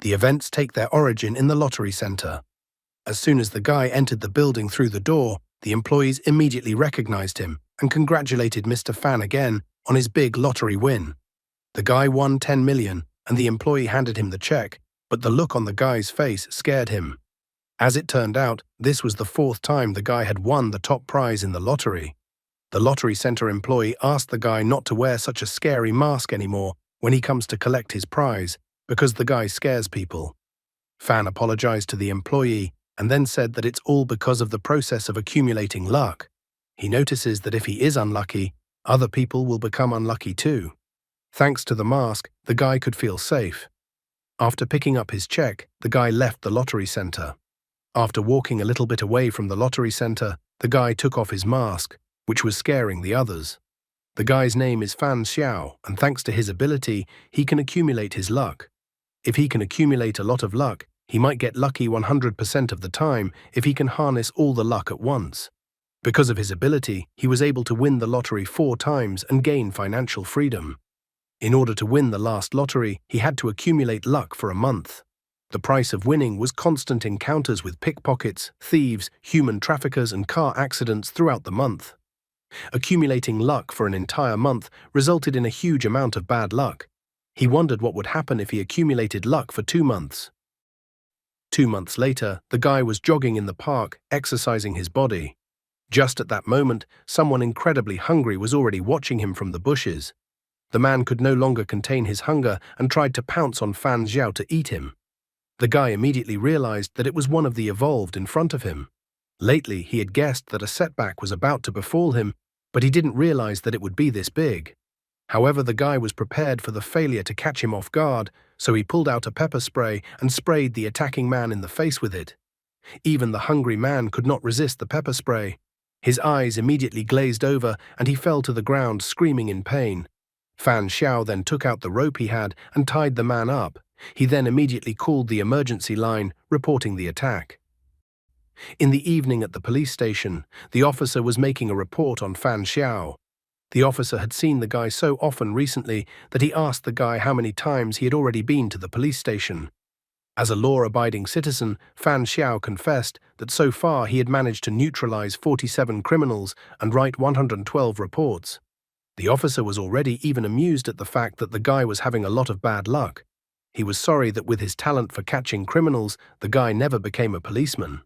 The events take their origin in the lottery center. As soon as the guy entered the building through the door, the employees immediately recognized him and congratulated Mr. Fan again on his big lottery win. The guy won 10 million and the employee handed him the check, but the look on the guy's face scared him. As it turned out, this was the fourth time the guy had won the top prize in the lottery. The lottery center employee asked the guy not to wear such a scary mask anymore when he comes to collect his prize, because the guy scares people. Fan apologized to the employee and then said that it's all because of the process of accumulating luck. He notices that if he is unlucky, other people will become unlucky too. Thanks to the mask, the guy could feel safe. After picking up his check, the guy left the lottery center. After walking a little bit away from the lottery center, the guy took off his mask, which was scaring the others. The guy's name is Fan Xiao, and thanks to his ability, he can accumulate his luck. If he can accumulate a lot of luck, he might get lucky 100% of the time if he can harness all the luck at once. Because of his ability, he was able to win the lottery 4 times and gain financial freedom. In order to win the last lottery, he had to accumulate luck for a month. The price of winning was constant encounters with pickpockets, thieves, human traffickers, and car accidents throughout the month. Accumulating luck for an entire month resulted in a huge amount of bad luck. He wondered what would happen if he accumulated luck for 2 months. 2 months later, the guy was jogging in the park, exercising his body. Just at that moment, someone incredibly hungry was already watching him from the bushes. The man could no longer contain his hunger and tried to pounce on Fan Xiao to eat him. The guy immediately realized that it was one of the evolved in front of him. Lately, he had guessed that a setback was about to befall him, but he didn't realize that it would be this big. However, the guy was prepared for the failure to catch him off guard, so he pulled out a pepper spray and sprayed the attacking man in the face with it. Even the hungry man could not resist the pepper spray. His eyes immediately glazed over and he fell to the ground screaming in pain. Fan Xiao then took out the rope he had and tied the man up. He then immediately called the emergency line, reporting the attack. In the evening at the police station, the officer was making a report on Fan Xiao. The officer had seen the guy so often recently that he asked the guy how many times he had already been to the police station. As a law-abiding citizen, Fan Xiao confessed that so far he had managed to neutralize 47 criminals and write 112 reports. The officer was already even amused at the fact that the guy was having a lot of bad luck. He was sorry that with his talent for catching criminals, the guy never became a policeman.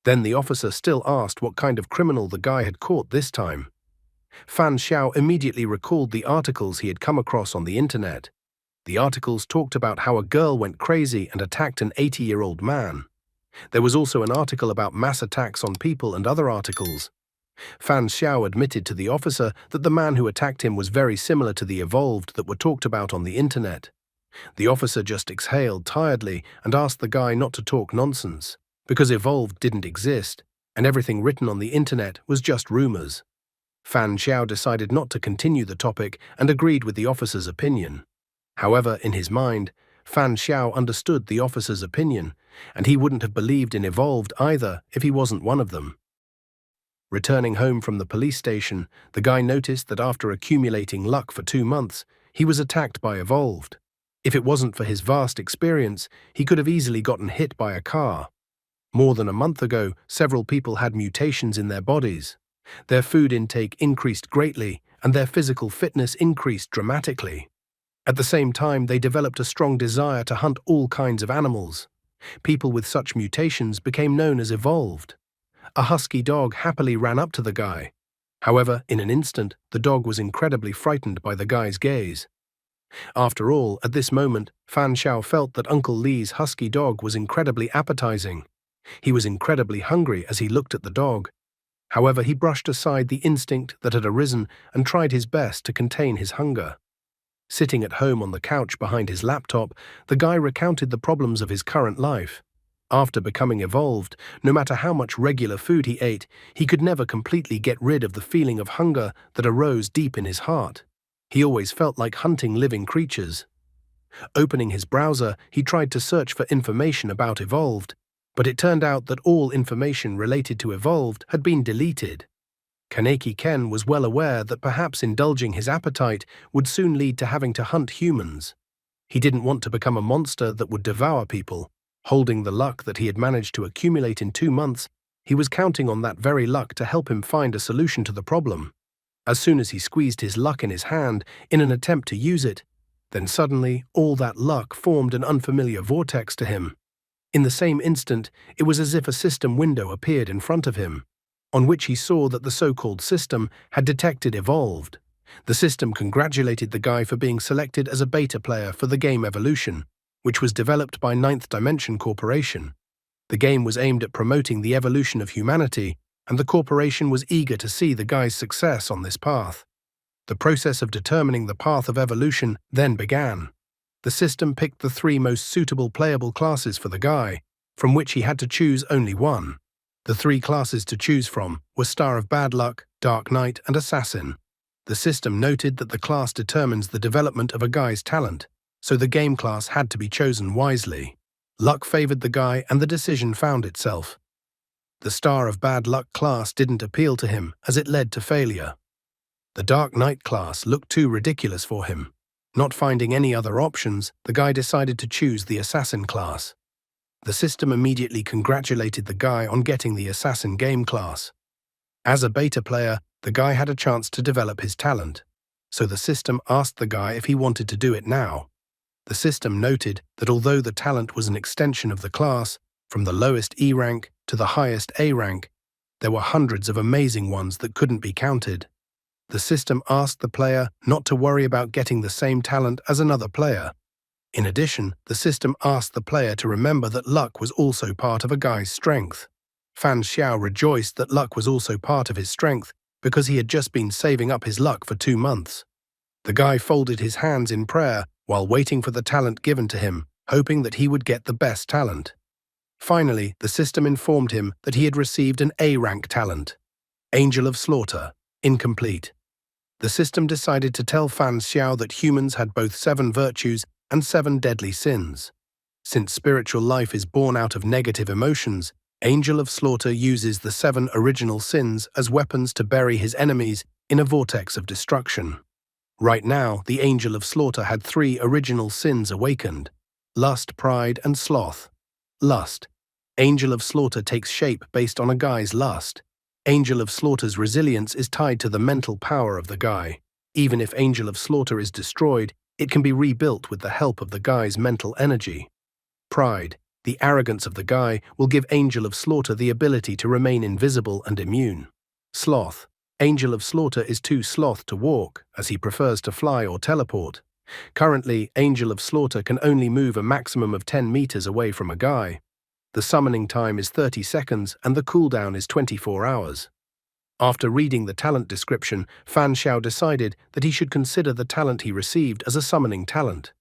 Then the officer still asked what kind of criminal the guy had caught this time. Fan Xiao immediately recalled the articles he had come across on the internet. The articles talked about how a girl went crazy and attacked an 80-year-old man. There was also an article about mass attacks on people and other articles. Fan Xiao admitted to the officer that the man who attacked him was very similar to the evolved that were talked about on the internet. The officer just exhaled tiredly and asked the guy not to talk nonsense, because evolved didn't exist, and everything written on the internet was just rumors. Fan Xiao decided not to continue the topic and agreed with the officer's opinion. However, in his mind, Fan Xiao understood the officer's opinion, and he wouldn't have believed in evolved either if he wasn't one of them. Returning home from the police station, the guy noticed that after accumulating luck for 2 months, he was attacked by evolved. If it wasn't for his vast experience, he could have easily gotten hit by a car. More than a month ago, several people had mutations in their bodies. Their food intake increased greatly, and their physical fitness increased dramatically. At the same time, they developed a strong desire to hunt all kinds of animals. People with such mutations became known as evolved. A husky dog happily ran up to the guy. However, in an instant, the dog was incredibly frightened by the guy's gaze. After all, at this moment, Fan Xiao felt that Uncle Li's husky dog was incredibly appetizing. He was incredibly hungry as he looked at the dog. However, he brushed aside the instinct that had arisen and tried his best to contain his hunger. Sitting at home on the couch behind his laptop, the guy recounted the problems of his current life. After becoming evolved, no matter how much regular food he ate, he could never completely get rid of the feeling of hunger that arose deep in his heart. He always felt like hunting living creatures. Opening his browser, he tried to search for information about evolved, but it turned out that all information related to evolved had been deleted. Kaneki Ken was well aware that perhaps indulging his appetite would soon lead to having to hunt humans. He didn't want to become a monster that would devour people. Holding the luck that he had managed to accumulate in 2 months, he was counting on that very luck to help him find a solution to the problem. As soon as he squeezed his luck in his hand in an attempt to use it, then suddenly all that luck formed an unfamiliar vortex to him. In the same instant, it was as if a system window appeared in front of him, on which he saw that the so-called system had detected evolved. The system congratulated the guy for being selected as a beta player for the game Evolution, which was developed by Ninth Dimension Corporation. The game was aimed at promoting the evolution of humanity, and the corporation was eager to see the guy's success on this path. The process of determining the path of evolution then began. The system picked the 3 most suitable playable classes for the guy, from which he had to choose only one. The 3 classes to choose from were Star of Bad Luck, Dark Knight, and Assassin. The system noted that the class determines the development of a guy's talent, so the game class had to be chosen wisely. Luck favored the guy and the decision found itself. The Star of Bad Luck class didn't appeal to him as it led to failure. The Dark Knight class looked too ridiculous for him. Not finding any other options, the guy decided to choose the Assassin class. The system immediately congratulated the guy on getting the Assassin game class. As a beta player, the guy had a chance to develop his talent, so the system asked the guy if he wanted to do it now. The system noted that although the talent was an extension of the class, from the lowest E rank to the highest A rank, there were hundreds of amazing ones that couldn't be counted. The system asked the player not to worry about getting the same talent as another player. In addition, the system asked the player to remember that luck was also part of a guy's strength. Fan Xiao rejoiced that luck was also part of his strength because he had just been saving up his luck for 2 months. The guy folded his hands in prayer while waiting for the talent given to him, hoping that he would get the best talent. Finally, the system informed him that he had received an A-rank talent. Angel of Slaughter, incomplete. The system decided to tell Fan Xiao that humans had both 7 virtues and 7 deadly sins. Since spiritual life is born out of negative emotions, Angel of Slaughter uses the 7 original sins as weapons to bury his enemies in a vortex of destruction. Right now, the Angel of Slaughter had 3 original sins awakened: lust, pride, and sloth. Lust. Angel of Slaughter takes shape based on a guy's lust. Angel of Slaughter's resilience is tied to the mental power of the guy. Even if Angel of Slaughter is destroyed, it can be rebuilt with the help of the guy's mental energy. Pride. The arrogance of the guy will give Angel of Slaughter the ability to remain invisible and immune. Sloth. Angel of Slaughter is too sloth to walk, as he prefers to fly or teleport. Currently, Angel of Slaughter can only move a maximum of 10 meters away from a guy. The summoning time is 30 seconds and the cooldown is 24 hours. After reading the talent description, Fan Xiao decided that he should consider the talent he received as a summoning talent.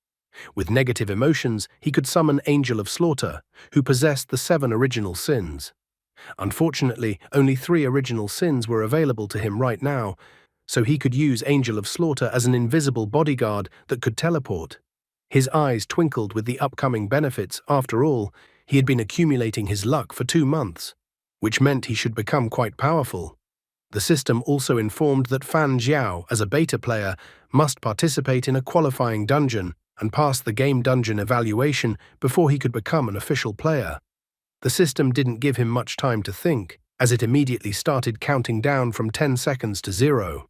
With negative emotions, he could summon Angel of Slaughter, who possessed the 7 original sins. Unfortunately, only 3 original sins were available to him right now, so he could use Angel of Slaughter as an invisible bodyguard that could teleport. His eyes twinkled with the upcoming benefits. After all, he had been accumulating his luck for 2 months, which meant he should become quite powerful. The system also informed that Fan Xiao, as a beta player, must participate in a qualifying dungeon and pass the game dungeon evaluation before he could become an official player. The system didn't give him much time to think, as it immediately started counting down from 10 seconds to 0.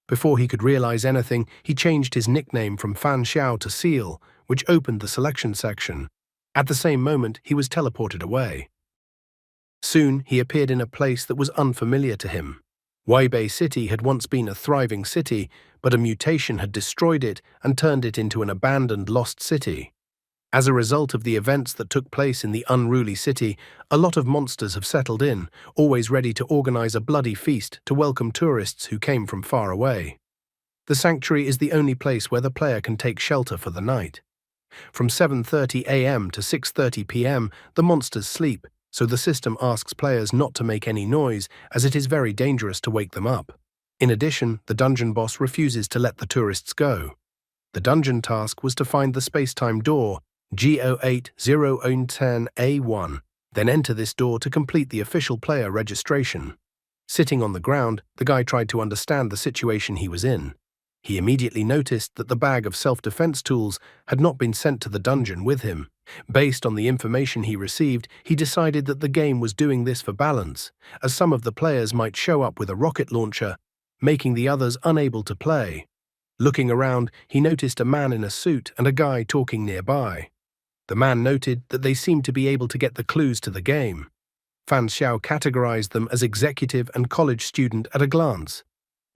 Before he could realize anything, he changed his nickname from Fan Xiao to Seal, which opened the selection section. At the same moment, he was teleported away. Soon, he appeared in a place that was unfamiliar to him. Weibei City had once been a thriving city, but a mutation had destroyed it and turned it into an abandoned lost city. As a result of the events that took place in the unruly city, a lot of monsters have settled in, always ready to organize a bloody feast to welcome tourists who came from far away. The sanctuary is the only place where the player can take shelter for the night. From 7:30 a.m. to 6:30 p.m., the monsters sleep, so the system asks players not to make any noise, as it is very dangerous to wake them up. In addition, the dungeon boss refuses to let the tourists go. The dungeon task was to find the space-time door, G080110A1, then enter this door to complete the official player registration. Sitting on the ground, the guy tried to understand the situation he was in. He immediately noticed that the bag of self-defense tools had not been sent to the dungeon with him. Based on the information he received, he decided that the game was doing this for balance, as some of the players might show up with a rocket launcher, making the others unable to play. Looking around, he noticed a man in a suit and a guy talking nearby. The man noted that they seemed to be able to get the clues to the game. Fan Xiao categorized them as executive and college student at a glance.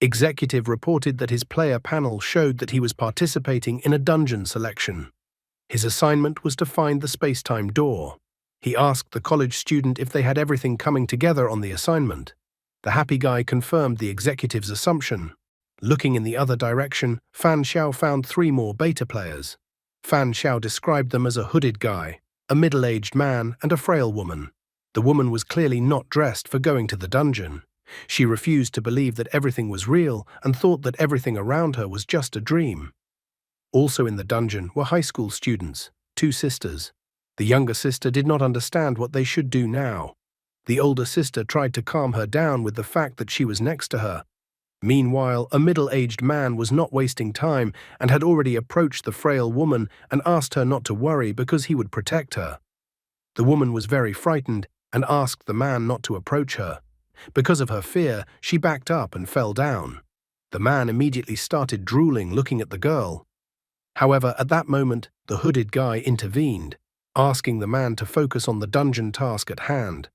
Executive reported that his player panel showed that he was participating in a dungeon selection. His assignment was to find the space-time door. He asked the college student if they had everything coming together on the assignment. The happy guy confirmed the executive's assumption. Looking in the other direction, Fan Xiao found 3 more beta players. Fan Xiao described them as a hooded guy, a middle-aged man, and a frail woman. The woman was clearly not dressed for going to the dungeon. She refused to believe that everything was real and thought that everything around her was just a dream. Also in the dungeon were high school students, 2 sisters. The younger sister did not understand what they should do now. The older sister tried to calm her down with the fact that she was next to her. Meanwhile, a middle-aged man was not wasting time and had already approached the frail woman and asked her not to worry because he would protect her. The woman was very frightened and asked the man not to approach her. Because of her fear, she backed up and fell down. The man immediately started drooling, looking at the girl. However, at that moment, the hooded guy intervened, asking the man to focus on the dungeon task at hand.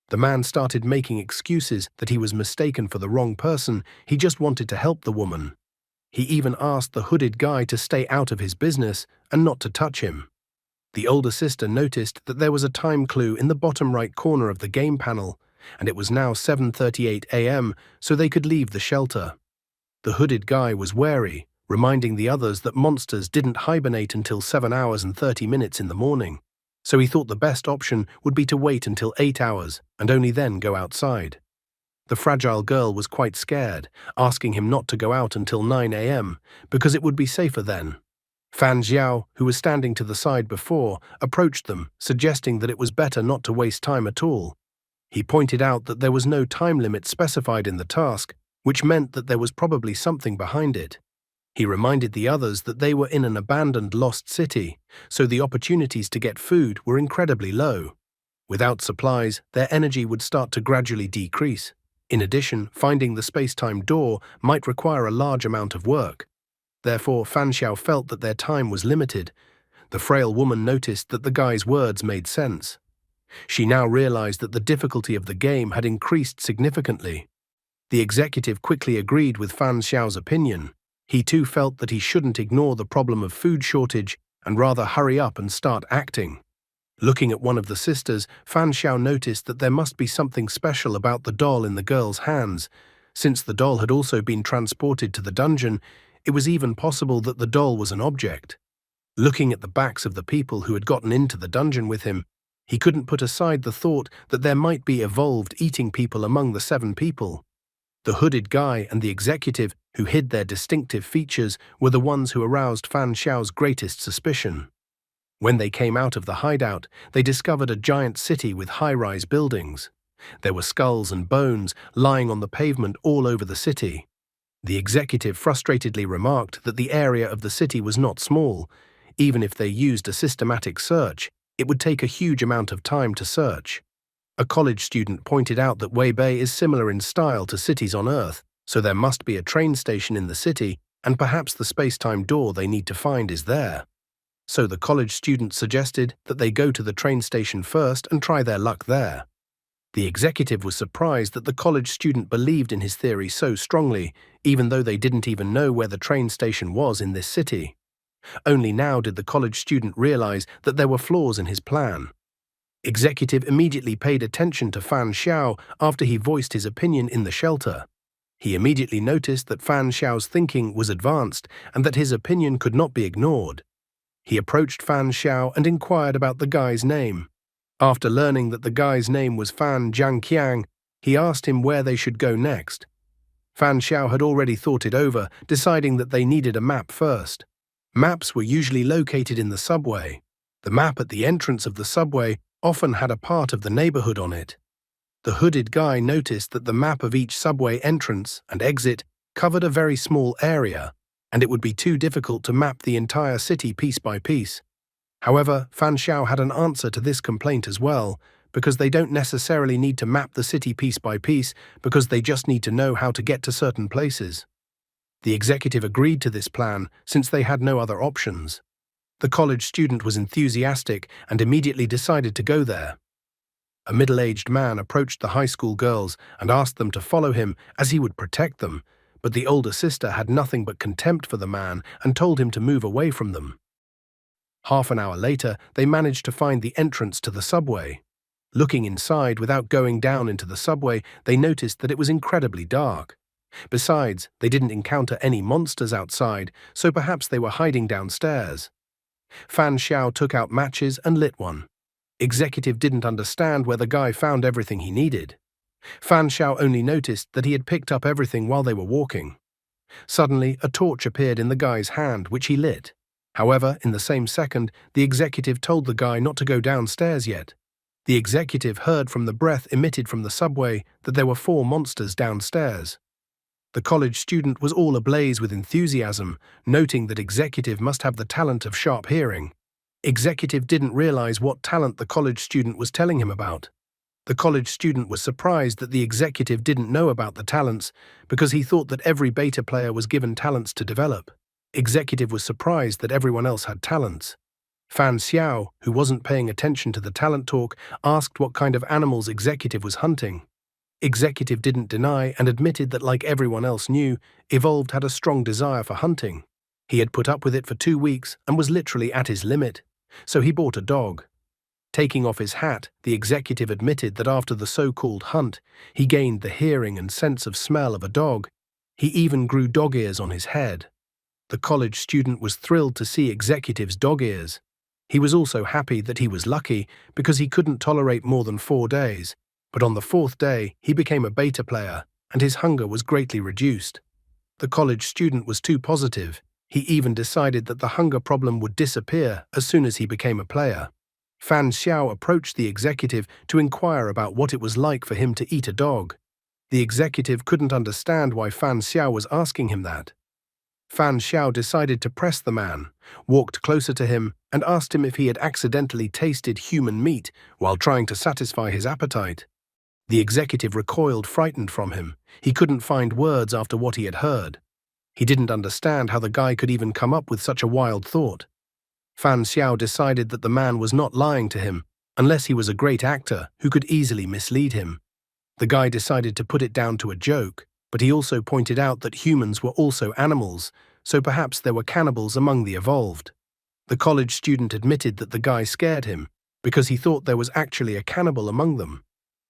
The man started making excuses that he was mistaken for the wrong person, he just wanted to help the woman. He even asked the hooded guy to stay out of his business and not to touch him. The older sister noticed that there was a time clue in the bottom right corner of the game panel, and it was now 7:38 a.m., so they could leave the shelter. The hooded guy was wary, reminding the others that monsters didn't hibernate until 7 hours and 30 minutes in the morning, so he thought the best option would be to wait until 8 hours and only then go outside. The fragile girl was quite scared, asking him not to go out until 9 a.m. because it would be safer then. Fan Xiao, who was standing to the side before, approached them, suggesting that it was better not to waste time at all. He pointed out that there was no time limit specified in the task, which meant that there was probably something behind it. He reminded the others that they were in an abandoned lost city, so the opportunities to get food were incredibly low. Without supplies, their energy would start to gradually decrease. In addition, finding the space-time door might require a large amount of work. Therefore, Fan Xiao felt that their time was limited. The frail woman noticed that the guy's words made sense. She now realized that the difficulty of the game had increased significantly. The executive quickly agreed with Fan Xiao's opinion. He too felt that he shouldn't ignore the problem of food shortage and rather hurry up and start acting. Looking at one of the sisters, Fan Xiao noticed that there must be something special about the doll in the girl's hands. Since the doll had also been transported to the dungeon, it was even possible that the doll was an object. Looking at the backs of the people who had gotten into the dungeon with him, he couldn't put aside the thought that there might be evolved eating people among the 7 people. The hooded guy and the executive, who hid their distinctive features, were the ones who aroused Fan Xiao's greatest suspicion. When they came out of the hideout, they discovered a giant city with high-rise buildings. There were skulls and bones lying on the pavement all over the city. The executive frustratedly remarked that the area of the city was not small. Even if they used a systematic search, it would take a huge amount of time to search. A college student pointed out that Weibei is similar in style to cities on Earth, so there must be a train station in the city, and perhaps the space-time door they need to find is there. So the college student suggested that they go to the train station first and try their luck there. The executive was surprised that the college student believed in his theory so strongly, even though they didn't even know where the train station was in this city. Only now did the college student realize that there were flaws in his plan. Executive immediately paid attention to Fan Xiao after he voiced his opinion in the shelter. He immediately noticed that Fan Xiao's thinking was advanced and that his opinion could not be ignored. He approached Fan Xiao and inquired about the guy's name. After learning that the guy's name was Fan Jiangqiang, he asked him where they should go next. Fan Xiao had already thought it over, deciding that they needed a map first. Maps were usually located in the subway. The map at the entrance of the subway often had a part of the neighborhood on it. The hooded guy noticed that the map of each subway entrance and exit covered a very small area, and it would be too difficult to map the entire city piece by piece. However, Fan Xiao had an answer to this complaint as well, because they don't necessarily need to map the city piece by piece, because they just need to know how to get to certain places. The executive agreed to this plan since they had no other options. The college student was enthusiastic and immediately decided to go there. A middle-aged man approached the high school girls and asked them to follow him as he would protect them, but the older sister had nothing but contempt for the man and told him to move away from them. Half an hour later, they managed to find the entrance to the subway. Looking inside without going down into the subway, they noticed that it was incredibly dark. Besides, they didn't encounter any monsters outside, so perhaps they were hiding downstairs. Fan Xiao took out matches and lit one. Executive didn't understand where the guy found everything he needed. Fan Xiao only noticed that he had picked up everything while they were walking. Suddenly, a torch appeared in the guy's hand, which he lit. However, in the same second, the executive told the guy not to go downstairs yet. The executive heard from the breath emitted from the subway that there were 4 monsters downstairs. The college student was all ablaze with enthusiasm, noting that executive must have the talent of sharp hearing. Executive didn't realize what talent the college student was telling him about. The college student was surprised that the executive didn't know about the talents because he thought that every beta player was given talents to develop. Executive was surprised that everyone else had talents. Fan Xiao, who wasn't paying attention to the talent talk, asked what kind of animals Executive was hunting. Executive didn't deny and admitted that, like everyone else knew, Evolved had a strong desire for hunting. He had put up with it for 2 weeks and was literally at his limit, so he bought a dog. Taking off his hat, the executive admitted that after the so-called hunt, he gained the hearing and sense of smell of a dog. He even grew dog ears on his head. The college student was thrilled to see Executive's dog ears. He was also happy that he was lucky because he couldn't tolerate more than 4 days, but on the 4th day he became a beta player and his hunger was greatly reduced. The college student was too positive. He even decided that the hunger problem would disappear as soon as he became a player. Fan Xiao approached the executive to inquire about what it was like for him to eat a dog. The executive couldn't understand why Fan Xiao was asking him that. Fan Xiao decided to press the man, walked closer to him, and asked him if he had accidentally tasted human meat while trying to satisfy his appetite. The executive recoiled, frightened from him. He couldn't find words after what he had heard. He didn't understand how the guy could even come up with such a wild thought. Fan Xiao decided that the man was not lying to him, unless he was a great actor who could easily mislead him. The guy decided to put it down to a joke, but he also pointed out that humans were also animals, so perhaps there were cannibals among the evolved. The college student admitted that the guy scared him, because he thought there was actually a cannibal among them.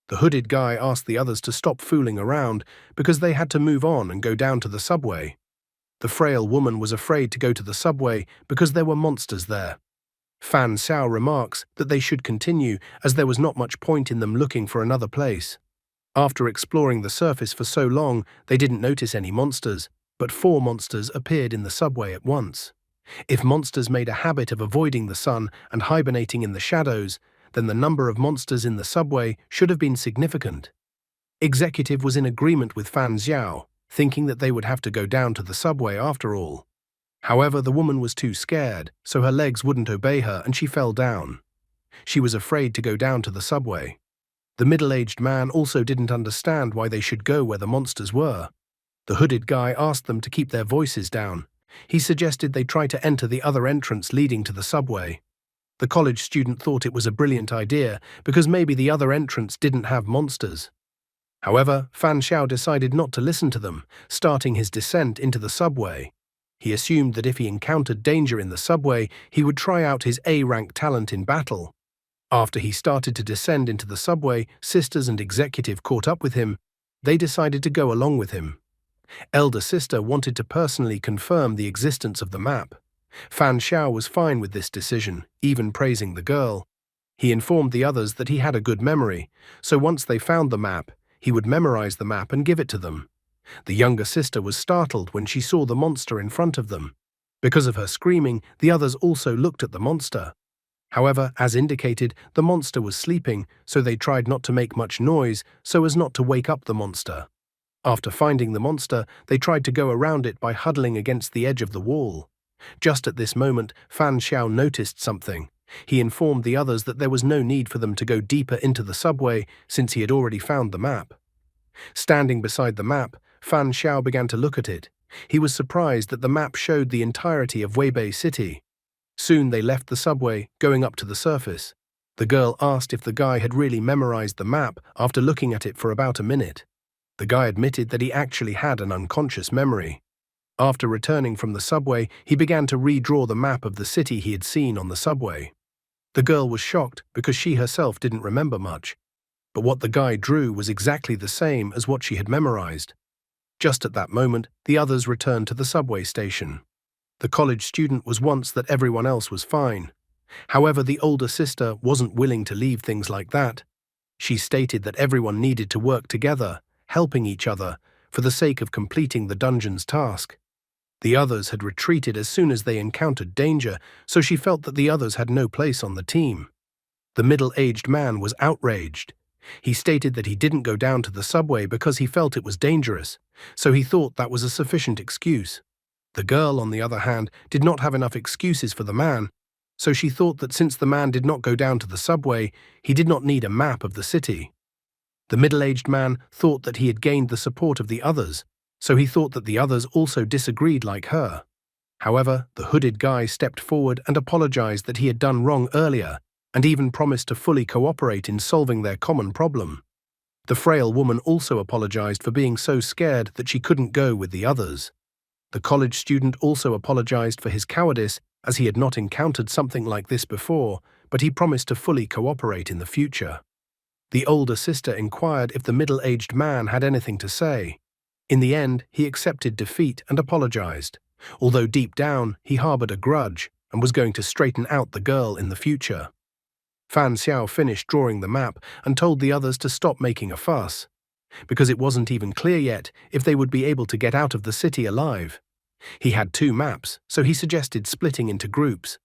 The hooded guy asked the others to stop fooling around because they had to move on and go down to the subway. The frail woman was afraid to go to the subway because there were monsters there. Fan Xiao remarks that they should continue as there was not much point in them looking for another place. After exploring the surface for so long, they didn't notice any monsters, but 4 monsters appeared in the subway at once. If monsters made a habit of avoiding the sun and hibernating in the shadows, then the number of monsters in the subway should have been significant. Executive was in agreement with Fan Xiao, thinking that they would have to go down to the subway after all. However, the woman was too scared, so her legs wouldn't obey her and she fell down. She was afraid to go down to the subway. The middle-aged man also didn't understand why they should go where the monsters were. The hooded guy asked them to keep their voices down. He suggested they try to enter the other entrance leading to the subway. The college student thought it was a brilliant idea because maybe the other entrance didn't have monsters. However, Fan Xiao decided not to listen to them, starting his descent into the subway. He assumed that if he encountered danger in the subway, he would try out his A-rank talent in battle. After he started to descend into the subway, sisters and executive caught up with him. They decided to go along with him. Elder sister wanted to personally confirm the existence of the map. Fan Xiao was fine with this decision, even praising the girl. He informed the others that he had a good memory, so once they found the map, he would memorize the map and give it to them. The younger sister was startled when she saw the monster in front of them. Because of her screaming, the others also looked at the monster. However, as indicated, the monster was sleeping, so they tried not to make much noise so as not to wake up the monster. After finding the monster, they tried to go around it by huddling against the edge of the wall. Just at this moment, Fan Xiao noticed something. He informed the others that there was no need for them to go deeper into the subway since he had already found the map. Standing beside the map, Fan Xiao began to look at it. He was surprised that the map showed the entirety of Weibei City. Soon they left the subway, going up to the surface. The girl asked if the guy had really memorized the map after looking at it for about a minute. The guy admitted that he actually had an unconscious memory. After returning from the subway, he began to redraw the map of the city he had seen on the subway. The girl was shocked because she herself didn't remember much. But what the guy drew was exactly the same as what she had memorized. Just at that moment, the others returned to the subway station. The college student was once that everyone else was fine. However, the older sister wasn't willing to leave things like that. She stated that everyone needed to work together, helping each other, for the sake of completing the dungeon's task. The others had retreated as soon as they encountered danger, so she felt that the others had no place on the team. The middle-aged man was outraged. He stated that he didn't go down to the subway because he felt it was dangerous, so he thought that was a sufficient excuse. The girl, on the other hand, did not have enough excuses for the man, so she thought that since the man did not go down to the subway, he did not need a map of the city. The middle-aged man thought that he had gained the support of the others, so he thought that the others also disagreed like her. However, the hooded guy stepped forward and apologized that he had done wrong earlier, and even promised to fully cooperate in solving their common problem. The frail woman also apologized for being so scared that she couldn't go with the others. The college student also apologized for his cowardice as he had not encountered something like this before, but he promised to fully cooperate in the future. The older sister inquired if the middle-aged man had anything to say. In the end, he accepted defeat and apologized, although deep down he harbored a grudge and was going to straighten out the girl in the future. Fan Xiao finished drawing the map and told the others to stop making a fuss, because it wasn't even clear yet if they would be able to get out of the city alive. He had 2 maps, so he suggested splitting into groups.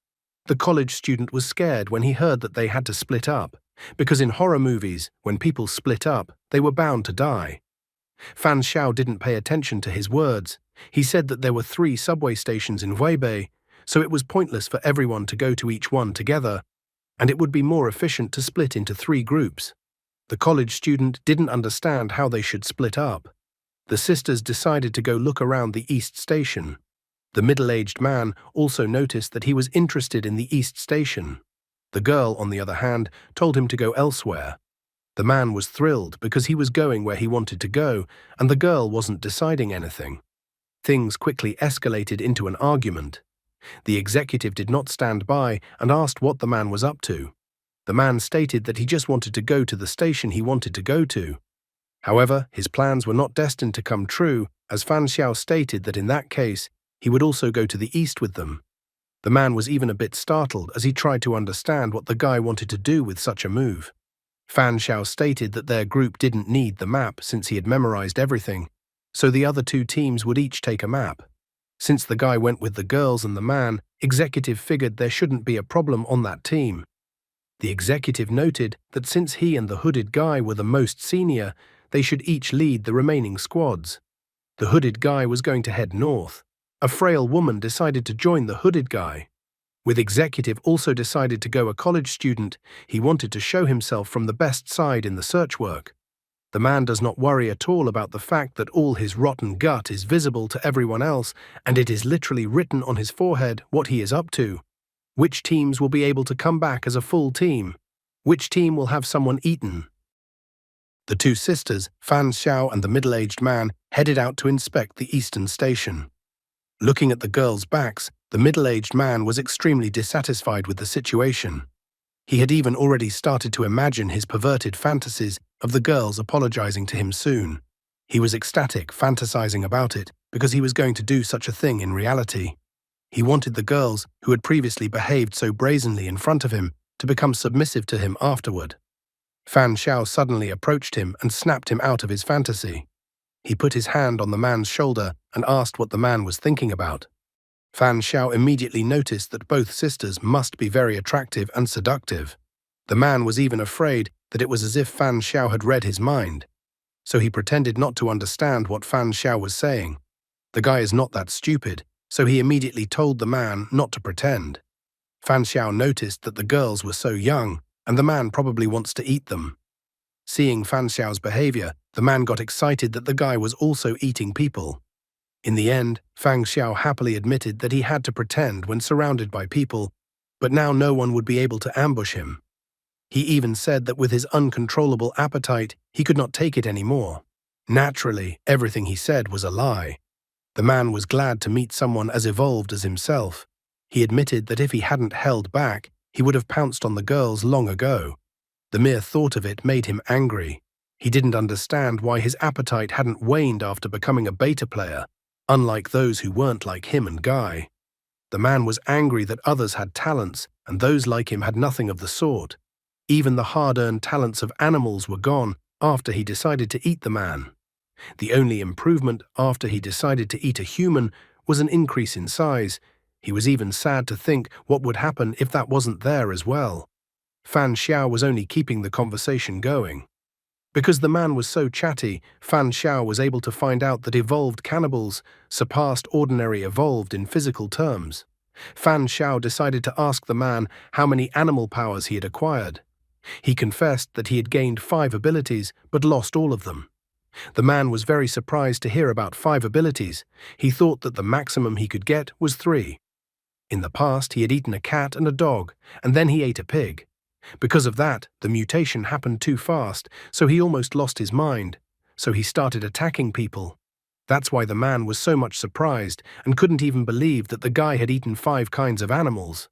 The college student was scared when he heard that they had to split up, because in horror movies, when people split up, they were bound to die. Fan Xiao didn't pay attention to his words. He said that there were 3 subway stations in Weibei, so it was pointless for everyone to go to each one together, and it would be more efficient to split into 3 groups. The college student didn't understand how they should split up. The sisters decided to go look around the East Station. The middle-aged man also noticed that he was interested in the East Station. The girl, on the other hand, told him to go elsewhere. The man was thrilled because he was going where he wanted to go, and the girl wasn't deciding anything. Things quickly escalated into an argument. The executive did not stand by and asked what the man was up to. The man stated that he just wanted to go to the station he wanted to go to. However, his plans were not destined to come true, as Fan Xiao stated that in that case, he would also go to the east with them. The man was even a bit startled as he tried to understand what the guy wanted to do with such a move. Fan Xiao stated that their group didn't need the map since he had memorized everything, so the other 2 teams would each take a map. Since the guy went with the girls and the man, executive figured there shouldn't be a problem on that team. The executive noted that since he and the hooded guy were the most senior, they should each lead the remaining squads. The hooded guy was going to head north. A frail woman decided to join the hooded guy. With executive also decided to go a college student, he wanted to show himself from the best side in the search work. The man does not worry at all about the fact that all his rotten gut is visible to everyone else, and it is literally written on his forehead what he is up to. Which teams will be able to come back as a full team? Which team will have someone eaten? The 2 sisters, Fan Xiao and the middle-aged man, headed out to inspect the eastern station. Looking at the girls' backs, the middle-aged man was extremely dissatisfied with the situation. He had even already started to imagine his perverted fantasies of the girls apologizing to him soon. He was ecstatic, fantasizing about it, because he was going to do such a thing in reality. He wanted the girls, who had previously behaved so brazenly in front of him, to become submissive to him afterward. Fan Xiao suddenly approached him and snapped him out of his fantasy. He put his hand on the man's shoulder and asked what the man was thinking about. Fan Xiao immediately noticed that both sisters must be very attractive and seductive. The man was even afraid that it was as if Fan Xiao had read his mind. so he pretended not to understand what Fan Xiao was saying. The guy is not that stupid, so he immediately told the man not to pretend. Fan Xiao noticed that the girls were so young, and the man probably wants to eat them. Seeing Fan Xiao's behavior, the man got excited that the guy was also eating people. In the end, Fan Xiao happily admitted that he had to pretend when surrounded by people, but now no one would be able to ambush him. He even said that with his uncontrollable appetite, he could not take it anymore. Naturally, everything he said was a lie. The man was glad to meet someone as evolved as himself. He admitted that if he hadn't held back, he would have pounced on the girls long ago. The mere thought of it made him angry. He didn't understand why his appetite hadn't waned after becoming a beta player, unlike those who weren't like him and Guy. The man was angry that others had talents, and those like him had nothing of the sort. Even the hard-earned talents of animals were gone after he decided to eat the man. The only improvement after he decided to eat a human was an increase in size. He was even sad to think what would happen if that wasn't there as well. Fan Xiao was only keeping the conversation going. Because the man was so chatty, Fan Xiao was able to find out that evolved cannibals surpassed ordinary evolved in physical terms. Fan Xiao decided to ask the man how many animal powers he had acquired. He confessed that he had gained 5 abilities but lost all of them. The man was very surprised to hear about 5 abilities. He thought that the maximum he could get was 3. In the past, he had eaten a cat and a dog, and then he ate a pig. Because of that, the mutation happened too fast, so he almost lost his mind. So he started attacking people. That's why the man was so much surprised and couldn't even believe that the guy had eaten 5 kinds of animals.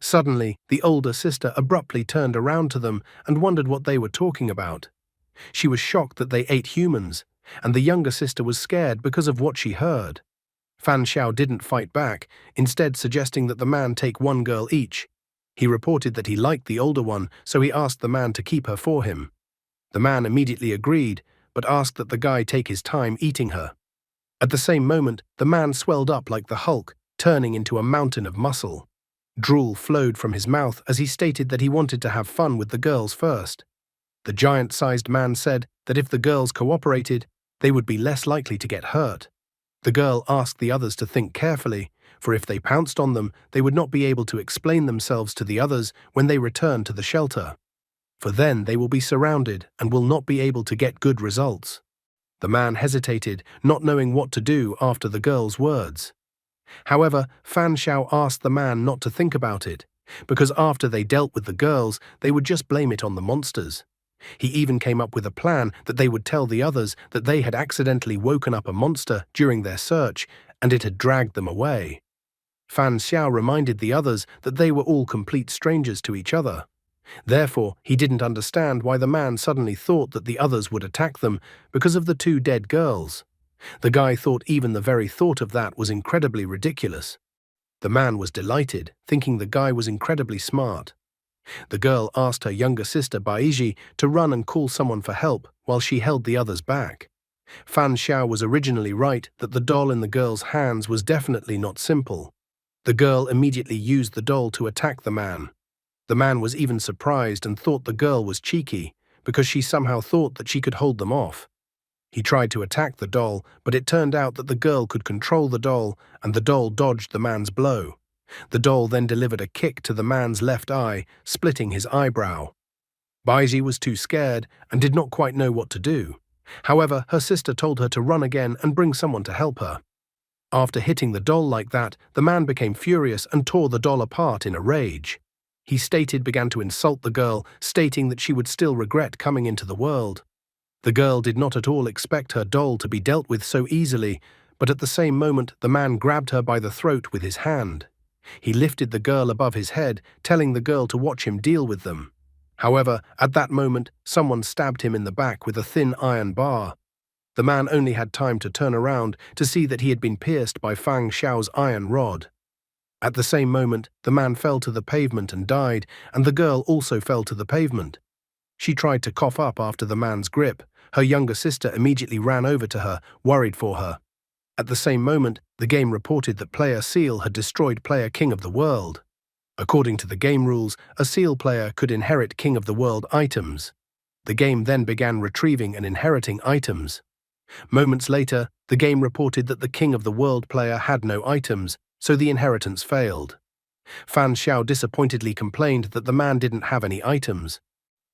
Suddenly, the older sister abruptly turned around to them and wondered what they were talking about. She was shocked that they ate humans, and the younger sister was scared because of what she heard. Fan Xiao didn't fight back, instead suggesting that the man take 1 girl each. He reported that he liked the older one, so he asked the man to keep her for him. The man immediately agreed, but asked that the guy take his time eating her. At the same moment, the man swelled up like the Hulk, turning into a mountain of muscle. Drool flowed from his mouth as he stated that he wanted to have fun with the girls first. The giant-sized man said that if the girls cooperated, they would be less likely to get hurt. The girl asked the others to think carefully, for if they pounced on them, they would not be able to explain themselves to the others when they return to the shelter. For then they will be surrounded and will not be able to get good results. The man hesitated, not knowing what to do after the girl's words. However, Fan Xiao asked the man not to think about it, because after they dealt with the girls, they would just blame it on the monsters. He even came up with a plan that they would tell the others that they had accidentally woken up a monster during their search and it had dragged them away. Fan Xiao reminded the others that they were all complete strangers to each other. Therefore, he didn't understand why the man suddenly thought that the others would attack them because of the 2 dead girls. The guy thought even the very thought of that was incredibly ridiculous. The man was delighted, thinking the guy was incredibly smart. The girl asked her younger sister Baiji to run and call someone for help while she held the others back. Fan Xiao was originally right that the doll in the girl's hands was definitely not simple. The girl immediately used the doll to attack the man. The man was even surprised and thought the girl was cheeky because she somehow thought that she could hold them off. He tried to attack the doll, but it turned out that the girl could control the doll and the doll dodged the man's blow. The doll then delivered a kick to the man's left eye, splitting his eyebrow. Baiji was too scared and did not quite know what to do. However, her sister told her to run again and bring someone to help her. After hitting the doll like that, the man became furious and tore the doll apart in a rage. He began to insult the girl, stating that she would still regret coming into the world. The girl did not at all expect her doll to be dealt with so easily, but at the same moment the man grabbed her by the throat with his hand. He lifted the girl above his head, telling the girl to watch him deal with them. However, at that moment, someone stabbed him in the back with a thin iron bar. The man only had time to turn around to see that he had been pierced by Fan Xiao's iron rod. At the same moment, the man fell to the pavement and died, and the girl also fell to the pavement. She tried to cough up after the man's grip. Her younger sister immediately ran over to her, worried for her. At the same moment, the game reported that player Seal had destroyed player King of the World. According to the game rules, a Seal player could inherit King of the World items. The game then began retrieving and inheriting items. Moments later, the game reported that the King of the World player had no items, so the inheritance failed. Fan Xiao disappointedly complained that the man didn't have any items.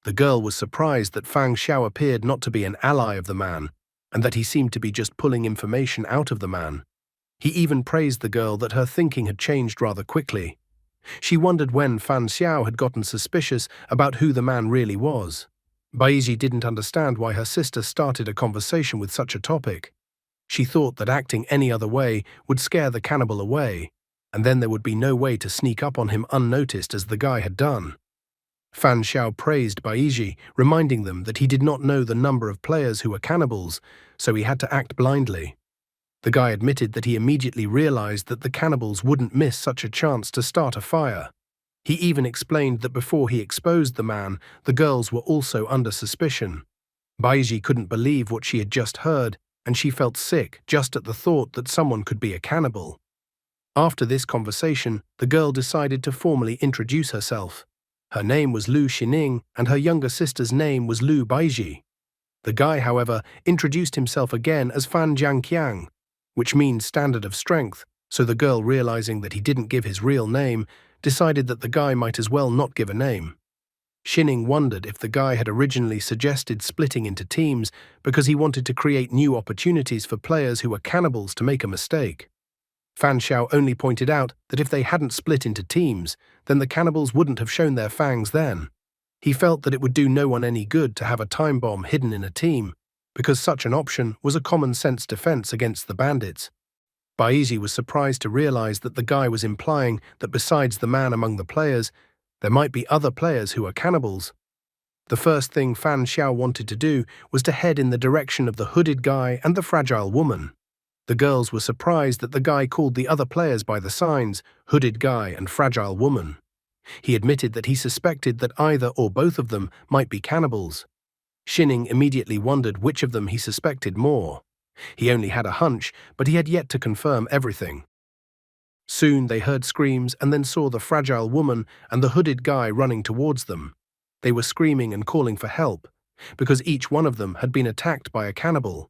The girl was surprised that Fang Xiao appeared not to be an ally of the man, and that he seemed to be just pulling information out of the man. He even praised the girl that her thinking had changed rather quickly. She wondered when Fan Xiao had gotten suspicious about who the man really was. Baiji didn't understand why her sister started a conversation with such a topic. She thought that acting any other way would scare the cannibal away, and then there would be no way to sneak up on him unnoticed as the guy had done. Fan Xiao praised Baiji, reminding them that he did not know the number of players who were cannibals, so he had to act blindly. The guy admitted that he immediately realized that the cannibals wouldn't miss such a chance to start a fire. He even explained that before he exposed the man, the girls were also under suspicion. Baiji couldn't believe what she had just heard, and she felt sick just at the thought that someone could be a cannibal. After this conversation, the girl decided to formally introduce herself. Her name was Lu Xining, and her younger sister's name was Lu Baiji. The guy, however, introduced himself again as Fan Jiangqiang, which means standard of strength, so the girl, realizing that he didn't give his real name, decided that the guy might as well not give a name. Xining wondered if the guy had originally suggested splitting into teams because he wanted to create new opportunities for players who were cannibals to make a mistake. Fan Xiao only pointed out that if they hadn't split into teams, then the cannibals wouldn't have shown their fangs then. He felt that it would do no one any good to have a time bomb hidden in a team, because such an option was a common-sense defense against the bandits. Baiji was surprised to realize that the guy was implying that besides the man among the players, there might be other players who are cannibals. The first thing Fan Xiao wanted to do was to head in the direction of the hooded guy and the fragile woman. The girls were surprised that the guy called the other players by the signs, hooded guy and fragile woman. He admitted that he suspected that either or both of them might be cannibals. Xining immediately wondered which of them he suspected more. He only had a hunch, but he had yet to confirm everything. Soon they heard screams and then saw the fragile woman and the hooded guy running towards them. They were screaming and calling for help, because each one of them had been attacked by a cannibal.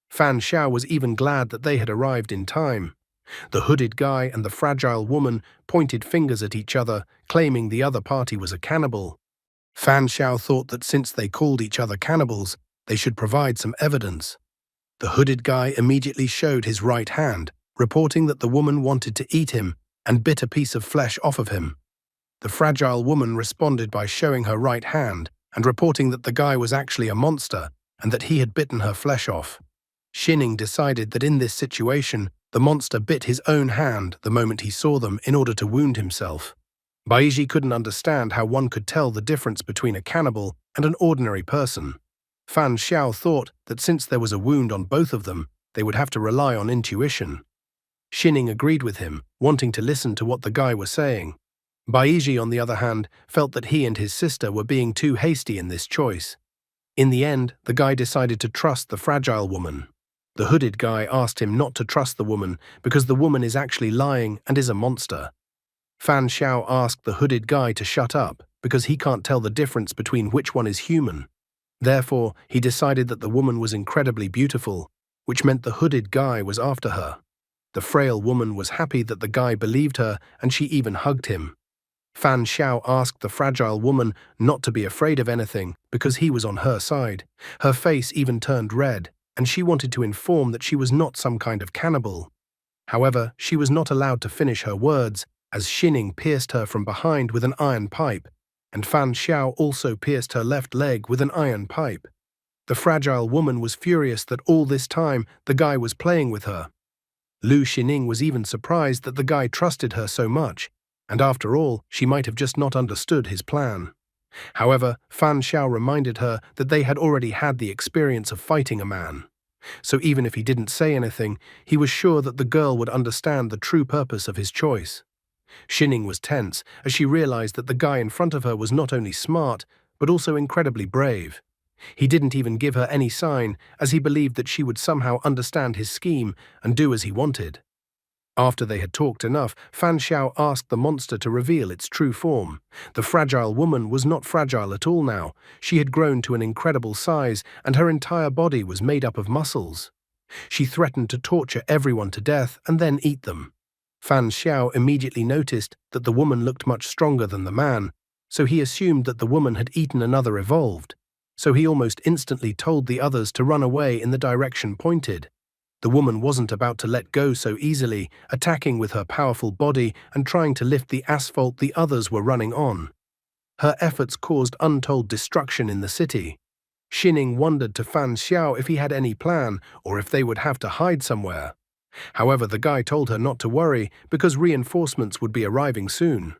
Fan Xiao was even glad that they had arrived in time. The hooded guy and the fragile woman pointed fingers at each other, claiming the other party was a cannibal. Fan Xiao thought that since they called each other cannibals, they should provide some evidence. The hooded guy immediately showed his right hand, reporting that the woman wanted to eat him and bit a piece of flesh off of him. The fragile woman responded by showing her right hand and reporting that the guy was actually a monster and that he had bitten her flesh off. Xining decided that in this situation, the monster bit his own hand the moment he saw them in order to wound himself. Baiji couldn't understand how one could tell the difference between a cannibal and an ordinary person. Fan Xiao thought that since there was a wound on both of them, they would have to rely on intuition. Xining agreed with him, wanting to listen to what the guy was saying. Baiji, on the other hand, felt that he and his sister were being too hasty in this choice. In the end, the guy decided to trust the fragile woman. The hooded guy asked him not to trust the woman because the woman is actually lying and is a monster. Fan Xiao asked the hooded guy to shut up because he can't tell the difference between which one is human. Therefore, he decided that the woman was incredibly beautiful, which meant the hooded guy was after her. The frail woman was happy that the guy believed her, and she even hugged him. Fan Xiao asked the fragile woman not to be afraid of anything because he was on her side. Her face even turned red, and she wanted to inform that she was not some kind of cannibal. However, she was not allowed to finish her words, as Xining pierced her from behind with an iron pipe, and Fan Xiao also pierced her left leg with an iron pipe. The fragile woman was furious that all this time the guy was playing with her. Lu Xining was even surprised that the guy trusted her so much, and after all, she might have just not understood his plan. However, Fan Xiao reminded her that they had already had the experience of fighting a man. So even if he didn't say anything, he was sure that the girl would understand the true purpose of his choice. Xining was tense as she realized that the guy in front of her was not only smart, but also incredibly brave. He didn't even give her any sign, as he believed that she would somehow understand his scheme and do as he wanted. After they had talked enough, Fan Xiao asked the monster to reveal its true form. The fragile woman was not fragile at all now. She had grown to an incredible size, and her entire body was made up of muscles. She threatened to torture everyone to death and then eat them. Fan Xiao immediately noticed that the woman looked much stronger than the man, so he assumed that the woman had eaten another evolved. So he almost instantly told the others to run away in the direction pointed. The woman wasn't about to let go so easily, attacking with her powerful body and trying to lift the asphalt the others were running on. Her efforts caused untold destruction in the city. Xining wondered to Fan Xiao if he had any plan or if they would have to hide somewhere. However, the guy told her not to worry because reinforcements would be arriving soon.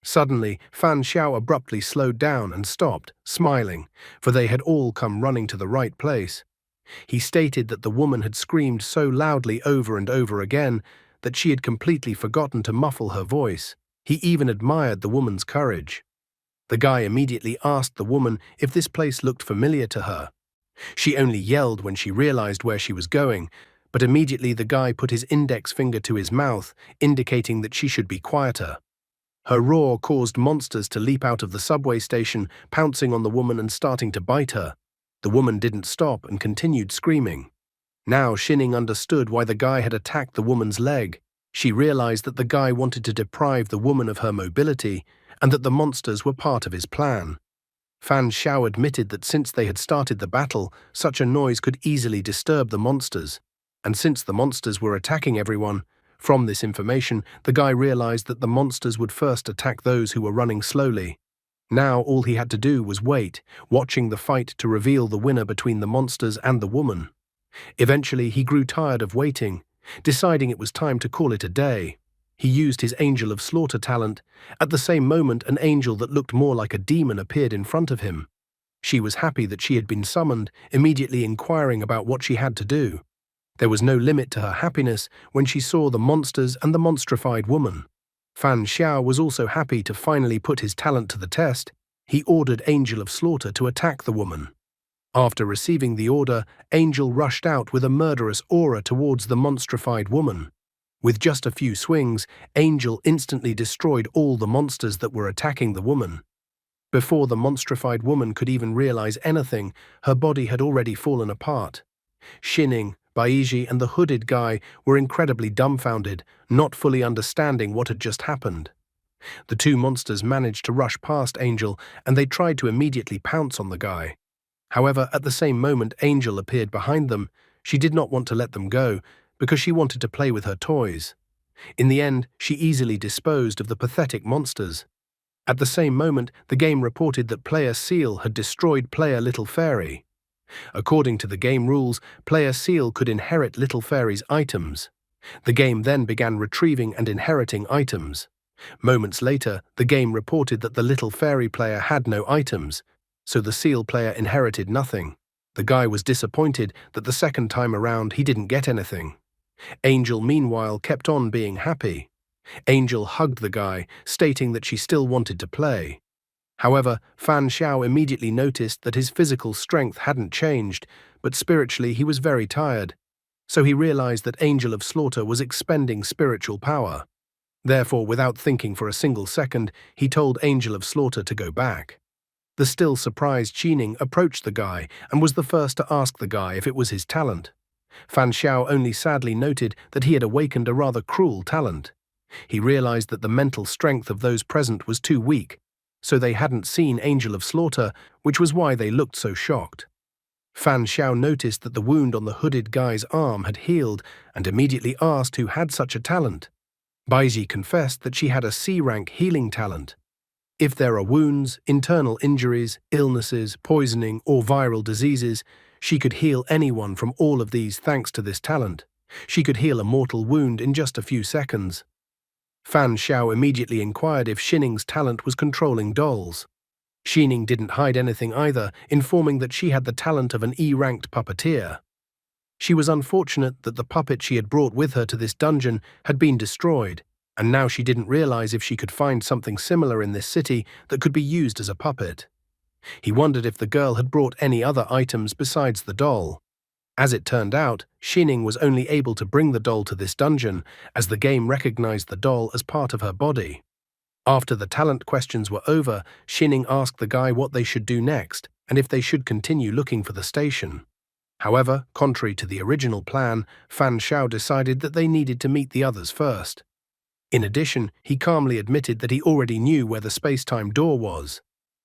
Suddenly, Fan Xiao abruptly slowed down and stopped, smiling, for they had all come running to the right place. He stated that the woman had screamed so loudly over and over again that she had completely forgotten to muffle her voice. He even admired the woman's courage. The guy immediately asked the woman if this place looked familiar to her. She only yelled when she realized where she was going, but immediately the guy put his index finger to his mouth, indicating that she should be quieter. Her roar caused monsters to leap out of the subway station, pouncing on the woman and starting to bite her. The woman didn't stop and continued screaming. Now Xining understood why the guy had attacked the woman's leg. She realized that the guy wanted to deprive the woman of her mobility and that the monsters were part of his plan. Fan Xiao admitted that since they had started the battle, such a noise could easily disturb the monsters. And since the monsters were attacking everyone, from this information, the guy realized that the monsters would first attack those who were running slowly. Now all he had to do was wait, watching the fight to reveal the winner between the monsters and the woman. Eventually, he grew tired of waiting, deciding it was time to call it a day. He used his Angel of Slaughter talent. At the same moment, an angel that looked more like a demon appeared in front of him. She was happy that she had been summoned, immediately inquiring about what she had to do. There was no limit to her happiness when she saw the monsters and the monstrified woman. Fan Xiao was also happy to finally put his talent to the test. He ordered Angel of Slaughter to attack the woman. After receiving the order, Angel rushed out with a murderous aura towards the monstrified woman. With just a few swings, Angel instantly destroyed all the monsters that were attacking the woman. Before the monstrified woman could even realize anything, her body had already fallen apart. Xining, Baiji, and the hooded guy were incredibly dumbfounded, not fully understanding what had just happened. The two monsters managed to rush past Angel, and they tried to immediately pounce on the guy. However, at the same moment Angel appeared behind them. She did not want to let them go, because she wanted to play with her toys. In the end, she easily disposed of the pathetic monsters. At the same moment, the game reported that player Seal had destroyed player Little Fairy. According to the game rules, player Seal could inherit Little Fairy's items. The game then began retrieving and inheriting items. Moments later, the game reported that the Little Fairy player had no items, so the Seal player inherited nothing. The guy was disappointed that the second time around he didn't get anything. Angel, meanwhile, kept on being happy. Angel hugged the guy, stating that she still wanted to play. However, Fan Xiao immediately noticed that his physical strength hadn't changed, but spiritually he was very tired. So he realized that Angel of Slaughter was expending spiritual power. Therefore, without thinking for a single second, he told Angel of Slaughter to go back. The still surprised Xining approached the guy and was the first to ask the guy if it was his talent. Fan Xiao only sadly noted that he had awakened a rather cruel talent. He realized that the mental strength of those present was too weak, so they hadn't seen Angel of Slaughter, which was why they looked so shocked. Fan Xiao noticed that the wound on the hooded guy's arm had healed and immediately asked who had such a talent. Baiji confessed that she had a C-rank healing talent. If there are wounds, internal injuries, illnesses, poisoning, or viral diseases, she could heal anyone from all of these thanks to this talent. She could heal a mortal wound in just a few seconds. Fan Xiao immediately inquired if Xining's talent was controlling dolls. Xining didn't hide anything either, informing that she had the talent of an E-ranked puppeteer. She was unfortunate that the puppet she had brought with her to this dungeon had been destroyed, and now she didn't realize if she could find something similar in this city that could be used as a puppet. He wondered if the girl had brought any other items besides the doll. As it turned out, Xining was only able to bring the doll to this dungeon as the game recognized the doll as part of her body. After the talent questions were over, Xining asked the guy what they should do next and if they should continue looking for the station. However, contrary to the original plan, Fan Xiao decided that they needed to meet the others first. In addition, he calmly admitted that he already knew where the space-time door was.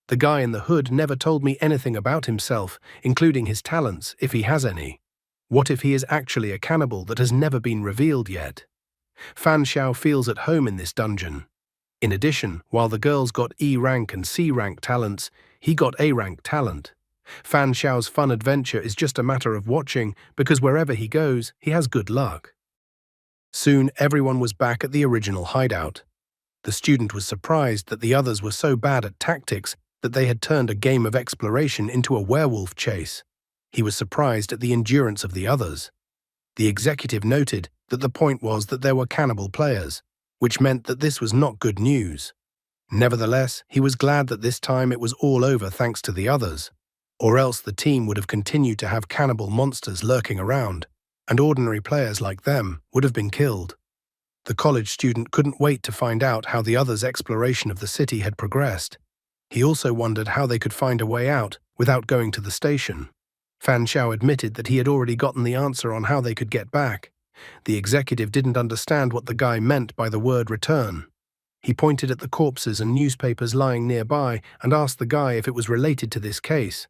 The guy in the hood never told me anything about himself, including his talents, if he has any. What if he is actually a cannibal that has never been revealed yet? Fan Xiao feels at home in this dungeon. In addition, while the girls got E-rank and C-rank talents, he got A-rank talent. Fan Xiao's fun adventure is just a matter of watching because wherever he goes, he has good luck. Soon, everyone was back at the original hideout. The student was surprised that the others were so bad at tactics that they had turned a game of exploration into a werewolf chase. He was surprised at the endurance of the others. The executive noted that the point was that there were cannibal players, which meant that this was not good news. Nevertheless, he was glad that this time it was all over thanks to the others, or else the team would have continued to have cannibal monsters lurking around, and ordinary players like them would have been killed. The college student couldn't wait to find out how the others' exploration of the city had progressed. He also wondered how they could find a way out without going to the station. Fan Xiao admitted that he had already gotten the answer on how they could get back. The executive didn't understand what the guy meant by the word return. He pointed at the corpses and newspapers lying nearby and asked the guy if it was related to this case.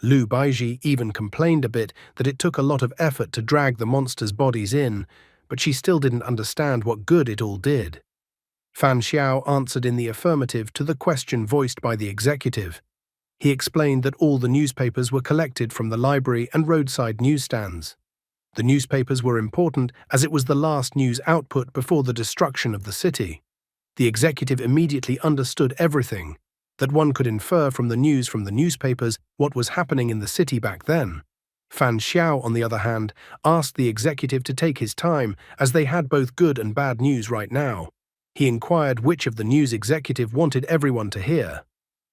Lu Baiji even complained a bit that it took a lot of effort to drag the monsters' bodies in, but she still didn't understand what good it all did. Fan Xiao answered in the affirmative to the question voiced by the executive. He explained that all the newspapers were collected from the library and roadside newsstands. The newspapers were important as it was the last news output before the destruction of the city. The executive immediately understood everything, that one could infer from the newspapers what was happening in the city back then. Fan Xiao, on the other hand, asked the executive to take his time as they had both good and bad news right now. He inquired which of the news executive wanted everyone to hear.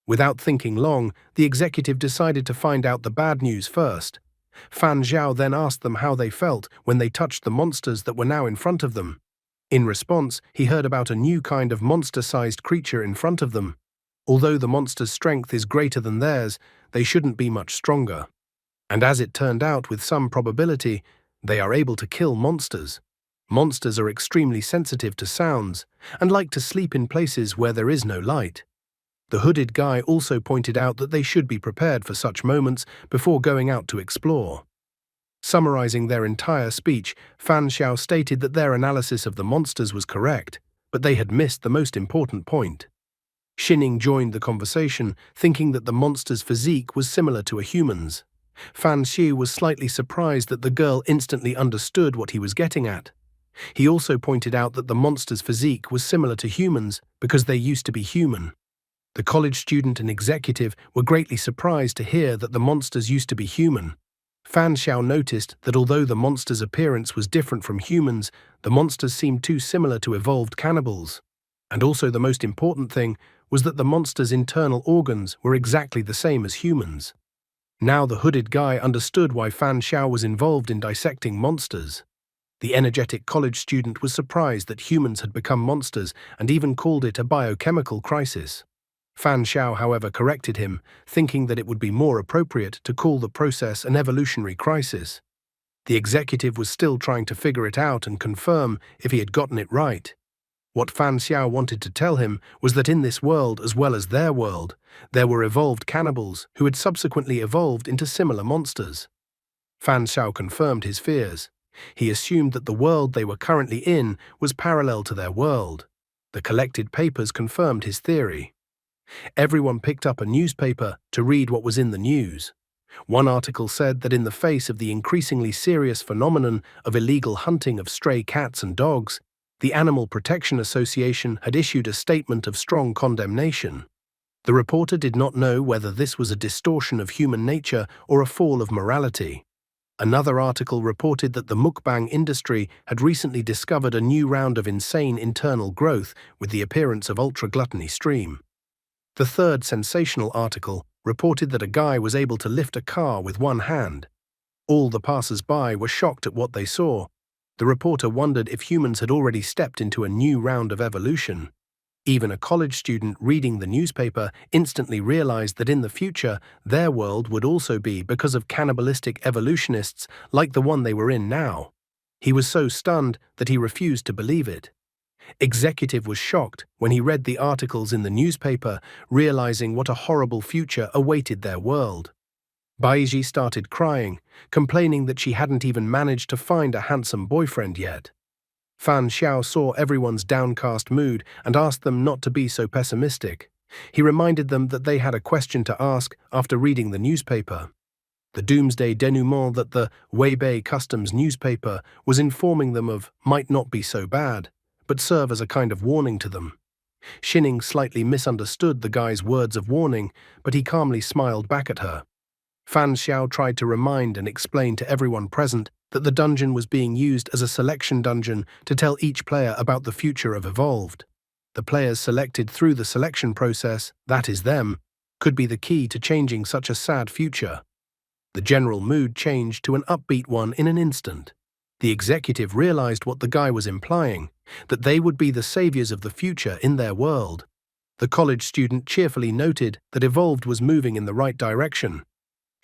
Without thinking long, the executive decided to find out the bad news first. Fan Xiao then asked them how they felt when they touched the monsters that were now in front of them. In response, he heard about a new kind of monster-sized creature in front of them. Although the monster's strength is greater than theirs, they shouldn't be much stronger. And as it turned out, with some probability, they are able to kill monsters. Monsters are extremely sensitive to sounds and like to sleep in places where there is no light. The hooded guy also pointed out that they should be prepared for such moments before going out to explore. Summarizing their entire speech, Fan Xiao stated that their analysis of the monsters was correct, but they had missed the most important point. Xining joined the conversation, thinking that the monster's physique was similar to a human's. Fan Xiu was slightly surprised that the girl instantly understood what he was getting at. He also pointed out that the monster's physique was similar to humans because they used to be human. The college student and executive were greatly surprised to hear that the monsters used to be human. Fan Xiao noticed that although the monster's appearance was different from humans, the monsters seemed too similar to evolved cannibals. And also the most important thing was that the monster's internal organs were exactly the same as humans. Now the hooded guy understood why Fan Xiao was involved in dissecting monsters. The energetic college student was surprised that humans had become monsters and even called it a biochemical crisis. Fan Xiao, however, corrected him, thinking that it would be more appropriate to call the process an evolutionary crisis. The executive was still trying to figure it out and confirm if he had gotten it right. What Fan Xiao wanted to tell him was that in this world, as well as their world, there were evolved cannibals who had subsequently evolved into similar monsters. Fan Xiao confirmed his fears. He assumed that the world they were currently in was parallel to their world. The collected papers confirmed his theory. Everyone picked up a newspaper to read what was in the news. One article said that in the face of the increasingly serious phenomenon of illegal hunting of stray cats and dogs, the Animal Protection Association had issued a statement of strong condemnation. The reporter did not know whether this was a distortion of human nature or a fall of morality. Another article reported that the mukbang industry had recently discovered a new round of insane internal growth with the appearance of ultra-gluttony stream. The third sensational article reported that a guy was able to lift a car with one hand. All the passers-by were shocked at what they saw. The reporter wondered if humans had already stepped into a new round of evolution. Even a college student reading the newspaper instantly realized that in the future, their world would also be because of cannibalistic evolutionists like the one they were in now. He was so stunned that he refused to believe it. Executive was shocked when he read the articles in the newspaper, realizing what a horrible future awaited their world. Baiji started crying, complaining that she hadn't even managed to find a handsome boyfriend yet. Fan Xiao saw everyone's downcast mood and asked them not to be so pessimistic. He reminded them that they had a question to ask after reading the newspaper. The doomsday denouement that the Weibei Customs newspaper was informing them of might not be so bad, but serve as a kind of warning to them. Xining slightly misunderstood the guy's words of warning, but he calmly smiled back at her. Fan Xiao tried to remind and explain to everyone present that the dungeon was being used as a selection dungeon to tell each player about the future of Evolved. The players selected through the selection process, that is them, could be the key to changing such a sad future. The general mood changed to an upbeat one in an instant. The executive realized what the guy was implying, that they would be the saviors of the future in their world. The college student cheerfully noted that Evolved was moving in the right direction.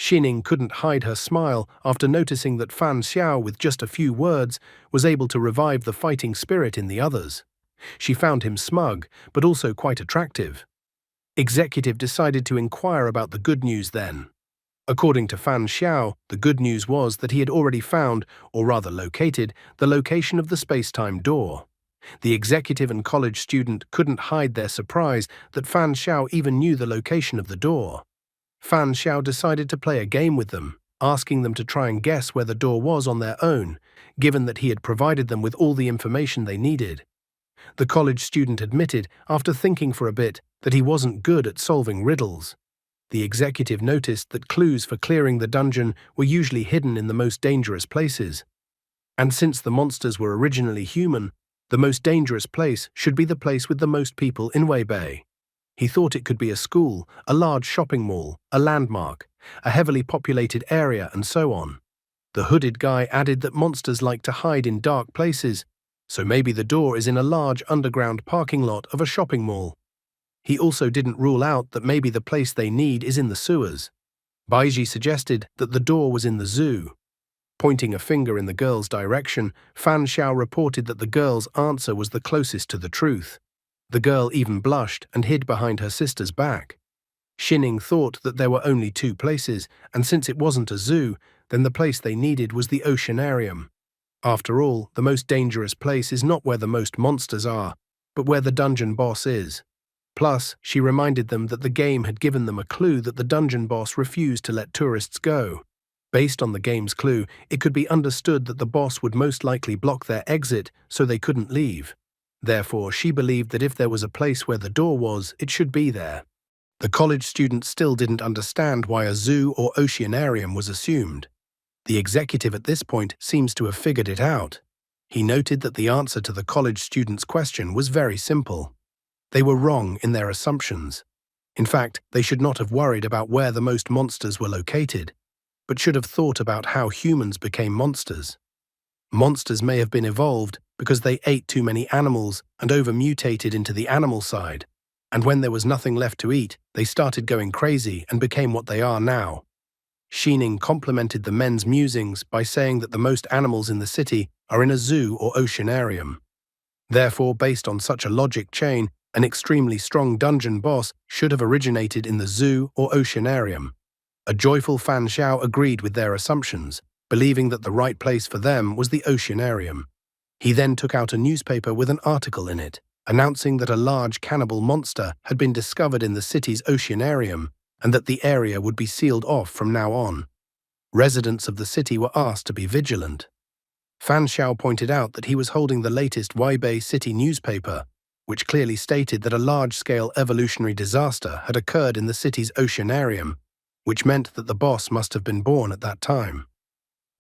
Xining couldn't hide her smile after noticing that Fan Xiao, with just a few words, was able to revive the fighting spirit in the others. She found him smug, but also quite attractive. Executive decided to inquire about the good news then. According to Fan Xiao, the good news was that he had already found, or rather located, the location of the space-time door. The executive and college student couldn't hide their surprise that Fan Xiao even knew the location of the door. Fan Xiao decided to play a game with them, asking them to try and guess where the door was on their own, given that he had provided them with all the information they needed. The college student admitted, after thinking for a bit, that he wasn't good at solving riddles. The executive noticed that clues for clearing the dungeon were usually hidden in the most dangerous places. And since the monsters were originally human, the most dangerous place should be the place with the most people in Weibei. He thought it could be a school, a large shopping mall, a landmark, a heavily populated area, and so on. The hooded guy added that monsters like to hide in dark places, so maybe the door is in a large underground parking lot of a shopping mall. He also didn't rule out that maybe the place they need is in the sewers. Baiji suggested that the door was in the zoo. Pointing a finger in the girl's direction, Fan Xiao reported that the girl's answer was the closest to the truth. The girl even blushed and hid behind her sister's back. Xining thought that there were only two places, and since it wasn't a zoo, then the place they needed was the oceanarium. After all, the most dangerous place is not where the most monsters are, but where the dungeon boss is. Plus, she reminded them that the game had given them a clue that the dungeon boss refused to let tourists go. Based on the game's clue, it could be understood that the boss would most likely block their exit so they couldn't leave. Therefore, she believed that if there was a place where the door was, it should be there. The college student still didn't understand why a zoo or oceanarium was assumed. The executive at this point seems to have figured it out. He noted that the answer to the college student's question was very simple. They were wrong in their assumptions. In fact, they should not have worried about where the most monsters were located, but should have thought about how humans became monsters. Monsters may have been evolved because they ate too many animals and over-mutated into the animal side, and when there was nothing left to eat, they started going crazy and became what they are now. Xining complimented the men's musings by saying that the most animals in the city are in a zoo or oceanarium. Therefore, based on such a logic chain, an extremely strong dungeon boss should have originated in the zoo or oceanarium. A joyful Fan Xiao agreed with their assumptions, believing that the right place for them was the oceanarium. He then took out a newspaper with an article in it, announcing that a large cannibal monster had been discovered in the city's oceanarium and that the area would be sealed off from now on. Residents of the city were asked to be vigilant. Fan Xiao pointed out that he was holding the latest Weibei city newspaper, which clearly stated that a large-scale evolutionary disaster had occurred in the city's oceanarium, which meant that the boss must have been born at that time.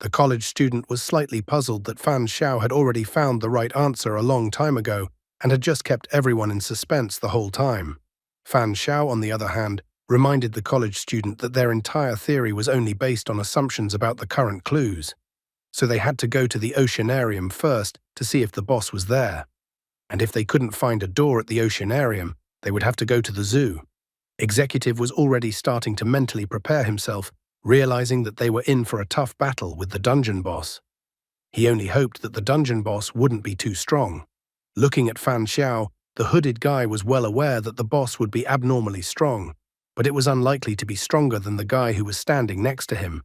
The college student was slightly puzzled that Fan Xiao had already found the right answer a long time ago and had just kept everyone in suspense the whole time. Fan Xiao, on the other hand, reminded the college student that their entire theory was only based on assumptions about the current clues, so they had to go to the oceanarium first to see if the boss was there. And if they couldn't find a door at the oceanarium, they would have to go to the zoo. Executive was already starting to mentally prepare himself, realizing that they were in for a tough battle with the dungeon boss. He only hoped that the dungeon boss wouldn't be too strong. Looking at Fan Xiao, the hooded guy was well aware that the boss would be abnormally strong, but it was unlikely to be stronger than the guy who was standing next to him.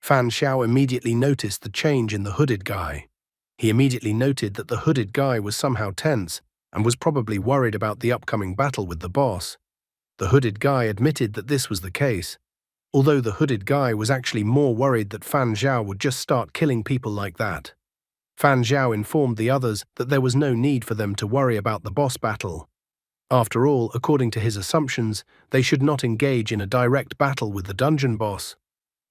Fan Xiao immediately noticed the change in the hooded guy. He immediately noted that the hooded guy was somehow tense and was probably worried about the upcoming battle with the boss. The hooded guy admitted that this was the case, although the hooded guy was actually more worried that Fan Xiao would just start killing people like that. Fan Xiao informed the others that there was no need for them to worry about the boss battle. After all, according to his assumptions, they should not engage in a direct battle with the dungeon boss.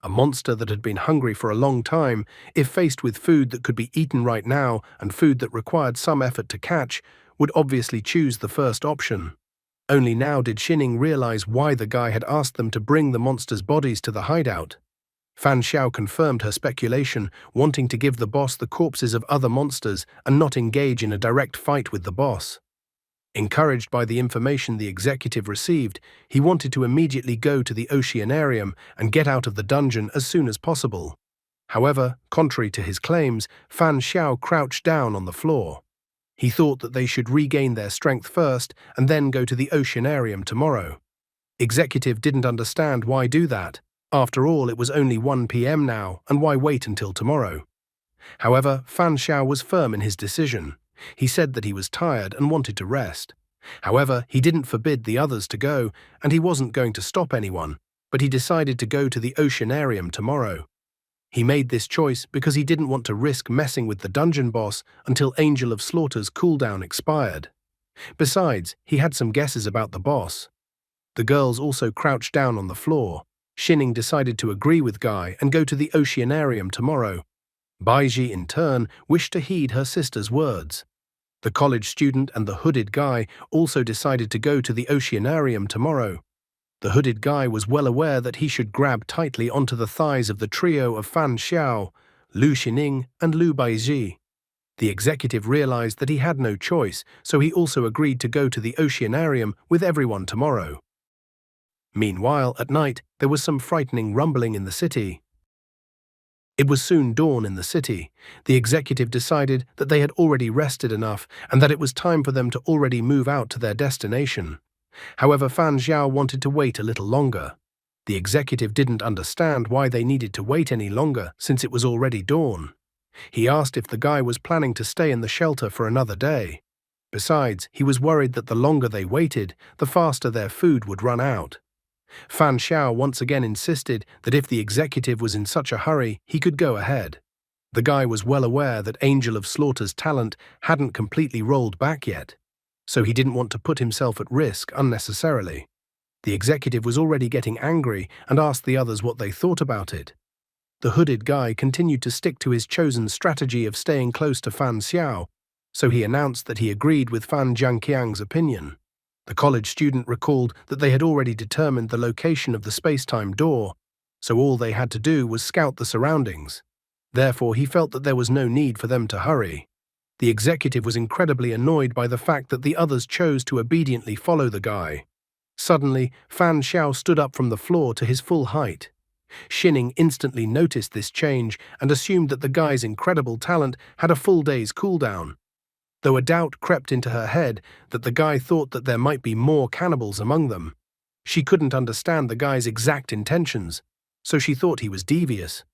A monster that had been hungry for a long time, if faced with food that could be eaten right now and food that required some effort to catch, would obviously choose the first option. Only now did Xining realize why the guy had asked them to bring the monsters' bodies to the hideout. Fan Xiao confirmed her speculation, wanting to give the boss the corpses of other monsters and not engage in a direct fight with the boss. Encouraged by the information the executive received, he wanted to immediately go to the oceanarium and get out of the dungeon as soon as possible. However, contrary to his claims, Fan Xiao crouched down on the floor. He thought that they should regain their strength first and then go to the oceanarium tomorrow. Executive didn't understand why do that. After all, it was only 1 p.m. now, and why wait until tomorrow? However, Fan Xiao was firm in his decision. He said that he was tired and wanted to rest. However, he didn't forbid the others to go, and he wasn't going to stop anyone, but he decided to go to the oceanarium tomorrow. He made this choice because he didn't want to risk messing with the dungeon boss until Angel of Slaughter's cooldown expired. Besides, he had some guesses about the boss. The girls also crouched down on the floor. Xining decided to agree with Guy and go to the oceanarium tomorrow. Baiji, in turn, wished to heed her sister's words. The college student and the hooded guy also decided to go to the oceanarium tomorrow. The hooded guy was well aware that he should grab tightly onto the thighs of the trio of Fan Xiao, Lu Xining, and Lu Baiji. The executive realized that he had no choice, so he also agreed to go to the oceanarium with everyone tomorrow. Meanwhile, at night, there was some frightening rumbling in the city. It was soon dawn in the city. The executive decided that they had already rested enough and that it was time for them to already move out to their destination. However, Fan Xiao wanted to wait a little longer. The executive didn't understand why they needed to wait any longer since it was already dawn. He asked if the guy was planning to stay in the shelter for another day. Besides, he was worried that the longer they waited, the faster their food would run out. Fan Xiao once again insisted that if the executive was in such a hurry, he could go ahead. The guy was well aware that Angel of Slaughter's talent hadn't completely rolled back yet, so he didn't want to put himself at risk unnecessarily. The executive was already getting angry and asked the others what they thought about it. The hooded guy continued to stick to his chosen strategy of staying close to Fan Xiao, so he announced that he agreed with Fan Jiangqiang's opinion. The college student recalled that they had already determined the location of the space-time door, so all they had to do was scout the surroundings. Therefore, he felt that there was no need for them to hurry. The executive was incredibly annoyed by the fact that the others chose to obediently follow the guy. Suddenly, Fan Xiao stood up from the floor to his full height. Xining instantly noticed this change and assumed that the guy's incredible talent had a full day's cooldown. Though a doubt crept into her head that the guy thought that there might be more cannibals among them. She couldn't understand the guy's exact intentions, so she thought he was devious.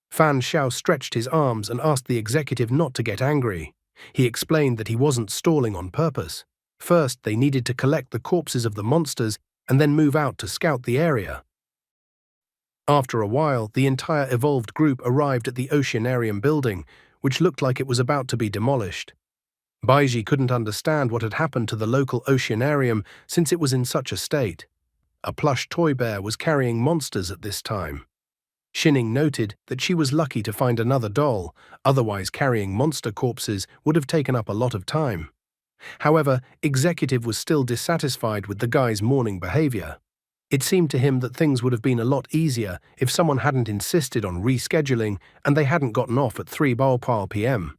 Fan Xiao stretched his arms and asked the executive not to get angry. He explained that he wasn't stalling on purpose. First, they needed to collect the corpses of the monsters and then move out to scout the area. After a while, the entire evolved group arrived at the oceanarium building, which looked like it was about to be demolished. Baiji couldn't understand what had happened to the local oceanarium since it was in such a state. A plush toy bear was carrying monsters at this time. Xining noted that she was lucky to find another doll, otherwise carrying monster corpses would have taken up a lot of time. However, Executive was still dissatisfied with the guy's mourning behavior. It seemed to him that things would have been a lot easier if someone hadn't insisted on rescheduling and they hadn't gotten off at 3 p.m.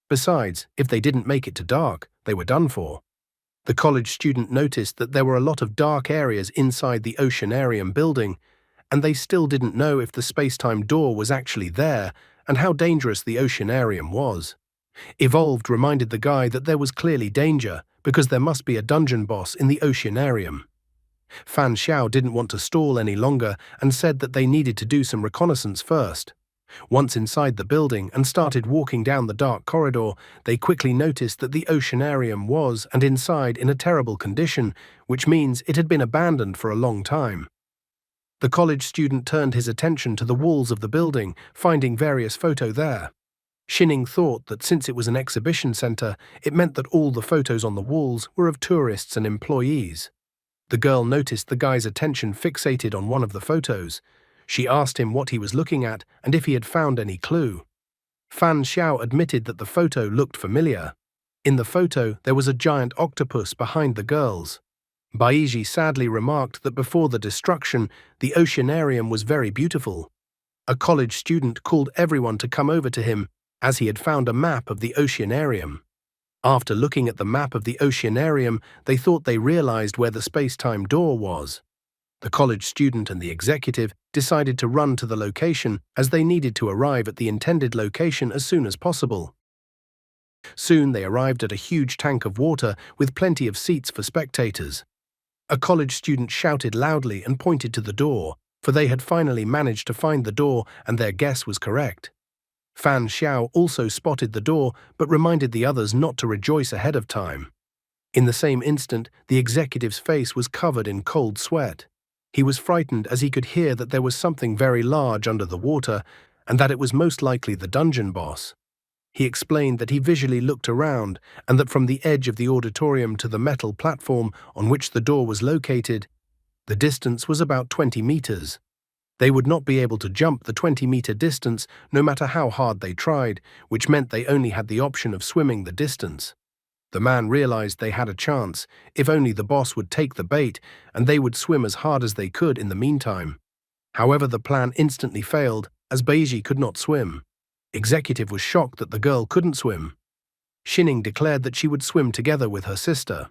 Besides, if they didn't make it to dark, they were done for. The college student noticed that there were a lot of dark areas inside the oceanarium building, and they still didn't know if the space-time door was actually there and how dangerous the oceanarium was. Evolved reminded the guy that there was clearly danger because there must be a dungeon boss in the oceanarium. Fan Xiao didn't want to stall any longer and said that they needed to do some reconnaissance first. Once inside the building and started walking down the dark corridor, they quickly noticed that the oceanarium was, and inside, in a terrible condition, which means it had been abandoned for a long time. The college student turned his attention to the walls of the building, finding various photos there. Shining thought that since it was an exhibition center, it meant that all the photos on the walls were of tourists and employees. The girl noticed the guy's attention fixated on one of the photos. She asked him what he was looking at and if he had found any clue. Fan Xiao admitted that the photo looked familiar. In the photo, there was a giant octopus behind the girls. Baiji sadly remarked that before the destruction, the oceanarium was very beautiful. A college student called everyone to come over to him, as he had found a map of the oceanarium. After looking at the map of the oceanarium, they thought they realized where the space-time door was. The college student and the executive decided to run to the location as they needed to arrive at the intended location as soon as possible. Soon they arrived at a huge tank of water with plenty of seats for spectators. A college student shouted loudly and pointed to the door, for they had finally managed to find the door and their guess was correct. Fan Xiao also spotted the door but reminded the others not to rejoice ahead of time. In the same instant, the executive's face was covered in cold sweat. He was frightened as he could hear that there was something very large under the water and that it was most likely the dungeon boss. He explained that he visually looked around and that from the edge of the auditorium to the metal platform on which the door was located, the distance was about 20 meters. They would not be able to jump the 20-meter distance no matter how hard they tried, which meant they only had the option of swimming the distance. The man realized they had a chance, if only the boss would take the bait, and they would swim as hard as they could in the meantime. However, the plan instantly failed, as Baiji could not swim. Executive was shocked that the girl couldn't swim. Shining declared that she would swim together with her sister.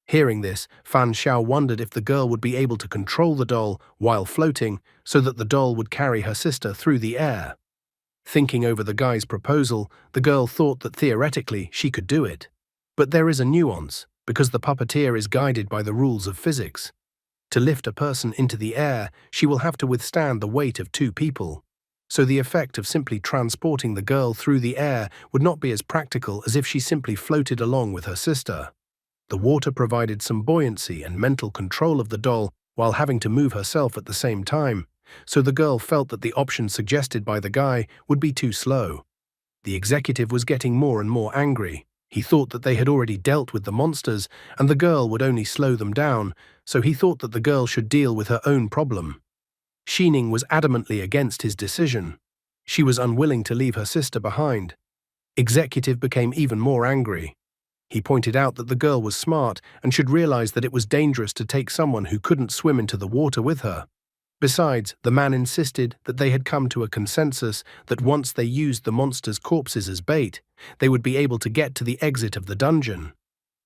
Hearing this, Fan Xiao wondered if the girl would be able to control the doll while floating so that the doll would carry her sister through the air. Thinking over the guy's proposal, the girl thought that theoretically she could do it. But there is a nuance, because the puppeteer is guided by the rules of physics. To lift a person into the air, she will have to withstand the weight of 2 people. So the effect of simply transporting the girl through the air would not be as practical as if she simply floated along with her sister. The water provided some buoyancy and mental control of the doll while having to move herself at the same time, so the girl felt that the option suggested by the guy would be too slow. The executive was getting more and more angry. He thought that they had already dealt with the monsters and the girl would only slow them down, so he thought that the girl should deal with her own problem. Shining was adamantly against his decision. She was unwilling to leave her sister behind. Executive became even more angry. He pointed out that the girl was smart and should realize that it was dangerous to take someone who couldn't swim into the water with her. Besides, the man insisted that they had come to a consensus that once they used the monsters' corpses as bait, they would be able to get to the exit of the dungeon.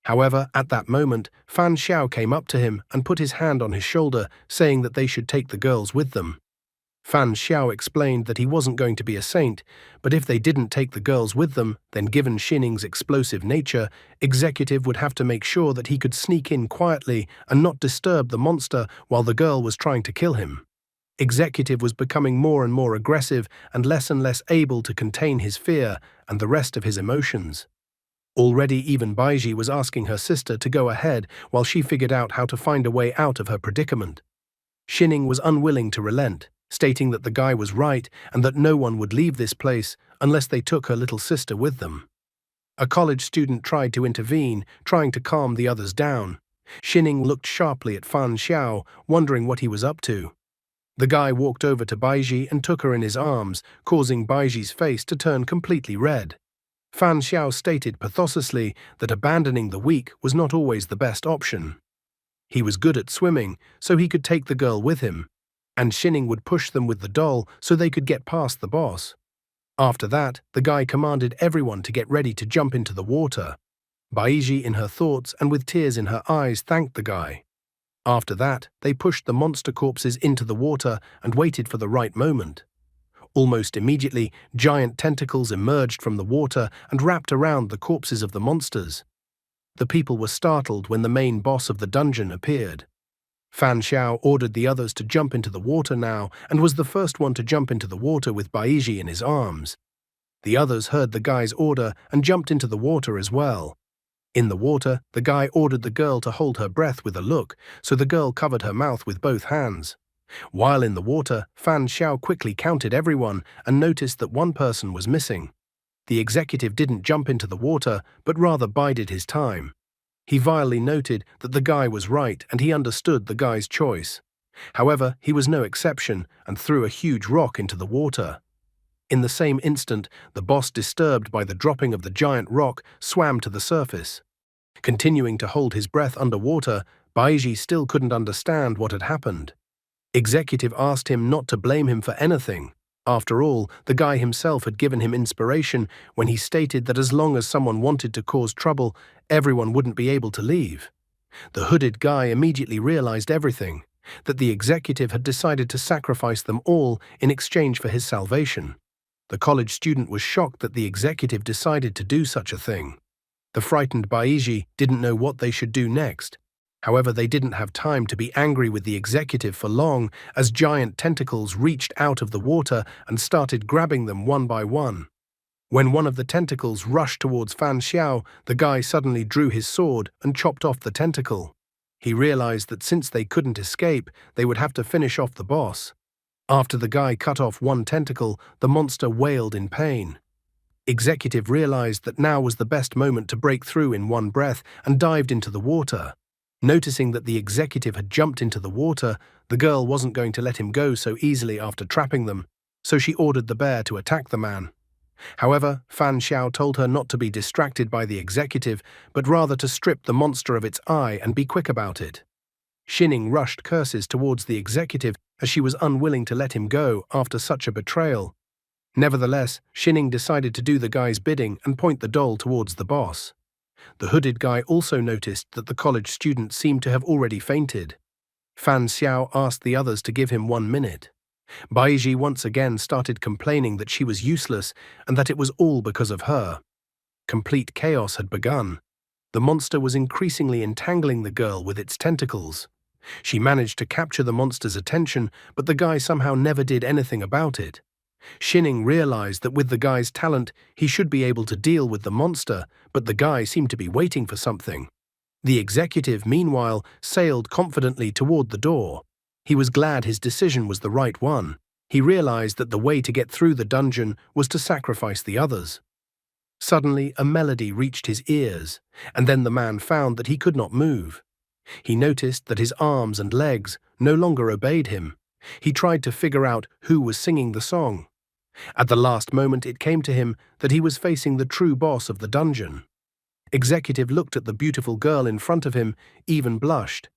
However, at that moment, Fan Xiao came up to him and put his hand on his shoulder, saying that they should take the girls with them. Fan Xiao explained that he wasn't going to be a saint, but if they didn't take the girls with them, then given Shining's explosive nature, Executive would have to make sure that he could sneak in quietly and not disturb the monster while the girl was trying to kill him. Executive was becoming more and more aggressive and less able to contain his fear and the rest of his emotions. Already even Baiji was asking her sister to go ahead while she figured out how to find a way out of her predicament. Shining was unwilling to relent, stating that the guy was right and that no one would leave this place unless they took her little sister with them. A college student tried to intervene, trying to calm the others down. Shining looked sharply at Fan Xiao, wondering what he was up to. The guy walked over to Baiji and took her in his arms, causing Baiji's face to turn completely red. Fan Xiao stated pathosely that abandoning the weak was not always the best option. He was good at swimming, so he could take the girl with him, and Shining would push them with the doll so they could get past the boss. After that, the guy commanded everyone to get ready to jump into the water. Baiji, in her thoughts and with tears in her eyes, thanked the guy. After that, they pushed the monster corpses into the water and waited for the right moment. Almost immediately, giant tentacles emerged from the water and wrapped around the corpses of the monsters. The people were startled when the main boss of the dungeon appeared. Fan Xiao ordered the others to jump into the water now and was the first one to jump into the water with Baiji in his arms. The others heard the guy's order and jumped into the water as well. In the water, the guy ordered the girl to hold her breath with a look, so the girl covered her mouth with both hands. While in the water, Fan Xiao quickly counted everyone and noticed that one person was missing. The executive didn't jump into the water, but rather bided his time. He vilely noted that the guy was right and he understood the guy's choice. However, he was no exception and threw a huge rock into the water. In the same instant, the boss, disturbed by the dropping of the giant rock, swam to the surface. Continuing to hold his breath underwater, Baiji still couldn't understand what had happened. Executive asked him not to blame him for anything. After all, the guy himself had given him inspiration when he stated that as long as someone wanted to cause trouble, everyone wouldn't be able to leave. The hooded guy immediately realized everything, that the executive had decided to sacrifice them all in exchange for his salvation. The college student was shocked that the executive decided to do such a thing. The frightened Baiji didn't know what they should do next. However, they didn't have time to be angry with the executive for long, as giant tentacles reached out of the water and started grabbing them one by one. When one of the tentacles rushed towards Fan Xiao, the guy suddenly drew his sword and chopped off the tentacle. He realized that since they couldn't escape, they would have to finish off the boss. After the guy cut off one tentacle, the monster wailed in pain. Executive realized that now was the best moment to break through in one breath and dived into the water. Noticing that the executive had jumped into the water, the girl wasn't going to let him go so easily after trapping them, so she ordered the bear to attack the man. However, Fan Xiao told her not to be distracted by the executive, but rather to strip the monster of its eye and be quick about it. Shining rushed curses towards the executive as she was unwilling to let him go after such a betrayal. Nevertheless, Shining decided to do the guy's bidding and point the doll towards the boss. The hooded guy also noticed that the college student seemed to have already fainted. Fan Xiao asked the others to give him 1 minute. Baiji once again started complaining that she was useless and that it was all because of her. Complete chaos had begun. The monster was increasingly entangling the girl with its tentacles. She managed to capture the monster's attention, but the guy somehow never did anything about it. Shining realized that with the guy's talent, he should be able to deal with the monster, but the guy seemed to be waiting for something. The executive, meanwhile, sailed confidently toward the door. He was glad his decision was the right one. He realized that the way to get through the dungeon was to sacrifice the others. Suddenly, a melody reached his ears, and then the man found that he could not move. He noticed that his arms and legs no longer obeyed him. He tried to figure out who was singing the song. At the last moment, it came to him that he was facing the true boss of the dungeon. Executive looked at the beautiful girl in front of him, even blushed.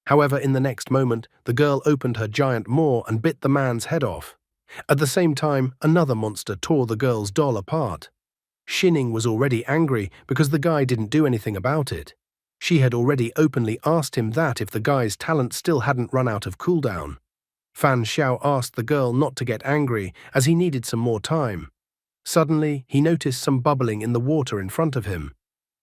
However, in the next moment, the girl opened her giant maw and bit the man's head off. At the same time, another monster tore the girl's doll apart. Shining was already angry because the guy didn't do anything about it. She had already openly asked him that if the guy's talent still hadn't run out of cooldown. Fan Xiao asked the girl not to get angry as he needed some more time. Suddenly, he noticed some bubbling in the water in front of him.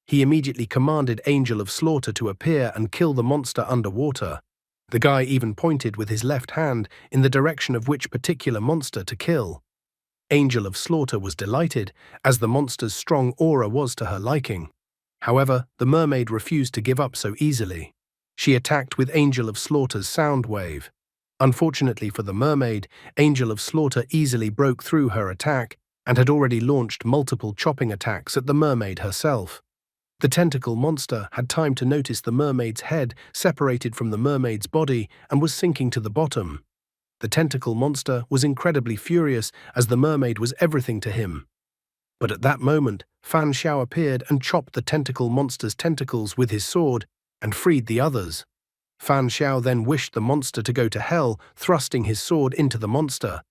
He immediately commanded Angel of Slaughter to appear and kill the monster underwater. The guy even pointed with his left hand in the direction of which particular monster to kill. Angel of Slaughter was delighted, as the monster's strong aura was to her liking. However, the mermaid refused to give up so easily. She attacked with Angel of Slaughter's sound wave. Unfortunately for the mermaid, Angel of Slaughter easily broke through her attack and had already launched multiple chopping attacks at the mermaid herself. The tentacle monster had time to notice the mermaid's head separated from the mermaid's body and was sinking to the bottom. The tentacle monster was incredibly furious as the mermaid was everything to him. But at that moment, Fan Xiao appeared and chopped the tentacle monster's tentacles with his sword and freed the others. Fan Xiao then wished the monster to go to hell, thrusting his sword into the monster.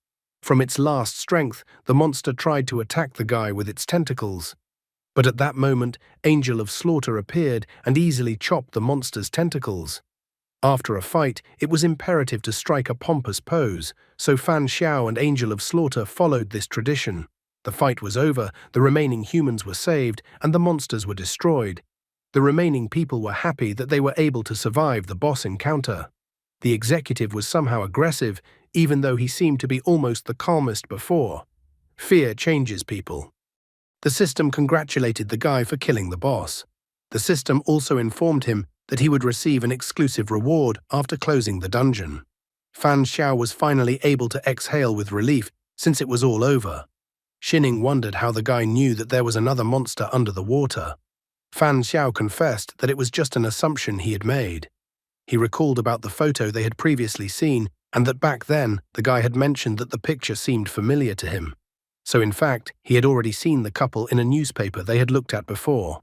From its last strength, the monster tried to attack the guy with its tentacles. But at that moment, Angel of Slaughter appeared and easily chopped the monster's tentacles. After a fight, it was imperative to strike a pompous pose, so Fan Xiao and Angel of Slaughter followed this tradition. The fight was over, the remaining humans were saved, and the monsters were destroyed. The remaining people were happy that they were able to survive the boss encounter. The executive was somehow aggressive, even though he seemed to be almost the calmest before. Fear changes people. The system congratulated the guy for killing the boss. The system also informed him that he would receive an exclusive reward after closing the dungeon. Fan Xiao was finally able to exhale with relief since it was all over. Shining wondered how the guy knew that there was another monster under the water. Fan Xiao confessed that it was just an assumption he had made. He recalled about the photo they had previously seen and that back then the guy had mentioned that the picture seemed familiar to him. So in fact, he had already seen the couple in a newspaper they had looked at before.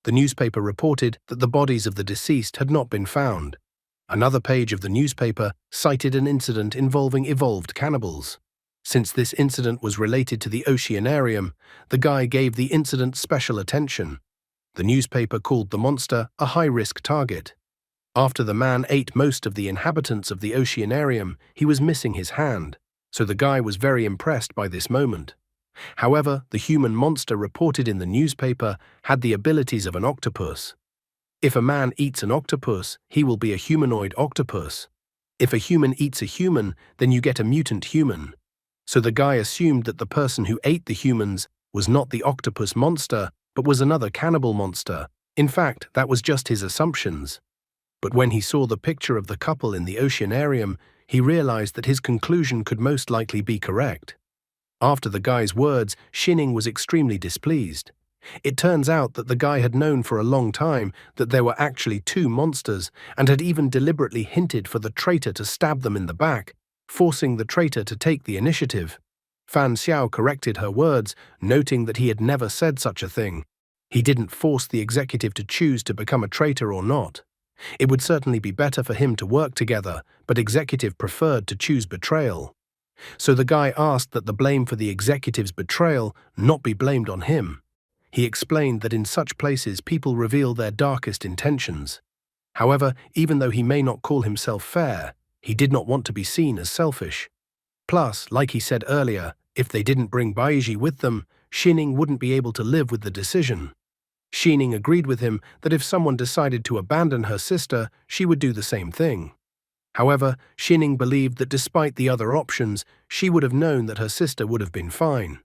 The newspaper reported that the bodies of the deceased had not been found. Another page of the newspaper cited an incident involving evolved cannibals. Since this incident was related to the oceanarium, the guy gave the incident special attention. The newspaper called the monster a high-risk target. After the man ate most of the inhabitants of the oceanarium, he was missing his hand, so the guy was very impressed by this moment. However, the human monster reported in the newspaper had the abilities of an octopus. If a man eats an octopus, he will be a humanoid octopus. If a human eats a human, then you get a mutant human. So the guy assumed that the person who ate the humans was not the octopus monster, but was another cannibal monster. In fact, that was just his assumptions. But when he saw the picture of the couple in the oceanarium, he realized that his conclusion could most likely be correct. After the guy's words, Shining was extremely displeased. It turns out that the guy had known for a long time that there were actually two monsters and had even deliberately hinted for the traitor to stab them in the back, forcing the traitor to take the initiative. Fan Xiao corrected her words, noting that he had never said such a thing. He didn't force the executive to choose to become a traitor or not. It would certainly be better for him to work together, but executive preferred to choose betrayal. So the guy asked that the blame for the executive's betrayal not be blamed on him. He explained that in such places people reveal their darkest intentions. However, even though he may not call himself fair, he did not want to be seen as selfish. Plus, like he said earlier, if they didn't bring Baiji with them, Shining wouldn't be able to live with the decision. Shining agreed with him that if someone decided to abandon her sister, she would do the same thing. However, Shining believed that despite the other options, she would have known that her sister would have been fine.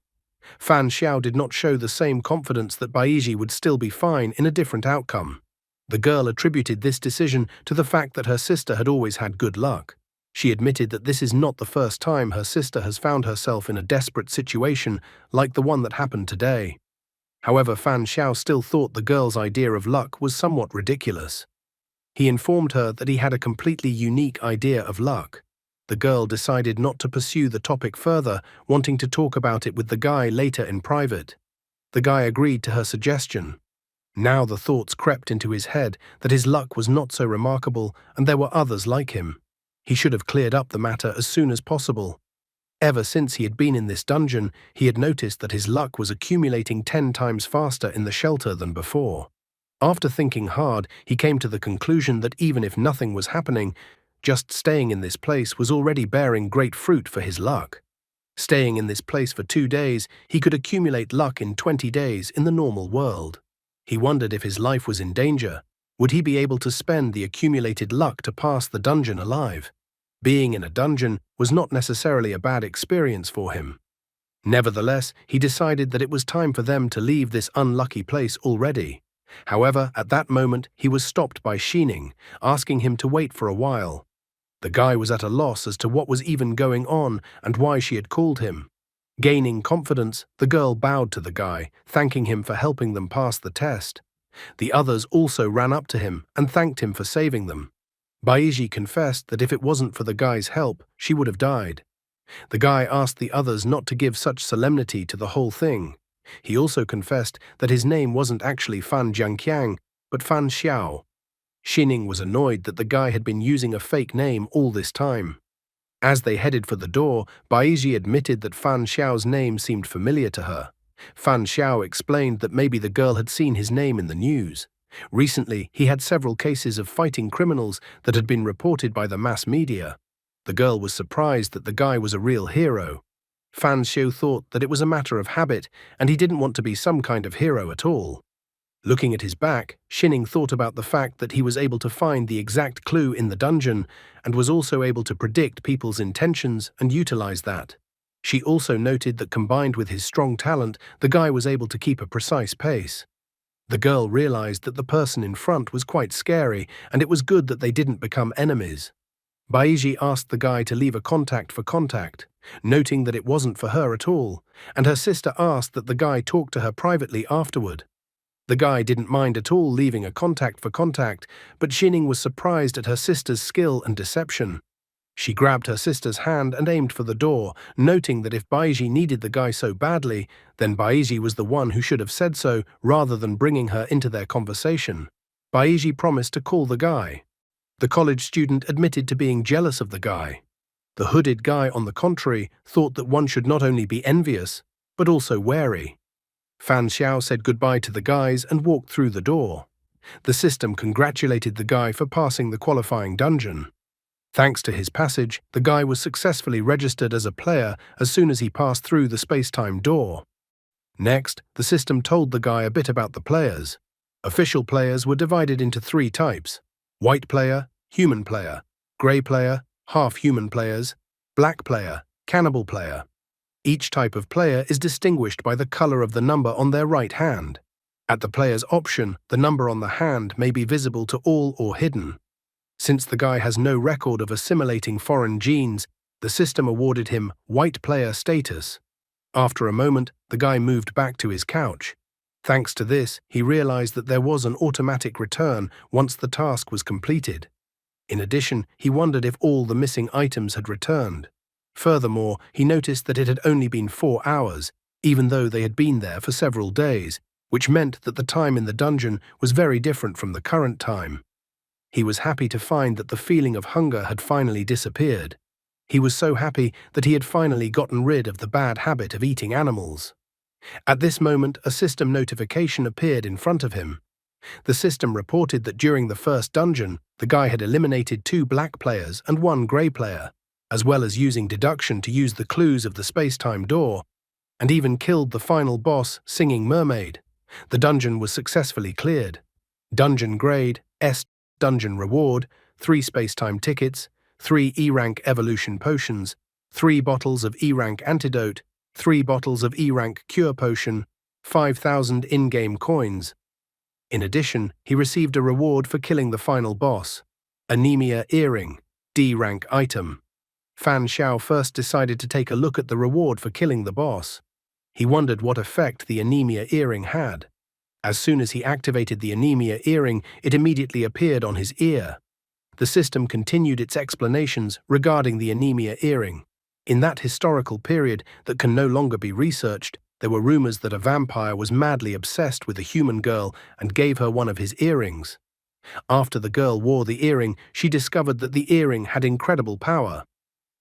Fan Xiao did not show the same confidence that Baiji would still be fine in a different outcome. The girl attributed this decision to the fact that her sister had always had good luck. She admitted that this is not the first time her sister has found herself in a desperate situation like the one that happened today. However, Fan Xiao still thought the girl's idea of luck was somewhat ridiculous. He informed her that he had a completely unique idea of luck. The girl decided not to pursue the topic further, wanting to talk about it with the guy later in private. The guy agreed to her suggestion. Now the thoughts crept into his head that his luck was not so remarkable and there were others like him. He should have cleared up the matter as soon as possible. Ever since he had been in this dungeon, he had noticed that his luck was accumulating 10 times faster in the shelter than before. After thinking hard, he came to the conclusion that even if nothing was happening, just staying in this place was already bearing great fruit for his luck. Staying in this place for 2 days, he could accumulate luck in 20 days in the normal world. He wondered if his life was in danger. Would he be able to spend the accumulated luck to pass the dungeon alive? Being in a dungeon was not necessarily a bad experience for him. Nevertheless, he decided that it was time for them to leave this unlucky place already. However, at that moment, he was stopped by Shining, asking him to wait for a while. The guy was at a loss as to what was even going on and why she had called him. Gaining confidence, the girl bowed to the guy, thanking him for helping them pass the test. The others also ran up to him and thanked him for saving them. Baiji confessed that if it wasn't for the guy's help, she would have died. The guy asked the others not to give such solemnity to the whole thing. He also confessed that his name wasn't actually Fan Jiangqiang, but Fan Xiao. Xining was annoyed that the guy had been using a fake name all this time. As they headed for the door, Baiji admitted that Fan Xiao's name seemed familiar to her. Fan Xiao explained that maybe the girl had seen his name in the news. Recently, he had several cases of fighting criminals that had been reported by the mass media. The girl was surprised that the guy was a real hero. Fan Xiao thought that it was a matter of habit, and he didn't want to be some kind of hero at all. Looking at his back, Xining thought about the fact that he was able to find the exact clue in the dungeon and was also able to predict people's intentions and utilize that. She also noted that combined with his strong talent, the guy was able to keep a precise pace. The girl realized that the person in front was quite scary, and it was good that they didn't become enemies. Baiji asked the guy to leave a contact for contact, noting that it wasn't for her at all, and her sister asked that the guy talk to her privately afterward. The guy didn't mind at all leaving a contact for contact, but Xining was surprised at her sister's skill and deception. She grabbed her sister's hand and aimed for the door, noting that if Baiji needed the guy so badly, then Baiji was the one who should have said so rather than bringing her into their conversation. Baiji promised to call the guy. The college student admitted to being jealous of the guy. The hooded guy, on the contrary, thought that one should not only be envious, but also wary. Fan Xiao said goodbye to the guys and walked through the door. The system congratulated the guy for passing the qualifying dungeon. Thanks to his passage, the guy was successfully registered as a player as soon as he passed through the space-time door. Next, the system told the guy a bit about the players. Official players were divided into 3 types: white player, human player, grey player, half-human players, black player, cannibal player. Each type of player is distinguished by the color of the number on their right hand. At the player's option, the number on the hand may be visible to all or hidden. Since the guy has no record of assimilating foreign genes, the system awarded him white player status. After a moment, the guy moved back to his couch. Thanks to this, he realized that there was an automatic return once the task was completed. In addition, he wondered if all the missing items had returned. Furthermore, he noticed that it had only been 4 hours, even though they had been there for several days, which meant that the time in the dungeon was very different from the current time. He was happy to find that the feeling of hunger had finally disappeared. He was so happy that he had finally gotten rid of the bad habit of eating animals. At this moment, a system notification appeared in front of him. The system reported that during the first dungeon, the guy had eliminated 2 black players and 1 grey player, as well as using deduction to use the clues of the space-time door, and even killed the final boss, Singing Mermaid. The dungeon was successfully cleared. Dungeon grade, S. Dungeon reward, 3 space-time tickets, 3 E-rank evolution potions, 3 bottles of E-rank antidote, 3 bottles of E-rank cure potion, 5,000 in-game coins. In addition, he received a reward for killing the final boss. Anemia earring, D-rank item. Fan Xiao first decided to take a look at the reward for killing the boss. He wondered what effect the anemia earring had. As soon as he activated the anemia earring, it immediately appeared on his ear. The system continued its explanations regarding the anemia earring. In that historical period that can no longer be researched, there were rumors that a vampire was madly obsessed with a human girl and gave her one of his earrings. After the girl wore the earring, she discovered that the earring had incredible power.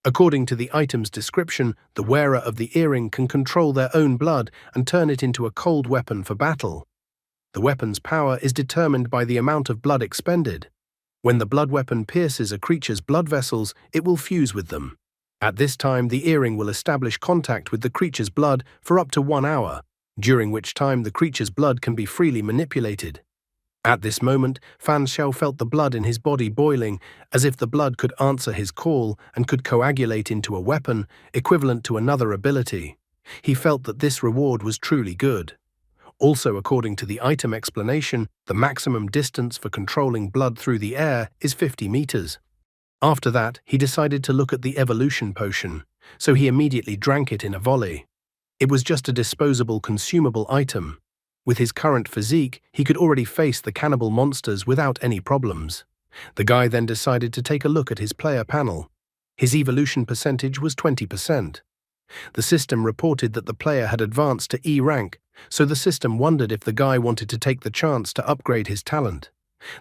According to the item's description, the wearer of the earring can control their own blood and turn it into a cold weapon for battle. The weapon's power is determined by the amount of blood expended. When the blood weapon pierces a creature's blood vessels, it will fuse with them. At this time, the earring will establish contact with the creature's blood for up to 1 hour, during which time the creature's blood can be freely manipulated. At this moment, Fan Xiao felt the blood in his body boiling, as if the blood could answer his call and could coagulate into a weapon, equivalent to another ability. He felt that this reward was truly good. Also, according to the item explanation, the maximum distance for controlling blood through the air is 50 meters. After that, he decided to look at the evolution potion, so he immediately drank it in a volley. It was just a disposable consumable item. With his current physique, he could already face the cannibal monsters without any problems. The guy then decided to take a look at his player panel. His evolution percentage was 20%. The system reported that the player had advanced to E rank, so the system wondered if the guy wanted to take the chance to upgrade his talent.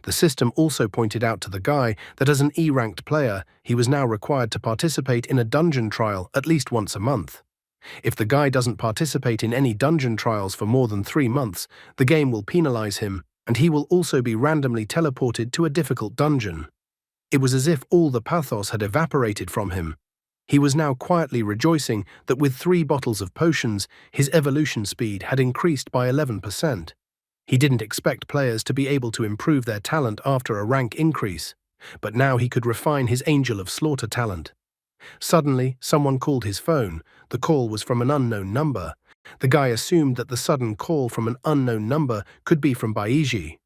The system also pointed out to the guy that as an E-ranked player, he was now required to participate in a dungeon trial at least once a month. If the guy doesn't participate in any dungeon trials for more than 3 months, the game will penalize him, and he will also be randomly teleported to a difficult dungeon. It was as if all the pathos had evaporated from him. He was now quietly rejoicing that with 3 bottles of potions, his evolution speed had increased by 11%. He didn't expect players to be able to improve their talent after a rank increase, but now he could refine his Angel of Slaughter talent. Suddenly, someone called his phone. The call was from an unknown number. The guy assumed that the sudden call from an unknown number could be from Baiji,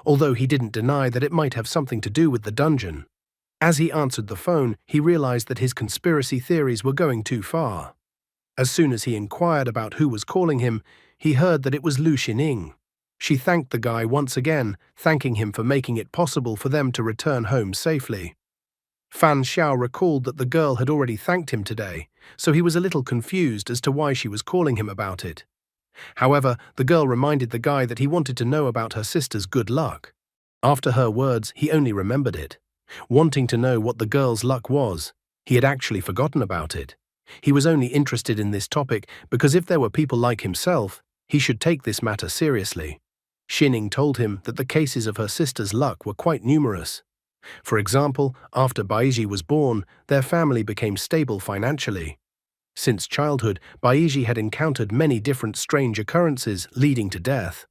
although he didn't deny that it might have something to do with the dungeon. As he answered the phone, he realized that his conspiracy theories were going too far. As soon as he inquired about who was calling him, he heard that it was Lu Xining. She thanked the guy once again, thanking him for making it possible for them to return home safely. Fan Xiao recalled that the girl had already thanked him today, so he was a little confused as to why she was calling him about it. However, the girl reminded the guy that he wanted to know about her sister's good luck. After her words, he only remembered it. Wanting to know what the girl's luck was, he had actually forgotten about it. He was only interested in this topic because if there were people like himself, he should take this matter seriously. Xining told him that the cases of her sister's luck were quite numerous. For example, after Baiji was born, their family became stable financially. Since childhood, Baiji had encountered many different strange occurrences leading to death.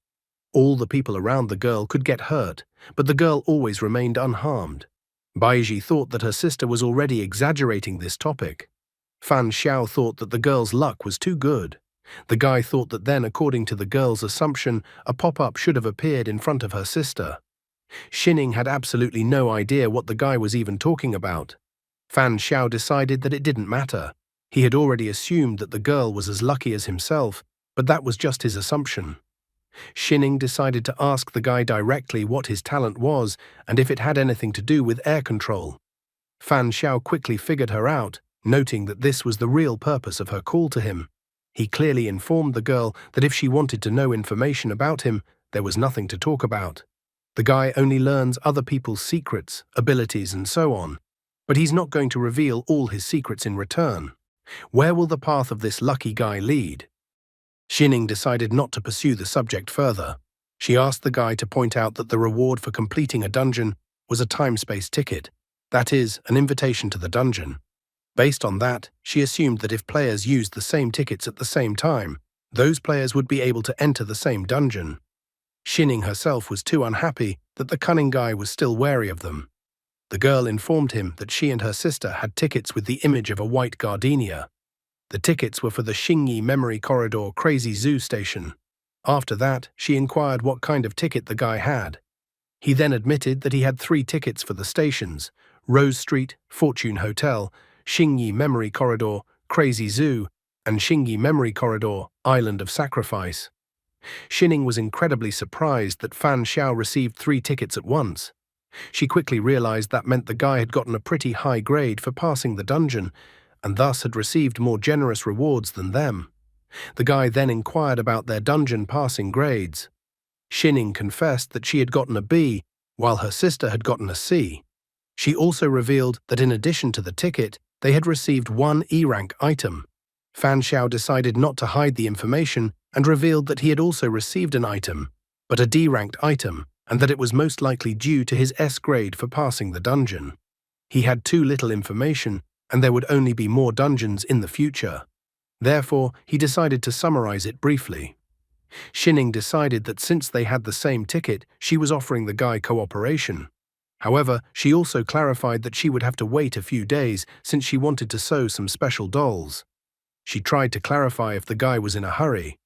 All the people around the girl could get hurt, but the girl always remained unharmed. Baiji thought that her sister was already exaggerating this topic. Fan Xiao thought that the girl's luck was too good. The guy thought that then, according to the girl's assumption, a pop-up should have appeared in front of her sister. Xining had absolutely no idea what the guy was even talking about. Fan Xiao decided that it didn't matter. He had already assumed that the girl was as lucky as himself, but that was just his assumption. Xining decided to ask the guy directly what his talent was and if it had anything to do with air control. Fan Xiao quickly figured her out, noting that this was the real purpose of her call to him. He clearly informed the girl that if she wanted to know information about him, there was nothing to talk about. The guy only learns other people's secrets, abilities, and so on. But he's not going to reveal all his secrets in return. Where will the path of this lucky guy lead? Xining decided not to pursue the subject further. She asked the guy to point out that the reward for completing a dungeon was a time-space ticket, that is, an invitation to the dungeon. Based on that, she assumed that if players used the same tickets at the same time, those players would be able to enter the same dungeon. Xining herself was too unhappy that the cunning guy was still wary of them. The girl informed him that she and her sister had tickets with the image of a white gardenia. The tickets were for the Xingyi Memory Corridor Crazy Zoo station. After that, she inquired what kind of ticket the guy had. He then admitted that he had 3 tickets for the stations: Rose Street, Fortune Hotel, Xingyi Memory Corridor, Crazy Zoo, and Xingyi Memory Corridor, Island of Sacrifice. Xining was incredibly surprised that Fan Xiao received 3 tickets at once. She quickly realized that meant the guy had gotten a pretty high grade for passing the dungeon, and thus had received more generous rewards than them. The guy then inquired about their dungeon passing grades. Xining confessed that she had gotten a B, while her sister had gotten a C. She also revealed that in addition to the ticket, they had received 1 E-rank item. Fan Xiao decided not to hide the information and revealed that he had also received an item, but a D-ranked item, and that it was most likely due to his S grade for passing the dungeon. He had too little information, and there would only be more dungeons in the future. Therefore, he decided to summarize it briefly. Xining decided that since they had the same ticket, she was offering the guy cooperation. However, she also clarified that she would have to wait a few days since she wanted to sew some special dolls. She tried to clarify if the guy was in a hurry,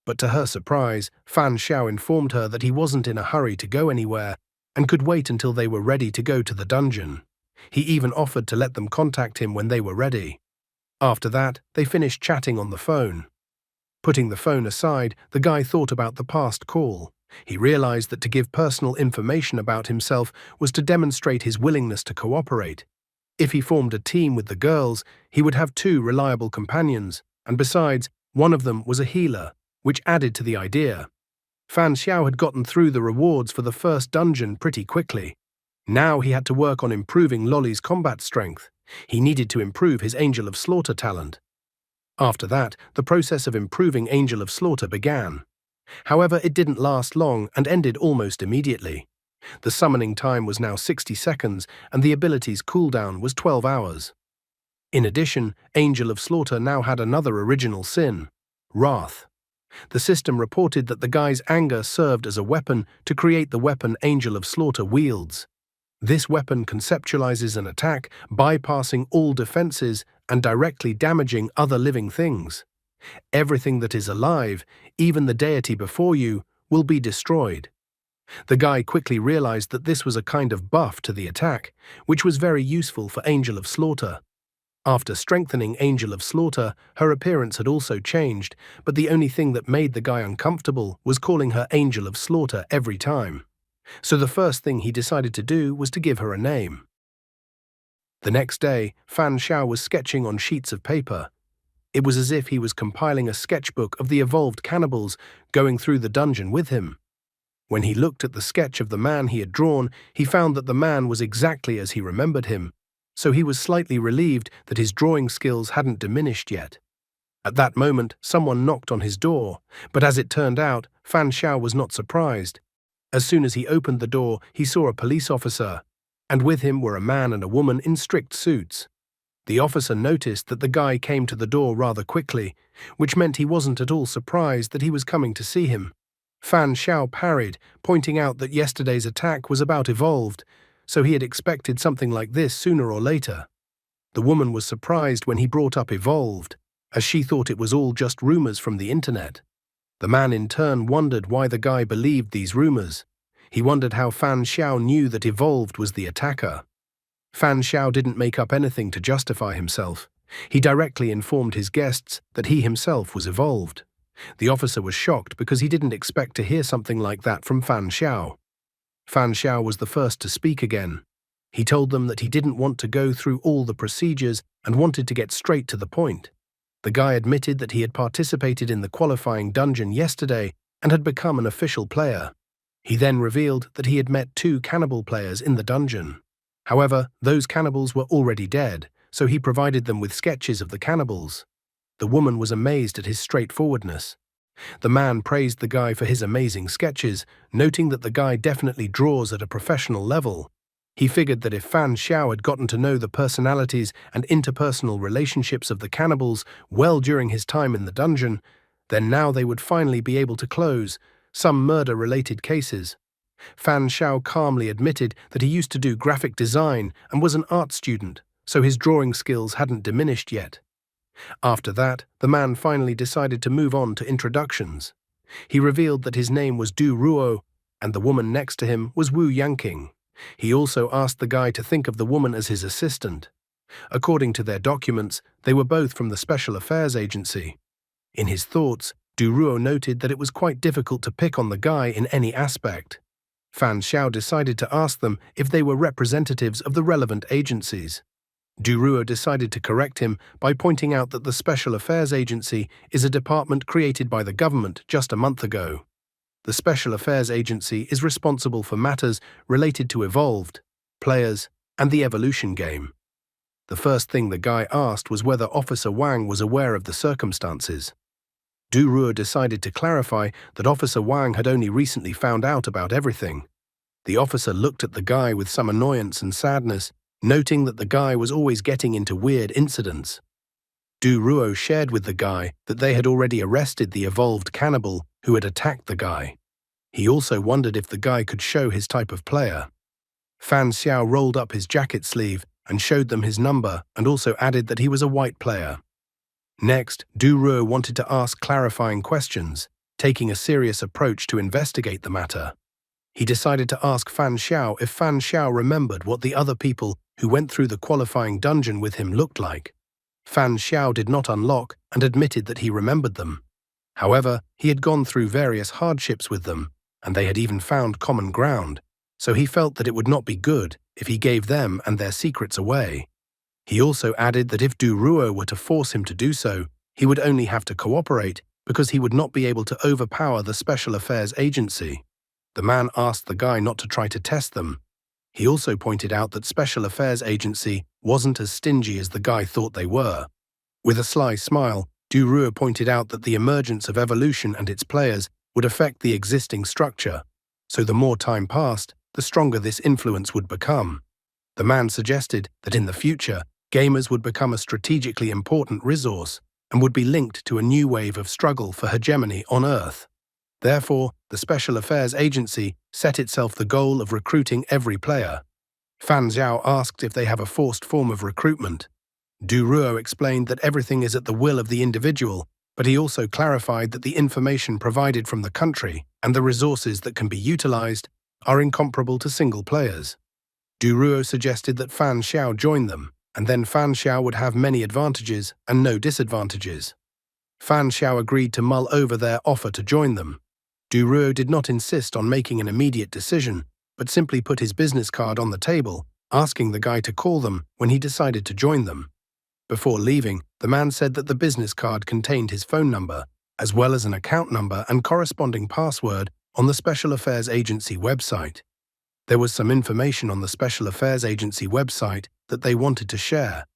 but to her surprise, Fan Xiao informed her that he wasn't in a hurry to go anywhere and could wait until they were ready to go to the dungeon. He even offered to let them contact him when they were ready. After that, they finished chatting on the phone. Putting the phone aside, the guy thought about the past call. He realized that to give personal information about himself was to demonstrate his willingness to cooperate. If he formed a team with the girls, he would have 2 reliable companions, and besides, one of them was a healer, which added to the idea. Fan Xiao had gotten through the rewards for the first dungeon pretty quickly. Now he had to work on improving Lolly's combat strength. He needed to improve his Angel of Slaughter talent. After that, the process of improving Angel of Slaughter began. However, it didn't last long and ended almost immediately. The summoning time was now 60 seconds and the ability's cooldown was 12 hours. In addition, Angel of Slaughter now had another original sin: wrath. The system reported that the guy's anger served as a weapon to create the weapon Angel of Slaughter wields. This weapon conceptualizes an attack, bypassing all defenses and directly damaging other living things. Everything that is alive, even the deity before you, will be destroyed. The guy quickly realized that this was a kind of buff to the attack, which was very useful for Angel of Slaughter. After strengthening Angel of Slaughter, her appearance had also changed, but the only thing that made the guy uncomfortable was calling her Angel of Slaughter every time. So the first thing he decided to do was to give her a name. The next day, Fan Xiao was sketching on sheets of paper. It was as if he was compiling a sketchbook of the evolved cannibals going through the dungeon with him. When he looked at the sketch of the man he had drawn, he found that the man was exactly as he remembered him, so he was slightly relieved that his drawing skills hadn't diminished yet. At that moment, someone knocked on his door, but as it turned out, Fan Xiao was not surprised. As soon as he opened the door, he saw a police officer, and with him were a man and a woman in strict suits. The officer noticed that the guy came to the door rather quickly, which meant he wasn't at all surprised that he was coming to see him. Fan Xiao parried, pointing out that yesterday's attack was about evolved, so he had expected something like this sooner or later. The woman was surprised when he brought up evolved, as she thought it was all just rumors from the internet. The man in turn wondered why the guy believed these rumors. He wondered how Fan Xiao knew that evolved was the attacker. Fan Xiao didn't make up anything to justify himself. He directly informed his guests that he himself was evolved. The officer was shocked because he didn't expect to hear something like that from Fan Xiao. Fan Xiao was the first to speak again. He told them that he didn't want to go through all the procedures and wanted to get straight to the point. The guy admitted that he had participated in the qualifying dungeon yesterday and had become an official player. He then revealed that he had met 2 cannibal players in the dungeon. However, those cannibals were already dead, so he provided them with sketches of the cannibals. The woman was amazed at his straightforwardness. The man praised the guy for his amazing sketches, noting that the guy definitely draws at a professional level. He figured that if Fan Xiao had gotten to know the personalities and interpersonal relationships of the cannibals well during his time in the dungeon, then now they would finally be able to close some murder-related cases. Fan Xiao calmly admitted that he used to do graphic design and was an art student, so his drawing skills hadn't diminished yet. After that, the man finally decided to move on to introductions. He revealed that his name was Du Ruo, and the woman next to him was Wu Yanqing. He also asked the guy to think of the woman as his assistant. According to their documents, they were both from the Special Affairs Agency. In his thoughts, Du Ruo noted that it was quite difficult to pick on the guy in any aspect. Fan Xiao decided to ask them if they were representatives of the relevant agencies. Du Ruo decided to correct him by pointing out that the Special Affairs Agency is a department created by the government just a month ago. The Special Affairs Agency is responsible for matters related to evolved, players, and the evolution game. The first thing the guy asked was whether Officer Wang was aware of the circumstances. Du Ruo decided to clarify that Officer Wang had only recently found out about everything. The officer looked at the guy with some annoyance and sadness, noting that the guy was always getting into weird incidents. Du Ruo shared with the guy that they had already arrested the evolved cannibal who had attacked the guy. He also wondered if the guy could show his type of player. Fan Xiao rolled up his jacket sleeve and showed them his number and also added that he was a white player. Next, Du Ruo wanted to ask clarifying questions, taking a serious approach to investigate the matter. He decided to ask Fan Xiao if Fan Xiao remembered what the other people who went through the qualifying dungeon with him looked like. Fan Xiao did not unlock and admitted that he remembered them. However, he had gone through various hardships with them, and they had even found common ground, so he felt that it would not be good if he gave them and their secrets away. He also added that if Du Ruo were to force him to do so, he would only have to cooperate because he would not be able to overpower the Special Affairs Agency. The man asked the guy not to try to test them. He also pointed out that Special Affairs Agency wasn't as stingy as the guy thought they were. With a sly smile, Duruo pointed out that the emergence of evolution and its players would affect the existing structure, so the more time passed, the stronger this influence would become. The man suggested that in the future, gamers would become a strategically important resource and would be linked to a new wave of struggle for hegemony on Earth. Therefore, the Special Affairs Agency set itself the goal of recruiting every player. Fan Zhao asked if they have a forced form of recruitment. Duruo explained that everything is at the will of the individual, but he also clarified that the information provided from the country and the resources that can be utilized are incomparable to single players. Duruo suggested that Fan Xiao join them, and then Fan Xiao would have many advantages and no disadvantages. Fan Xiao agreed to mull over their offer to join them. Duruo did not insist on making an immediate decision, but simply put his business card on the table, asking the guy to call them when he decided to join them. Before leaving, the man said that the business card contained his phone number, as well as an account number and corresponding password on the Special Affairs Agency website. There was some information on the Special Affairs Agency website that they wanted to share.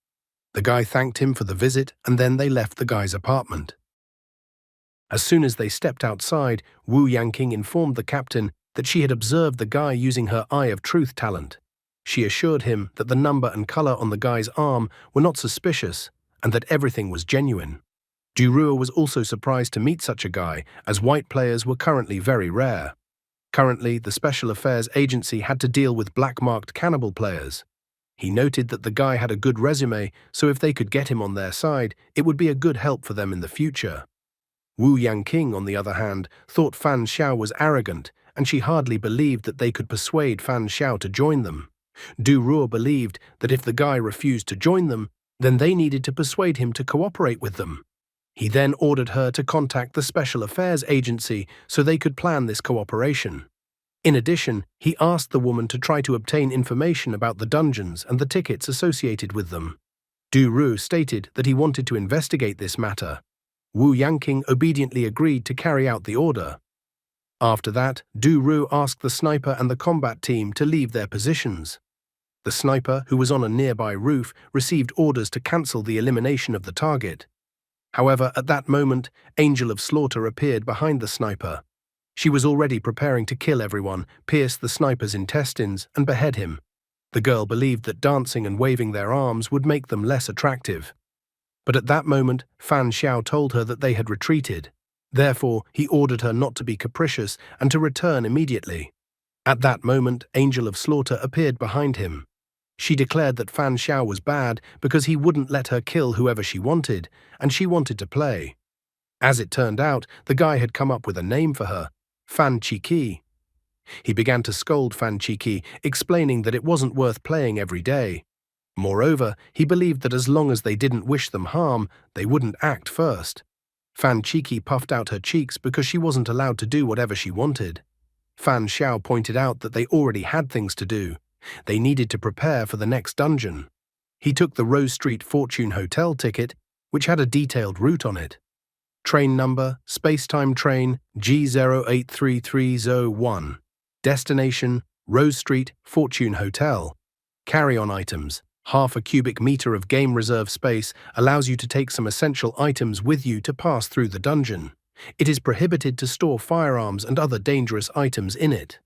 The guy thanked him for the visit, and then they left the guy's apartment. As soon as they stepped outside, Wu Yanqing informed the captain that she had observed the guy using her Eye of Truth talent. She assured him that the number and color on the guy's arm were not suspicious and that everything was genuine. Duruo was also surprised to meet such a guy, as white players were currently very rare. Currently, the Special Affairs Agency had to deal with black-marked cannibal players. He noted that the guy had a good resume, so if they could get him on their side, it would be a good help for them in the future. Wu Yanqing, on the other hand, thought Fan Xiao was arrogant, and she hardly believed that they could persuade Fan Xiao to join them. Duruo believed that if the guy refused to join them, then they needed to persuade him to cooperate with them. He then ordered her to contact the Special Affairs Agency so they could plan this cooperation. In addition, he asked the woman to try to obtain information about the dungeons and the tickets associated with them. Duruo stated that he wanted to investigate this matter. Wu Yanqing obediently agreed to carry out the order. After that, Duruo asked the sniper and the combat team to leave their positions. The sniper, who was on a nearby roof, received orders to cancel the elimination of the target. However, at that moment, Angel of Slaughter appeared behind the sniper. She was already preparing to kill everyone, pierce the sniper's intestines, and behead him. The girl believed that dancing and waving their arms would make them less attractive. But at that moment, Fan Xiao told her that they had retreated. Therefore, he ordered her not to be capricious and to return immediately. At that moment, Angel of Slaughter appeared behind him. She declared that Fan Xiao was bad because he wouldn't let her kill whoever she wanted, and she wanted to play. As it turned out, the guy had come up with a name for her, Fan Qi. He began to scold Fan Qi, explaining that it wasn't worth playing every day. Moreover, he believed that as long as they didn't wish them harm, they wouldn't act first. Fan Qi puffed out her cheeks because she wasn't allowed to do whatever she wanted. Fan Xiao pointed out that they already had things to do. They needed to prepare for the next dungeon. He took the Rose Street Fortune Hotel ticket, which had a detailed route on it. Train number, Spacetime Train G083301. Destination, Rose Street Fortune Hotel. Carry-on items. Half a cubic meter of game reserve space allows you to take some essential items with you to pass through the dungeon. It is prohibited to store firearms and other dangerous items in it.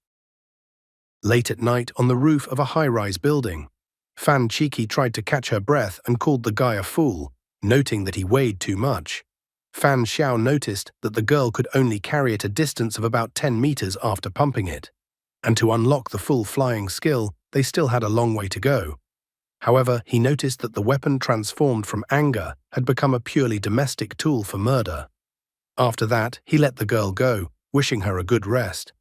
Late at night on the roof of a high-rise building, Fan Qi tried to catch her breath and called the guy a fool, noting that he weighed too much. Fan Xiao noticed that the girl could only carry it a distance of about 10 meters after pumping it, and to unlock the full flying skill, they still had a long way to go. However, he noticed that the weapon transformed from anger had become a purely domestic tool for murder. After that, he let the girl go, wishing her a good rest.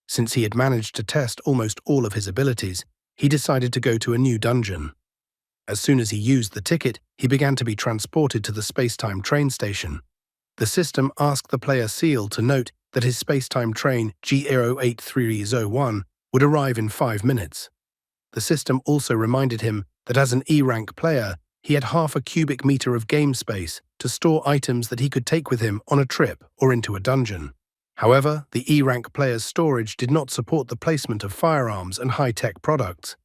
Since he had managed to test almost all of his abilities, he decided to go to a new dungeon. As soon as he used the ticket, he began to be transported to the Spacetime train station. The system asked the player Seal to note that his Spacetime train G083301 would arrive in 5 minutes. The system also reminded him that as an E-rank player, he had half a cubic meter of game space to store items that he could take with him on a trip or into a dungeon. However, the E-rank player's storage did not support the placement of firearms and high-tech products.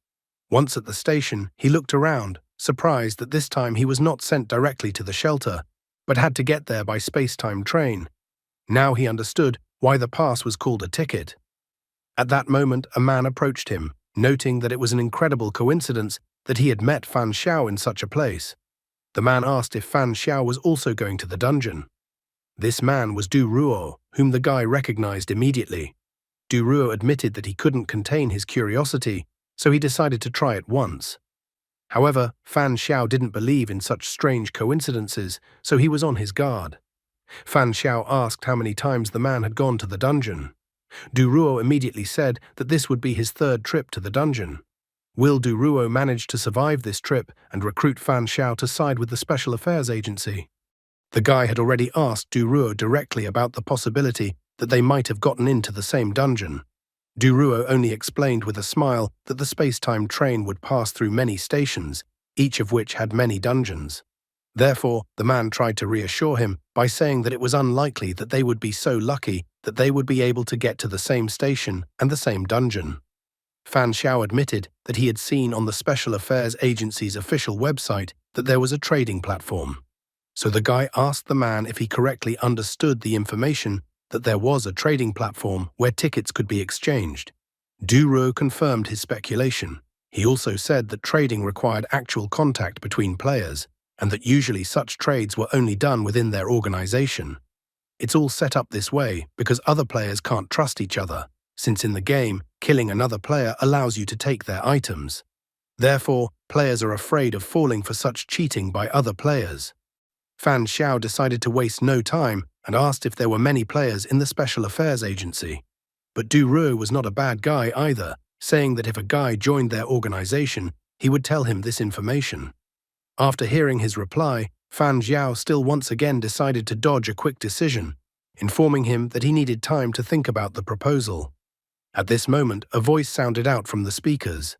Once at the station, he looked around, surprised that this time he was not sent directly to the shelter, but had to get there by space-time train. Now he understood why the pass was called a ticket. At that moment, a man approached him, noting that it was an incredible coincidence that he had met Fan Xiao in such a place. The man asked if Fan Xiao was also going to the dungeon. This man was Du Ruo, whom the guy recognized immediately. Du Ruo admitted that he couldn't contain his curiosity, so he decided to try it once. However, Fan Xiao didn't believe in such strange coincidences, so he was on his guard. Fan Xiao asked how many times the man had gone to the dungeon. Du Ruo immediately said that this would be his third trip to the dungeon. Will Du Ruo manage to survive this trip and recruit Fan Xiao to side with the Special Affairs Agency? The guy had already asked Du Ruo directly about the possibility that they might have gotten into the same dungeon. Du Ruo only explained with a smile that the space-time train would pass through many stations, each of which had many dungeons. Therefore, the man tried to reassure him by saying that it was unlikely that they would be so lucky that they would be able to get to the same station and the same dungeon. Fan Xiao admitted that he had seen on the Special Affairs Agency's official website that there was a trading platform. So the guy asked the man if he correctly understood the information that there was a trading platform where tickets could be exchanged. Du Ruo confirmed his speculation. He also said that trading required actual contact between players, and that usually such trades were only done within their organization. It's all set up this way because other players can't trust each other, since in the game, killing another player allows you to take their items. Therefore, players are afraid of falling for such cheating by other players. Fan Xiao decided to waste no time and asked if there were many players in the Special Affairs Agency. But Du Ruo was not a bad guy either, saying that if a guy joined their organization, he would tell him this information. After hearing his reply, Fan Xiao still once again decided to dodge a quick decision, informing him that he needed time to think about the proposal. At this moment, a voice sounded out from the speakers.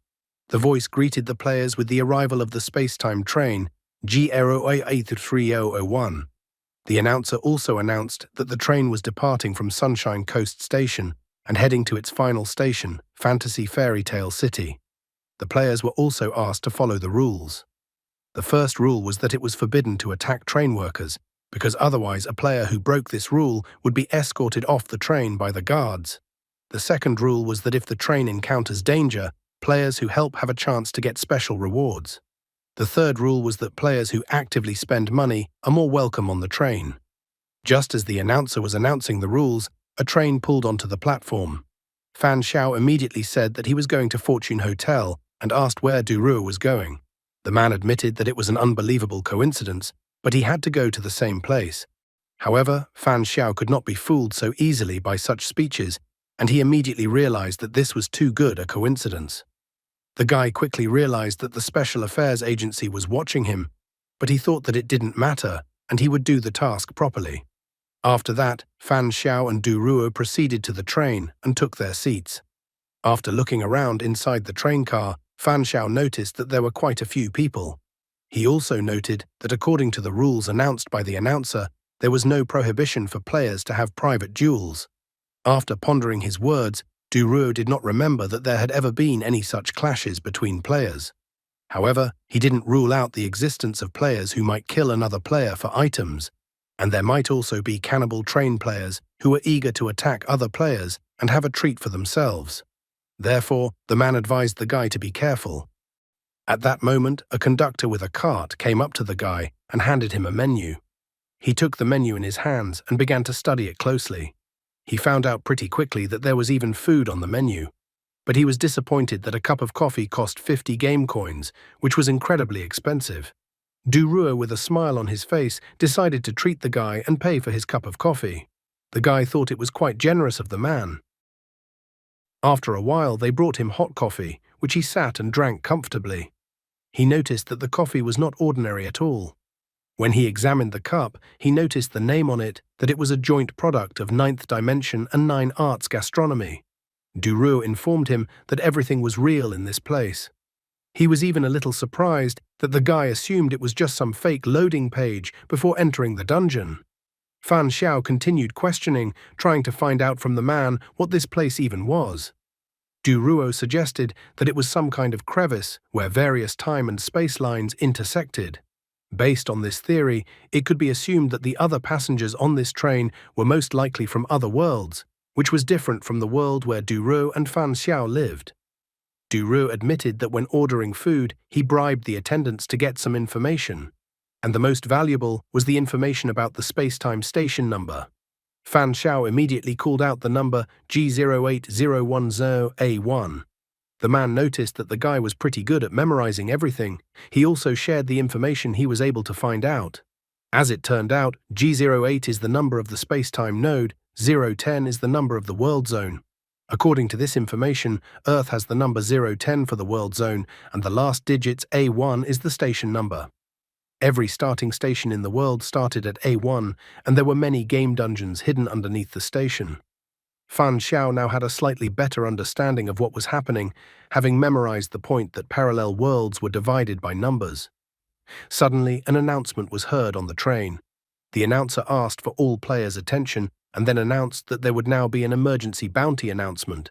The voice greeted the players with the arrival of the space-time train, G083001. The announcer also announced that the train was departing from Sunshine Coast Station and heading to its final station, Fantasy Fairy Tale City. The players were also asked to follow the rules. The first rule was that it was forbidden to attack train workers, because otherwise a player who broke this rule would be escorted off the train by the guards. The second rule was that if the train encounters danger, players who help have a chance to get special rewards. The third rule was that players who actively spend money are more welcome on the train. Just as the announcer was announcing the rules, a train pulled onto the platform. Fan Xiao immediately said that he was going to Fortune Hotel and asked where Du Ruo was going. The man admitted that it was an unbelievable coincidence, but he had to go to the same place. However, Fan Xiao could not be fooled so easily by such speeches, and he immediately realized that this was too good a coincidence. The guy quickly realized that the Special Affairs Agency was watching him, but he thought that it didn't matter and he would do the task properly. After that, Fan Xiao and Du Ruo proceeded to the train and took their seats. After looking around inside the train car, Fan Xiao noticed that there were quite a few people. He also noted that according to the rules announced by the announcer, there was no prohibition for players to have private duels. After pondering his words, Du Ruo did not remember that there had ever been any such clashes between players. However, he didn't rule out the existence of players who might kill another player for items, and there might also be cannibal train players who were eager to attack other players and have a treat for themselves. Therefore, the man advised the guy to be careful. At that moment, a conductor with a cart came up to the guy and handed him a menu. He took the menu in his hands and began to study it closely. He found out pretty quickly that there was even food on the menu, but he was disappointed that a cup of coffee cost 50 game coins, which was incredibly expensive. Du Ruo, with a smile on his face, decided to treat the guy and pay for his cup of coffee. The guy thought it was quite generous of the man. After a while, they brought him hot coffee, which he sat and drank comfortably. He noticed that the coffee was not ordinary at all. When he examined the cup, he noticed the name on it that it was a joint product of 9th Dimension and 9 Arts Gastronomy. Du Ruo informed him that everything was real in this place. He was even a little surprised that the guy assumed it was just some fake loading page before entering the dungeon. Fan Xiao continued questioning, trying to find out from the man what this place even was. Du Ruo suggested that it was some kind of crevice where various time and space lines intersected. Based on this theory, it could be assumed that the other passengers on this train were most likely from other worlds, which was different from the world where Du Ruo and Fan Xiao lived. Du Ruo admitted that when ordering food, he bribed the attendants to get some information, and the most valuable was the information about the space-time station number. Fan Xiao immediately called out the number G08010A1. The man noticed that the guy was pretty good at memorizing everything. He also shared the information he was able to find out. As it turned out, G08 is the number of the space-time node, 010 is the number of the world zone. According to this information, Earth has the number 010 for the world zone, and the last digits A1 is the station number. Every starting station in the world started at A1, and there were many game dungeons hidden underneath the station. Fan Xiao now had a slightly better understanding of what was happening, having memorized the point that parallel worlds were divided by numbers. Suddenly, an announcement was heard on the train. The announcer asked for all players' attention and then announced that there would now be an emergency bounty announcement.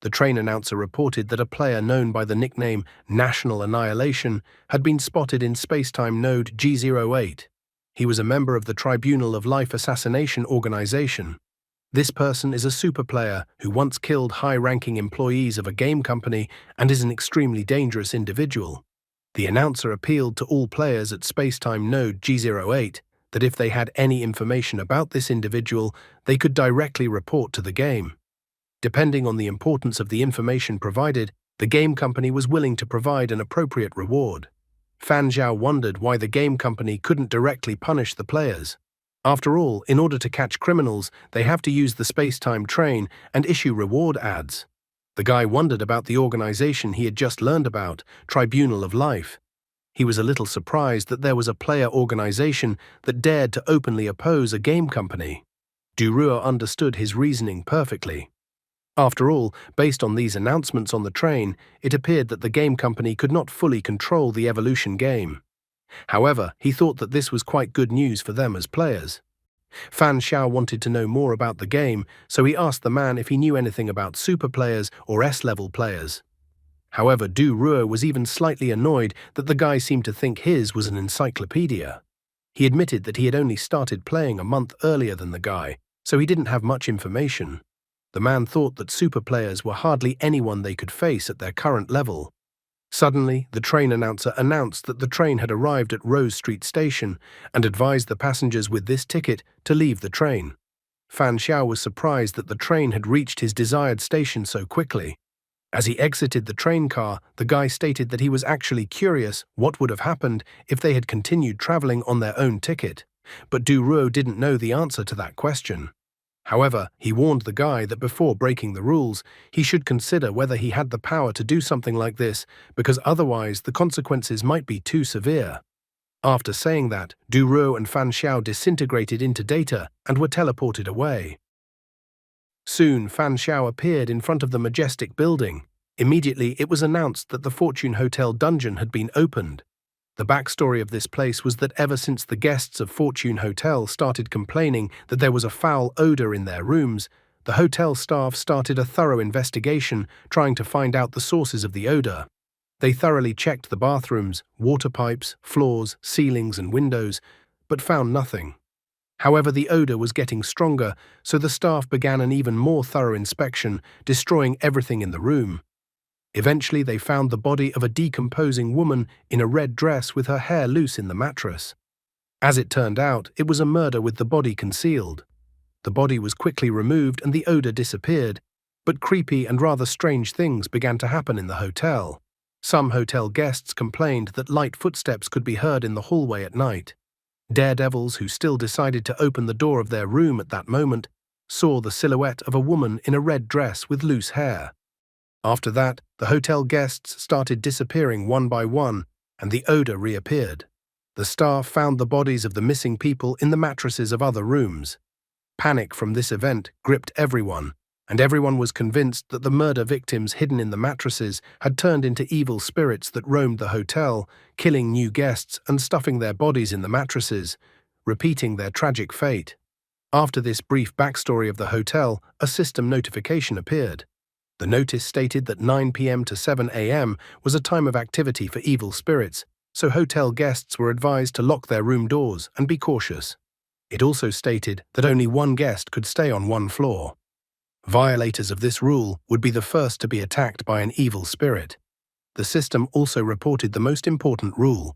The train announcer reported that a player known by the nickname National Annihilation had been spotted in spacetime node G08. He was a member of the Tribunal of Life Assassination Organization. This person is a super player who once killed high-ranking employees of a game company and is an extremely dangerous individual. The announcer appealed to all players at spacetime node G08 that if they had any information about this individual, they could directly report to the game. Depending on the importance of the information provided, the game company was willing to provide an appropriate reward. Fan Xiao wondered why the game company couldn't directly punish the players. After all, in order to catch criminals, they have to use the space-time train and issue reward ads. The guy wondered about the organization he had just learned about, Tribunal of Life. He was a little surprised that there was a player organization that dared to openly oppose a game company. Du Ruo understood his reasoning perfectly. After all, based on these announcements on the train, it appeared that the game company could not fully control the evolution game. However, he thought that this was quite good news for them as players. Fan Xiao wanted to know more about the game, so he asked the man if he knew anything about super players or S-level players. However, Du Ruo was even slightly annoyed that the guy seemed to think his was an encyclopedia. He admitted that he had only started playing a month earlier than the guy, so he didn't have much information. The man thought that super players were hardly anyone they could face at their current level. Suddenly, the train announcer announced that the train had arrived at Rose Street Station and advised the passengers with this ticket to leave the train. Fan Xiao was surprised that the train had reached his desired station so quickly. As he exited the train car, the guy stated that he was actually curious what would have happened if they had continued traveling on their own ticket, but Du Ruo didn't know the answer to that question. However, he warned the guy that before breaking the rules, he should consider whether he had the power to do something like this, because otherwise the consequences might be too severe. After saying that, Du Ruo and Fan Xiao disintegrated into data and were teleported away. Soon, Fan Xiao appeared in front of the majestic building. Immediately, it was announced that the Fortune Hotel dungeon had been opened. The backstory of this place was that ever since the guests of Fortune Hotel started complaining that there was a foul odor in their rooms, the hotel staff started a thorough investigation trying to find out the sources of the odor. They thoroughly checked the bathrooms, water pipes, floors, ceilings, and windows, but found nothing. However, the odor was getting stronger, so the staff began an even more thorough inspection, destroying everything in the room. Eventually, they found the body of a decomposing woman in a red dress with her hair loose in the mattress. As it turned out, it was a murder with the body concealed. The body was quickly removed and the odor disappeared, but creepy and rather strange things began to happen in the hotel. Some hotel guests complained that light footsteps could be heard in the hallway at night. Daredevils who still decided to open the door of their room at that moment saw the silhouette of a woman in a red dress with loose hair. After that, the hotel guests started disappearing one by one, and the odor reappeared. The staff found the bodies of the missing people in the mattresses of other rooms. Panic from this event gripped everyone, and everyone was convinced that the murder victims hidden in the mattresses had turned into evil spirits that roamed the hotel, killing new guests and stuffing their bodies in the mattresses, repeating their tragic fate. After this brief backstory of the hotel, a system notification appeared. The notice stated that 9 p.m. to 7 a.m. was a time of activity for evil spirits, so hotel guests were advised to lock their room doors and be cautious. It also stated that only one guest could stay on one floor. Violators of this rule would be the first to be attacked by an evil spirit. The system also reported the most important rule.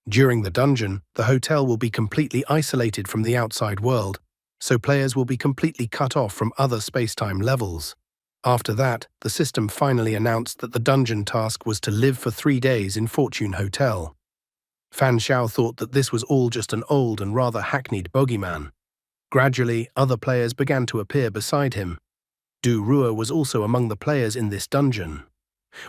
During the dungeon, the hotel will be completely isolated from the outside world, so players will be completely cut off from other space-time levels. After that, the system finally announced that the dungeon task was to live for 3 days in Fortune Hotel. Fan Xiao thought that this was all just an old and rather hackneyed bogeyman. Gradually, other players began to appear beside him. Du Ruo was also among the players in this dungeon.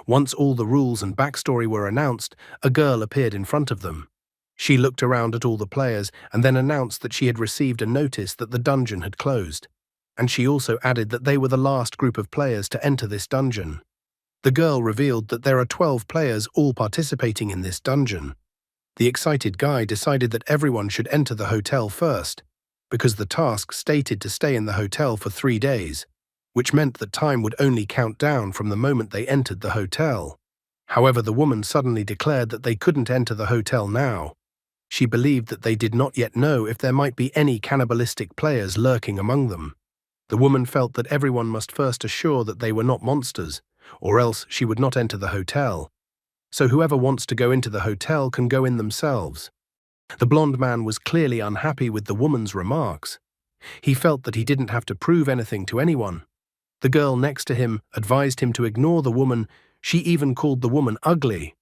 Once all the rules and backstory were announced, a girl appeared in front of them. She looked around at all the players and then announced that she had received a notice that the dungeon had closed. And she also added that they were the last group of players to enter this dungeon. The girl revealed that there are 12 players all participating in this dungeon. The excited guy decided that everyone should enter the hotel first, because the task stated to stay in the hotel for 3 days, which meant that time would only count down from the moment they entered the hotel. However, the woman suddenly declared that they couldn't enter the hotel now. She believed that they did not yet know if there might be any cannibalistic players lurking among them. The woman felt that everyone must first assure that they were not monsters, or else she would not enter the hotel. So whoever wants to go into the hotel can go in themselves. The blonde man was clearly unhappy with the woman's remarks. He felt that he didn't have to prove anything to anyone. The girl next to him advised him to ignore the woman. She even called the woman ugly.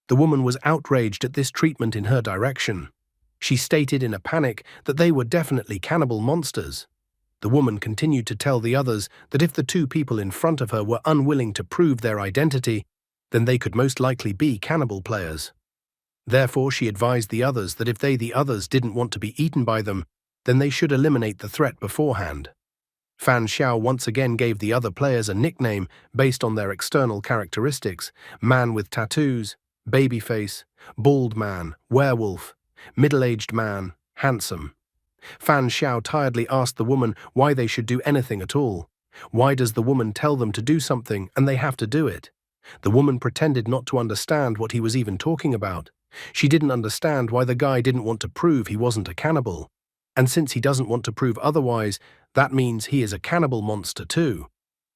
The woman was outraged at this treatment in her direction. She stated in a panic that they were definitely cannibal monsters. The woman continued to tell the others that if the 2 people in front of her were unwilling to prove their identity, then they could most likely be cannibal players. Therefore, she advised the others that if the others didn't want to be eaten by them, then they should eliminate the threat beforehand. Fan Xiao once again gave the other players a nickname based on their external characteristics: man with tattoos, babyface, bald man, werewolf, middle-aged man, handsome. Fan Xiao tiredly asked the woman why they should do anything at all. Why does the woman tell them to do something and they have to do it? The woman pretended not to understand what he was even talking about. She didn't understand why the guy didn't want to prove he wasn't a cannibal. And since he doesn't want to prove otherwise, that means he is a cannibal monster too.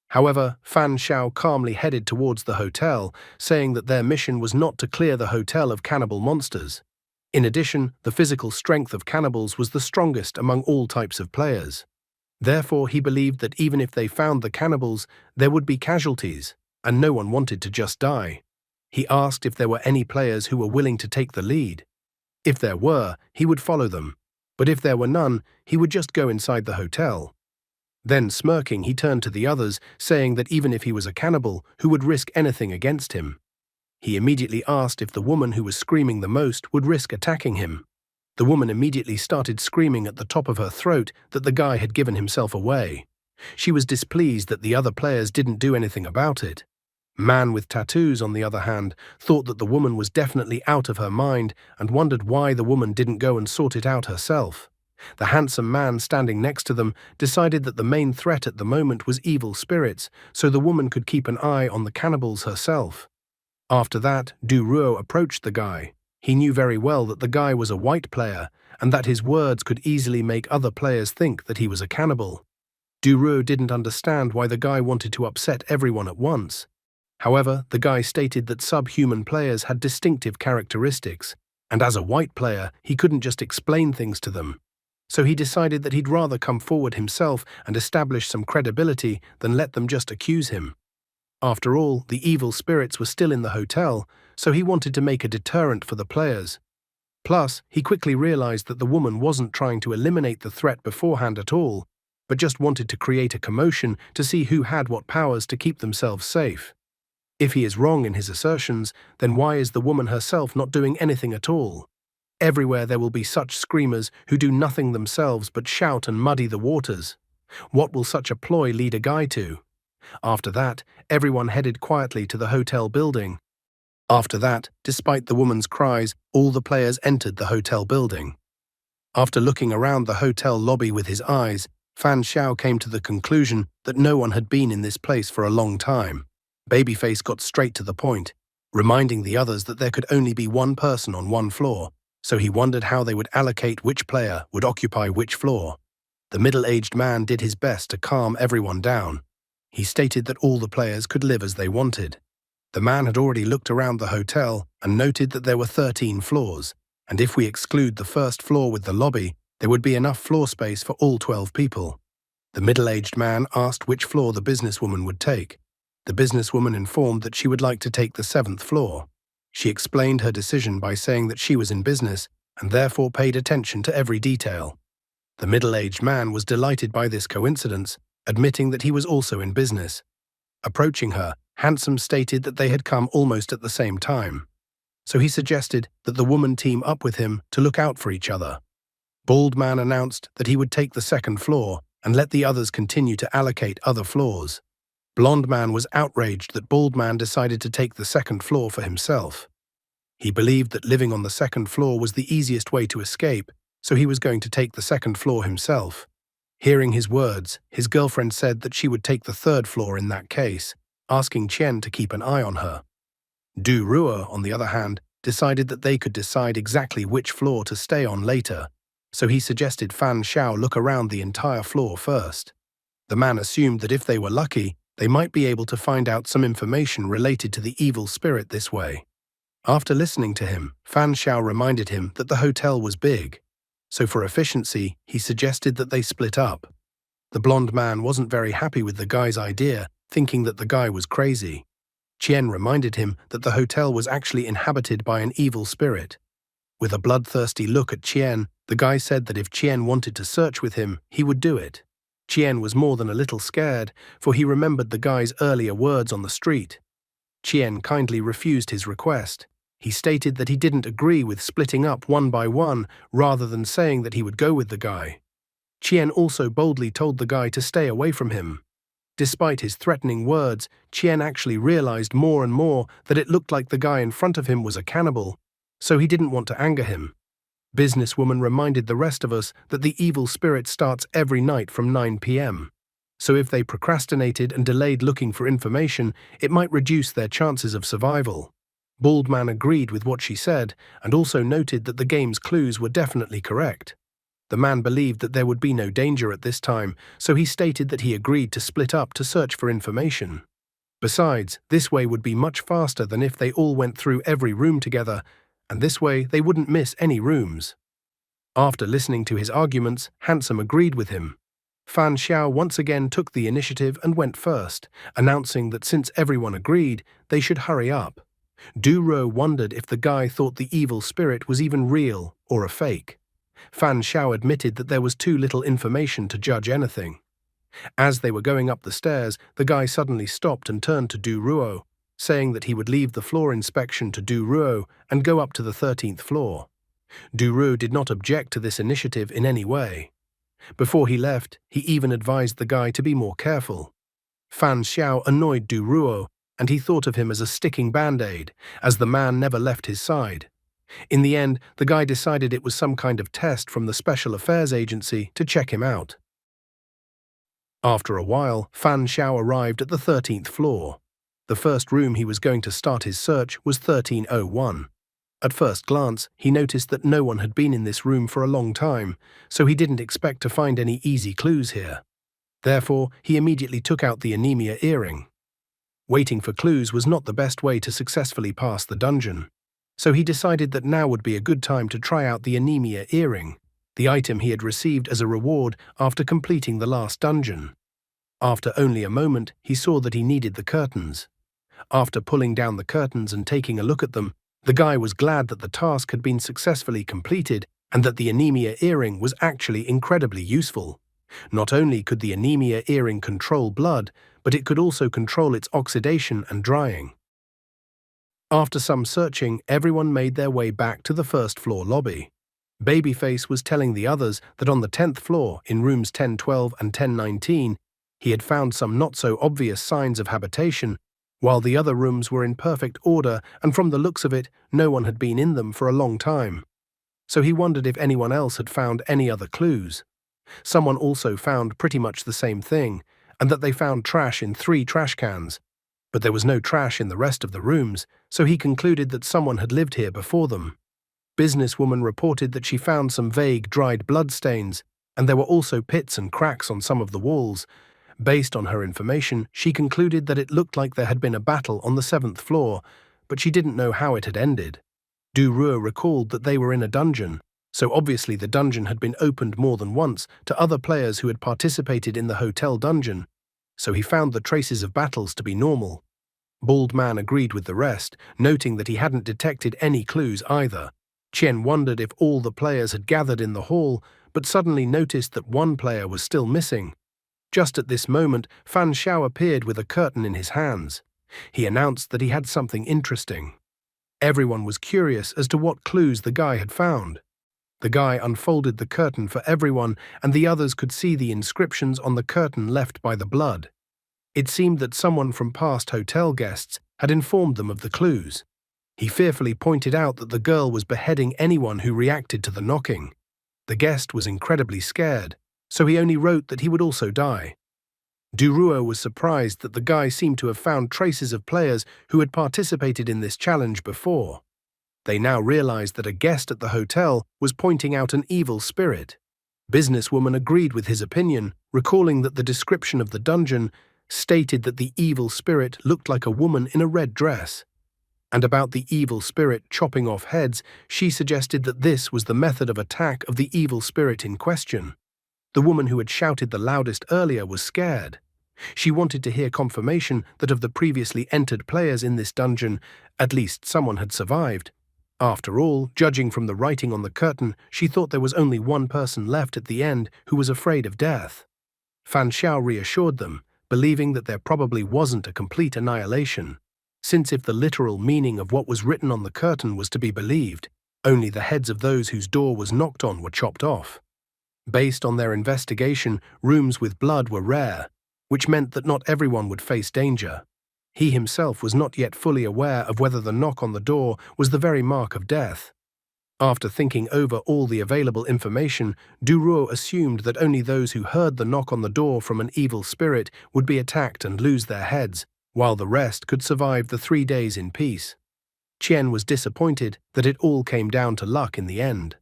However, Fan Xiao calmly headed towards the hotel, saying that their mission was not to clear the hotel of cannibal monsters. In addition, the physical strength of cannibals was the strongest among all types of players. Therefore, he believed that even if they found the cannibals, there would be casualties, and no one wanted to just die. He asked if there were any players who were willing to take the lead. If there were, he would follow them, but if there were none, he would just go inside the hotel. Then, smirking, he turned to the others, saying that even if he was a cannibal, who would risk anything against him? He immediately asked if the woman who was screaming the most would risk attacking him. The woman immediately started screaming at the top of her throat that the guy had given himself away. She was displeased that the other players didn't do anything about it. Man with tattoos, on the other hand, thought that the woman was definitely out of her mind and wondered why the woman didn't go and sort it out herself. The handsome man standing next to them decided that the main threat at the moment was evil spirits, so the woman could keep an eye on the cannibals herself. After that, Du Ruo approached the guy. He knew very well that the guy was a white player and that his words could easily make other players think that he was a cannibal. Du Ruo didn't understand why the guy wanted to upset everyone at once. However, the guy stated that subhuman players had distinctive characteristics, and as a white player, he couldn't just explain things to them. So he decided that he'd rather come forward himself and establish some credibility than let them just accuse him. After all, the evil spirits were still in the hotel, so he wanted to make a deterrent for the players. Plus, he quickly realized that the woman wasn't trying to eliminate the threat beforehand at all, but just wanted to create a commotion to see who had what powers to keep themselves safe. If he is wrong in his assertions, then why is the woman herself not doing anything at all? Everywhere there will be such screamers who do nothing themselves but shout and muddy the waters. What will such a ploy lead a guy to? After that, everyone headed quietly to the hotel building. After that, despite the woman's cries, all the players entered the hotel building. After looking around the hotel lobby with his eyes, Fan Xiao came to the conclusion that no one had been in this place for a long time. Babyface got straight to the point, reminding the others that there could only be one person on one floor, so he wondered how they would allocate which player would occupy which floor. The middle-aged man did his best to calm everyone down. He stated that all the players could live as they wanted. The man had already looked around the hotel and noted that there were 13 floors, and if we exclude the first floor with the lobby, there would be enough floor space for all 12 people. The middle-aged man asked which floor the businesswoman would take. The businesswoman informed that she would like to take the 7th floor. She explained her decision by saying that she was in business and therefore paid attention to every detail. The middle-aged man was delighted by this coincidence, admitting that he was also in business. Approaching her, Handsome stated that they had come almost at the same time, so he suggested that the woman team up with him to look out for each other. Bald Man announced that he would take the 2nd floor and let the others continue to allocate other floors. Blonde Man was outraged that Bald Man decided to take the 2nd floor for himself. He believed that living on the 2nd floor was the easiest way to escape, so he was going to take the 2nd floor himself. Hearing his words, his girlfriend said that she would take the 3rd floor in that case, asking Chen to keep an eye on her. Du Ruo, on the other hand, decided that they could decide exactly which floor to stay on later, so he suggested Fan Xiao look around the entire floor first. The man assumed that if they were lucky, they might be able to find out some information related to the evil spirit this way. After listening to him, Fan Xiao reminded him that the hotel was big, so for efficiency, he suggested that they split up. The blonde man wasn't very happy with the guy's idea, thinking that the guy was crazy. Qian reminded him that the hotel was actually inhabited by an evil spirit. With a bloodthirsty look at Qian, the guy said that if Qian wanted to search with him, he would do it. Qian was more than a little scared, for he remembered the guy's earlier words on the street. Qian kindly refused his request. He stated that he didn't agree with splitting up one by one rather than saying that he would go with the guy. Qian also boldly told the guy to stay away from him. Despite his threatening words, Qian actually realized more and more that it looked like the guy in front of him was a cannibal, so he didn't want to anger him. Businesswoman reminded the rest of us that the evil spirit starts every night from 9 p.m. So if they procrastinated and delayed looking for information, it might reduce their chances of survival. Bald Man agreed with what she said and also noted that the game's clues were definitely correct. The man believed that there would be no danger at this time, so he stated that he agreed to split up to search for information. Besides, this way would be much faster than if they all went through every room together, and this way they wouldn't miss any rooms. After listening to his arguments, Handsome agreed with him. Fan Xiao once again took the initiative and went first, announcing that since everyone agreed, they should hurry up. Du Ruo wondered if the guy thought the evil spirit was even real or a fake. Fan Xiao admitted that there was too little information to judge anything. As they were going up the stairs, the guy suddenly stopped and turned to Du Ruo, saying that he would leave the floor inspection to Du Ruo and go up to the 13th floor. Du Ruo did not object to this initiative in any way. Before he left, he even advised the guy to be more careful. Fan Xiao annoyed Du Ruo, and he thought of him as a sticking band-aid, as the man never left his side. In the end, the guy decided it was some kind of test from the Special Affairs Agency to check him out. After a while, Fan Xiao arrived at the 13th floor. The first room he was going to start his search was 1301. At first glance, he noticed that no one had been in this room for a long time, so he didn't expect to find any easy clues here. Therefore, he immediately took out the anemia earring. Waiting for clues was not the best way to successfully pass the dungeon, so he decided that now would be a good time to try out the anemia earring, the item he had received as a reward after completing the last dungeon. After only a moment, he saw that he needed the curtains. After pulling down the curtains and taking a look at them, the guy was glad that the task had been successfully completed and that the anemia earring was actually incredibly useful. Not only could the anemia earring control blood, but it could also control its oxidation and drying. After some searching, everyone made their way back to the first floor lobby. Babyface was telling the others that on the 10th floor, in rooms 1012 and 1019, he had found some not-so-obvious signs of habitation, while the other rooms were in perfect order and from the looks of it, no one had been in them for a long time. So he wondered if anyone else had found any other clues. Someone also found pretty much the same thing, and that they found trash in 3 trash cans. But there was no trash in the rest of the rooms, so he concluded that someone had lived here before them. Businesswoman reported that she found some vague dried blood stains, and there were also pits and cracks on some of the walls. Based on her information, she concluded that it looked like there had been a battle on the 7th floor, but she didn't know how it had ended. Du Ruo recalled that they were in a dungeon, so obviously the dungeon had been opened more than once to other players who had participated in the hotel dungeon, so he found the traces of battles to be normal. Bald Man agreed with the rest, noting that he hadn't detected any clues either. Qian wondered if all the players had gathered in the hall, but suddenly noticed that one player was still missing. Just at this moment, Fan Xiao appeared with a curtain in his hands. He announced that he had something interesting. Everyone was curious as to what clues the guy had found. The guy unfolded the curtain for everyone, and the others could see the inscriptions on the curtain left by the blood. It seemed that someone from past hotel guests had informed them of the clues. He fearfully pointed out that the girl was beheading anyone who reacted to the knocking. The guest was incredibly scared, so he only wrote that he would also die. Du Ruo was surprised that the guy seemed to have found traces of players who had participated in this challenge before. They now realized that a guest at the hotel was pointing out an evil spirit. Businesswoman agreed with his opinion, recalling that the description of the dungeon stated that the evil spirit looked like a woman in a red dress. And about the evil spirit chopping off heads, she suggested that this was the method of attack of the evil spirit in question. The woman who had shouted the loudest earlier was scared. She wanted to hear confirmation that of the previously entered players in this dungeon, at least someone had survived. After all, judging from the writing on the curtain, she thought there was only one person left at the end who was afraid of death. Fan Xiao reassured them, believing that there probably wasn't a complete annihilation, since if the literal meaning of what was written on the curtain was to be believed, only the heads of those whose door was knocked on were chopped off. Based on their investigation, rooms with blood were rare, which meant that not everyone would face danger. He himself was not yet fully aware of whether the knock on the door was the very mark of death. After thinking over all the available information, Du Ruo assumed that only those who heard the knock on the door from an evil spirit would be attacked and lose their heads, while the rest could survive the 3 days in peace. Qian was disappointed that it all came down to luck in the end.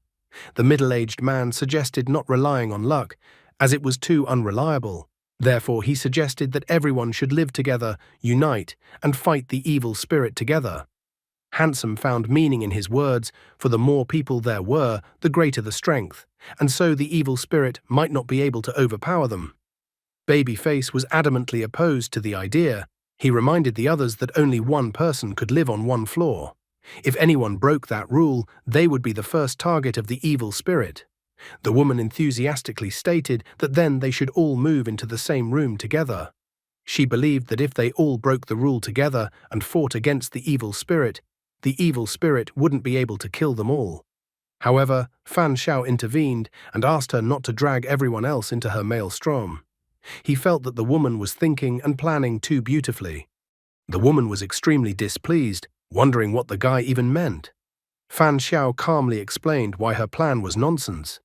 The middle-aged man suggested not relying on luck, as it was too unreliable. Therefore, he suggested that everyone should live together, unite, and fight the evil spirit together. Handsome found meaning in his words, for the more people there were, the greater the strength, and so the evil spirit might not be able to overpower them. Babyface was adamantly opposed to the idea. He reminded the others that only one person could live on one floor. If anyone broke that rule, they would be the first target of the evil spirit. The woman enthusiastically stated that then they should all move into the same room together. She believed that if they all broke the rule together and fought against the evil spirit wouldn't be able to kill them all. However, Fan Xiao intervened and asked her not to drag everyone else into her maelstrom. He felt that the woman was thinking and planning too beautifully. The woman was extremely displeased, wondering what the guy even meant. Fan Xiao calmly explained why her plan was nonsense.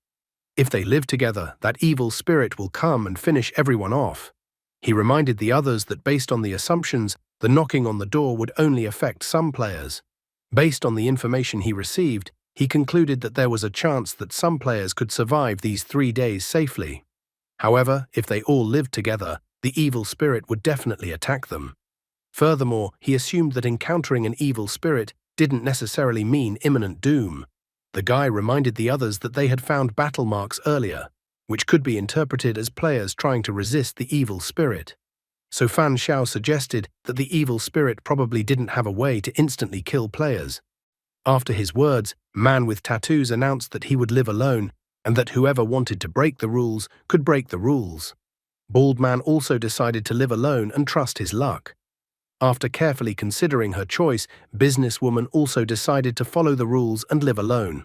If they live together, that evil spirit will come and finish everyone off. He reminded the others that based on the assumptions, the knocking on the door would only affect some players. Based on the information he received, he concluded that there was a chance that some players could survive these 3 days safely. However, if they all lived together, the evil spirit would definitely attack them. Furthermore, he assumed that encountering an evil spirit didn't necessarily mean imminent doom. The guy reminded the others that they had found battle marks earlier, which could be interpreted as players trying to resist the evil spirit. So Fan Xiao suggested that the evil spirit probably didn't have a way to instantly kill players. After his words, Man with Tattoos announced that he would live alone and that whoever wanted to break the rules could break the rules. Bald Man also decided to live alone and trust his luck. After carefully considering her choice, Businesswoman also decided to follow the rules and live alone.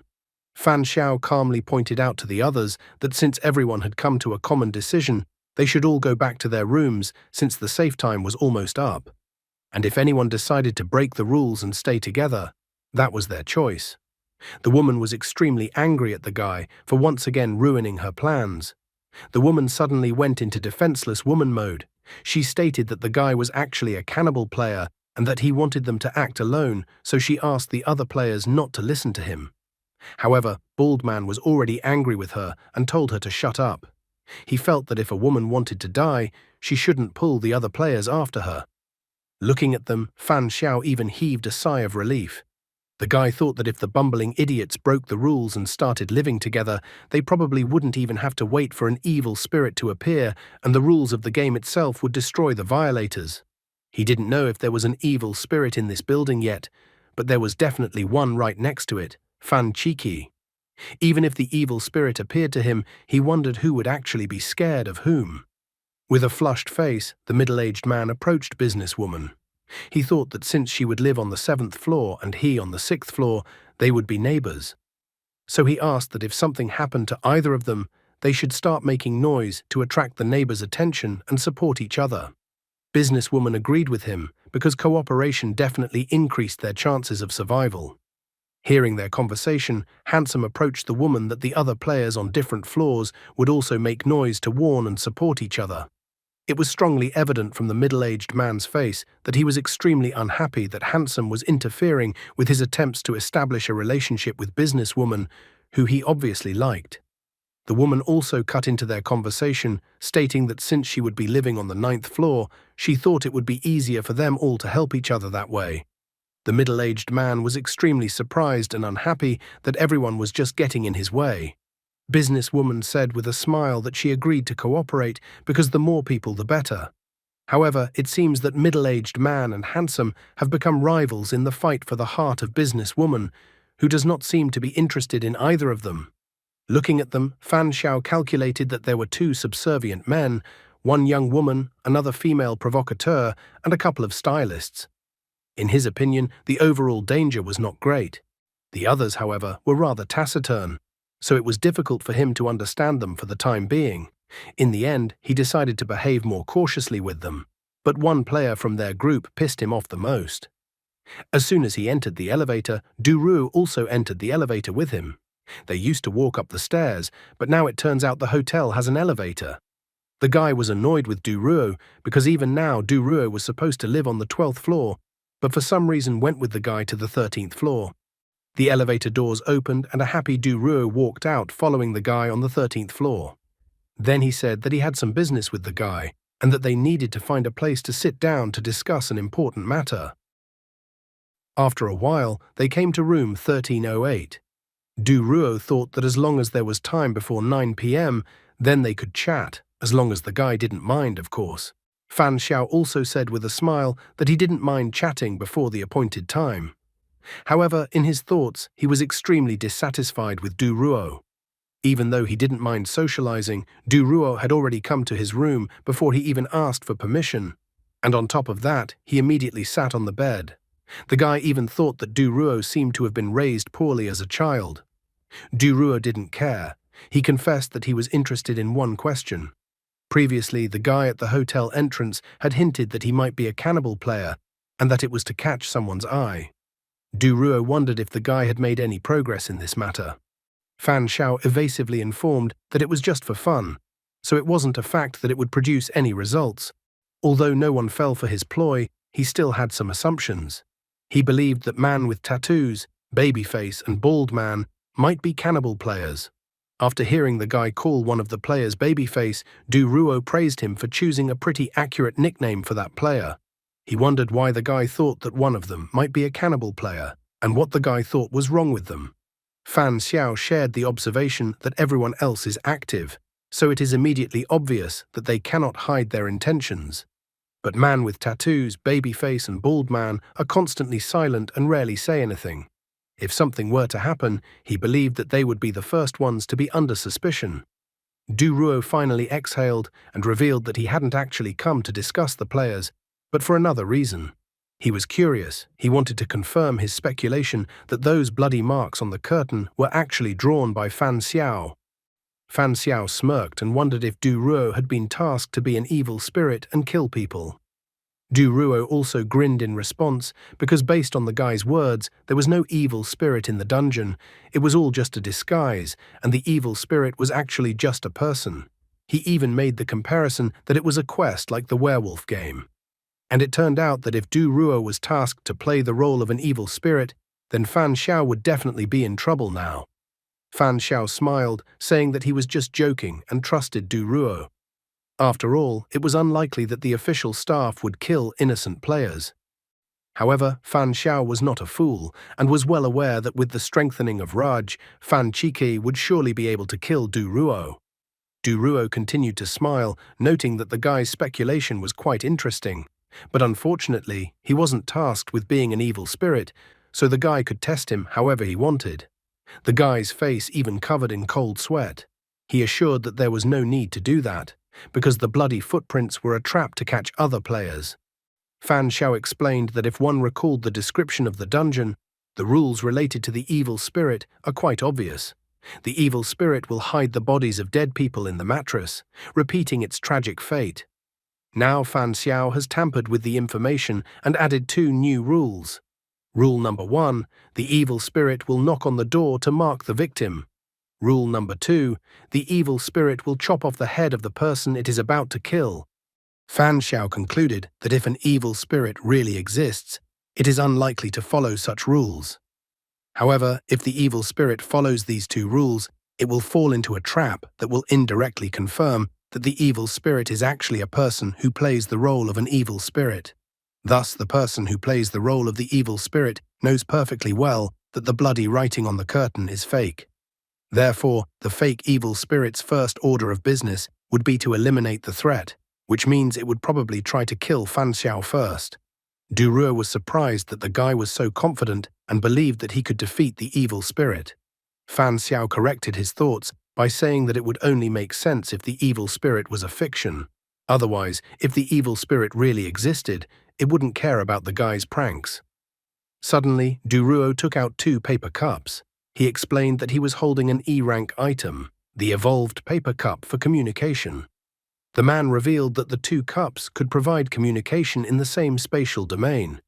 Fan Xiao calmly pointed out to the others that since everyone had come to a common decision, they should all go back to their rooms since the safe time was almost up. And if anyone decided to break the rules and stay together, that was their choice. The woman was extremely angry at the guy for once again ruining her plans. The woman suddenly went into defenseless woman mode. She stated that the guy was actually a cannibal player and that he wanted them to act alone, so she asked the other players not to listen to him. However, Bald Man was already angry with her and told her to shut up. He felt that if a woman wanted to die, she shouldn't pull the other players after her. Looking at them, Fan Xiao even heaved a sigh of relief. The guy thought that if the bumbling idiots broke the rules and started living together, they probably wouldn't even have to wait for an evil spirit to appear, and the rules of the game itself would destroy the violators. He didn't know if there was an evil spirit in this building yet, but there was definitely one right next to it, Fan Chiki. Even if the evil spirit appeared to him, he wondered who would actually be scared of whom. With a flushed face, the middle-aged man approached businesswoman. He thought that since she would live on the 7th floor and he on the 6th floor, they would be neighbors. So he asked that if something happened to either of them, they should start making noise to attract the neighbors' attention and support each other. Businesswoman agreed with him because cooperation definitely increased their chances of survival. Hearing their conversation, Handsome approached the woman that the other players on different floors would also make noise to warn and support each other. It was strongly evident from the middle-aged man's face that he was extremely unhappy that Handsome was interfering with his attempts to establish a relationship with businesswoman, who he obviously liked. The woman also cut into their conversation, stating that since she would be living on the 9th floor, she thought it would be easier for them all to help each other that way. The middle-aged man was extremely surprised and unhappy that everyone was just getting in his way. Businesswoman said with a smile that she agreed to cooperate because the more people the better. However, it seems that middle-aged man and Handsome have become rivals in the fight for the heart of businesswoman, who does not seem to be interested in either of them. Looking at them, Fan Xiao calculated that there were 2 subservient men, one young woman, another female provocateur, and a couple of stylists. In his opinion, the overall danger was not great. The others, however, were rather taciturn, so it was difficult for him to understand them for the time being. In the end, he decided to behave more cautiously with them, but one player from their group pissed him off the most. As soon as he entered the elevator, Duruo also entered the elevator with him. They used to walk up the stairs, but now it turns out the hotel has an elevator. The guy was annoyed with Duruo because even now Duruo was supposed to live on the 12th floor, but for some reason went with the guy to the 13th floor. The elevator doors opened and a happy Duruo walked out following the guy on the 13th floor. Then he said that he had some business with the guy and that they needed to find a place to sit down to discuss an important matter. After a while, they came to room 1308. Duruo thought that as long as there was time before 9 p.m., then they could chat, as long as the guy didn't mind, of course. Fan Xiao also said with a smile that he didn't mind chatting before the appointed time. However, in his thoughts, he was extremely dissatisfied with Duruo. Even though he didn't mind socializing, Duruo had already come to his room before he even asked for permission. And on top of that, he immediately sat on the bed. The guy even thought that Duruo seemed to have been raised poorly as a child. Duruo didn't care. He confessed that he was interested in one question. Previously, the guy at the hotel entrance had hinted that he might be a cannibal player and that it was to catch someone's eye. Duruo wondered if the guy had made any progress in this matter. Fan Xiao evasively informed that it was just for fun, so it wasn't a fact that it would produce any results. Although no one fell for his ploy, he still had some assumptions. He believed that man with tattoos, babyface, and bald man might be cannibal players. After hearing the guy call one of the players babyface, Duruo praised him for choosing a pretty accurate nickname for that player. He wondered why the guy thought that one of them might be a cannibal player, and what the guy thought was wrong with them. Fan Xiao shared the observation that everyone else is active, so it is immediately obvious that they cannot hide their intentions. But man with tattoos, babyface, and bald man are constantly silent and rarely say anything. If something were to happen, he believed that they would be the first ones to be under suspicion. Duruo finally exhaled and revealed that he hadn't actually come to discuss the players, but for another reason. He was curious. He wanted to confirm his speculation that those bloody marks on the curtain were actually drawn by Fan Xiao. Fan Xiao smirked and wondered if Du Ruo had been tasked to be an evil spirit and kill people. Du Ruo also grinned in response because based on the guy's words, there was no evil spirit in the dungeon. It was all just a disguise, and the evil spirit was actually just a person. He even made the comparison that it was a quest like the werewolf game. And it turned out that if Du Ruo was tasked to play the role of an evil spirit, then Fan Xiao would definitely be in trouble now. Fan Xiao smiled, saying that he was just joking and trusted Du Ruo. After all, it was unlikely that the official staff would kill innocent players. However, Fan Xiao was not a fool and was well aware that with the strengthening of Raj, Fan Qi would surely be able to kill Du Ruo. Du Ruo continued to smile, noting that the guy's speculation was quite interesting. But unfortunately, he wasn't tasked with being an evil spirit, so the guy could test him however he wanted. The guy's face even covered in cold sweat. He assured that there was no need to do that, because the bloody footprints were a trap to catch other players. Fan Xiao explained that if one recalled the description of the dungeon, the rules related to the evil spirit are quite obvious. The evil spirit will hide the bodies of dead people in the mattress, repeating its tragic fate. Now Fan Xiao has tampered with the information and added 2 new rules. Rule number 1, the evil spirit will knock on the door to mark the victim. Rule number 2, the evil spirit will chop off the head of the person it is about to kill. Fan Xiao concluded that if an evil spirit really exists, it is unlikely to follow such rules. However, if the evil spirit follows these 2 rules, it will fall into a trap that will indirectly confirm that the evil spirit is actually a person who plays the role of an evil spirit. Thus, the person who plays the role of the evil spirit knows perfectly well that the bloody writing on the curtain is fake. Therefore, the fake evil spirit's first order of business would be to eliminate the threat, which means it would probably try to kill Fan Xiao first. Du Ruo was surprised that the guy was so confident and believed that he could defeat the evil spirit. Fan Xiao corrected his thoughts by saying that it would only make sense if the evil spirit was a fiction. Otherwise, if the evil spirit really existed, it wouldn't care about the guy's pranks. Suddenly, Du Ruo took out 2 paper cups. He explained that he was holding an E-rank item, the evolved paper cup for communication. The man revealed that the 2 cups could provide communication in the same spatial domain,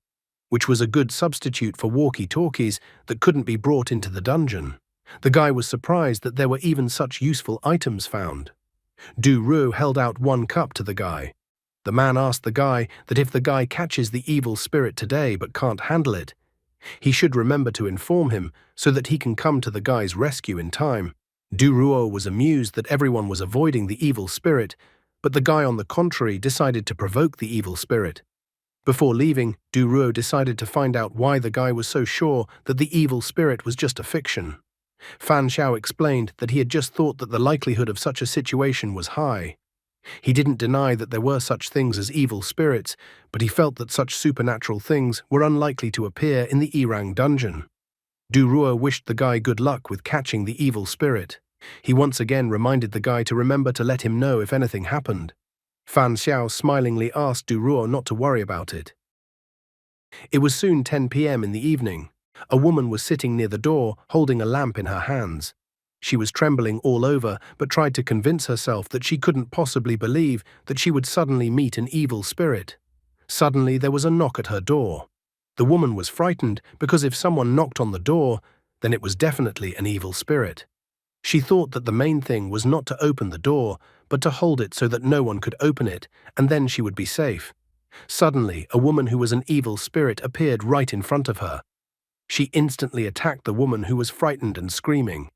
which was a good substitute for walkie-talkies that couldn't be brought into the dungeon. The guy was surprised that there were even such useful items found. Du Ruo held out 1 cup to the guy. The man asked the guy that if the guy catches the evil spirit today but can't handle it, he should remember to inform him so that he can come to the guy's rescue in time. Du Ruo was amused that everyone was avoiding the evil spirit, but the guy on the contrary decided to provoke the evil spirit. Before leaving, Du Ruo decided to find out why the guy was so sure that the evil spirit was just a fiction. Fan Xiao explained that he had just thought that the likelihood of such a situation was high. He didn't deny that there were such things as evil spirits, but he felt that such supernatural things were unlikely to appear in the Irang dungeon. Du Ruo wished the guy good luck with catching the evil spirit. He once again reminded the guy to remember to let him know if anything happened. Fan Xiao smilingly asked Du Ruo not to worry about it. It was soon 10 p.m. in the evening. A woman was sitting near the door, holding a lamp in her hands. She was trembling all over, but tried to convince herself that she couldn't possibly believe that she would suddenly meet an evil spirit. Suddenly, there was a knock at her door. The woman was frightened because if someone knocked on the door, then it was definitely an evil spirit. She thought that the main thing was not to open the door, but to hold it so that no one could open it, and then she would be safe. Suddenly, a woman who was an evil spirit appeared right in front of her. She instantly attacked the woman who was frightened and screaming.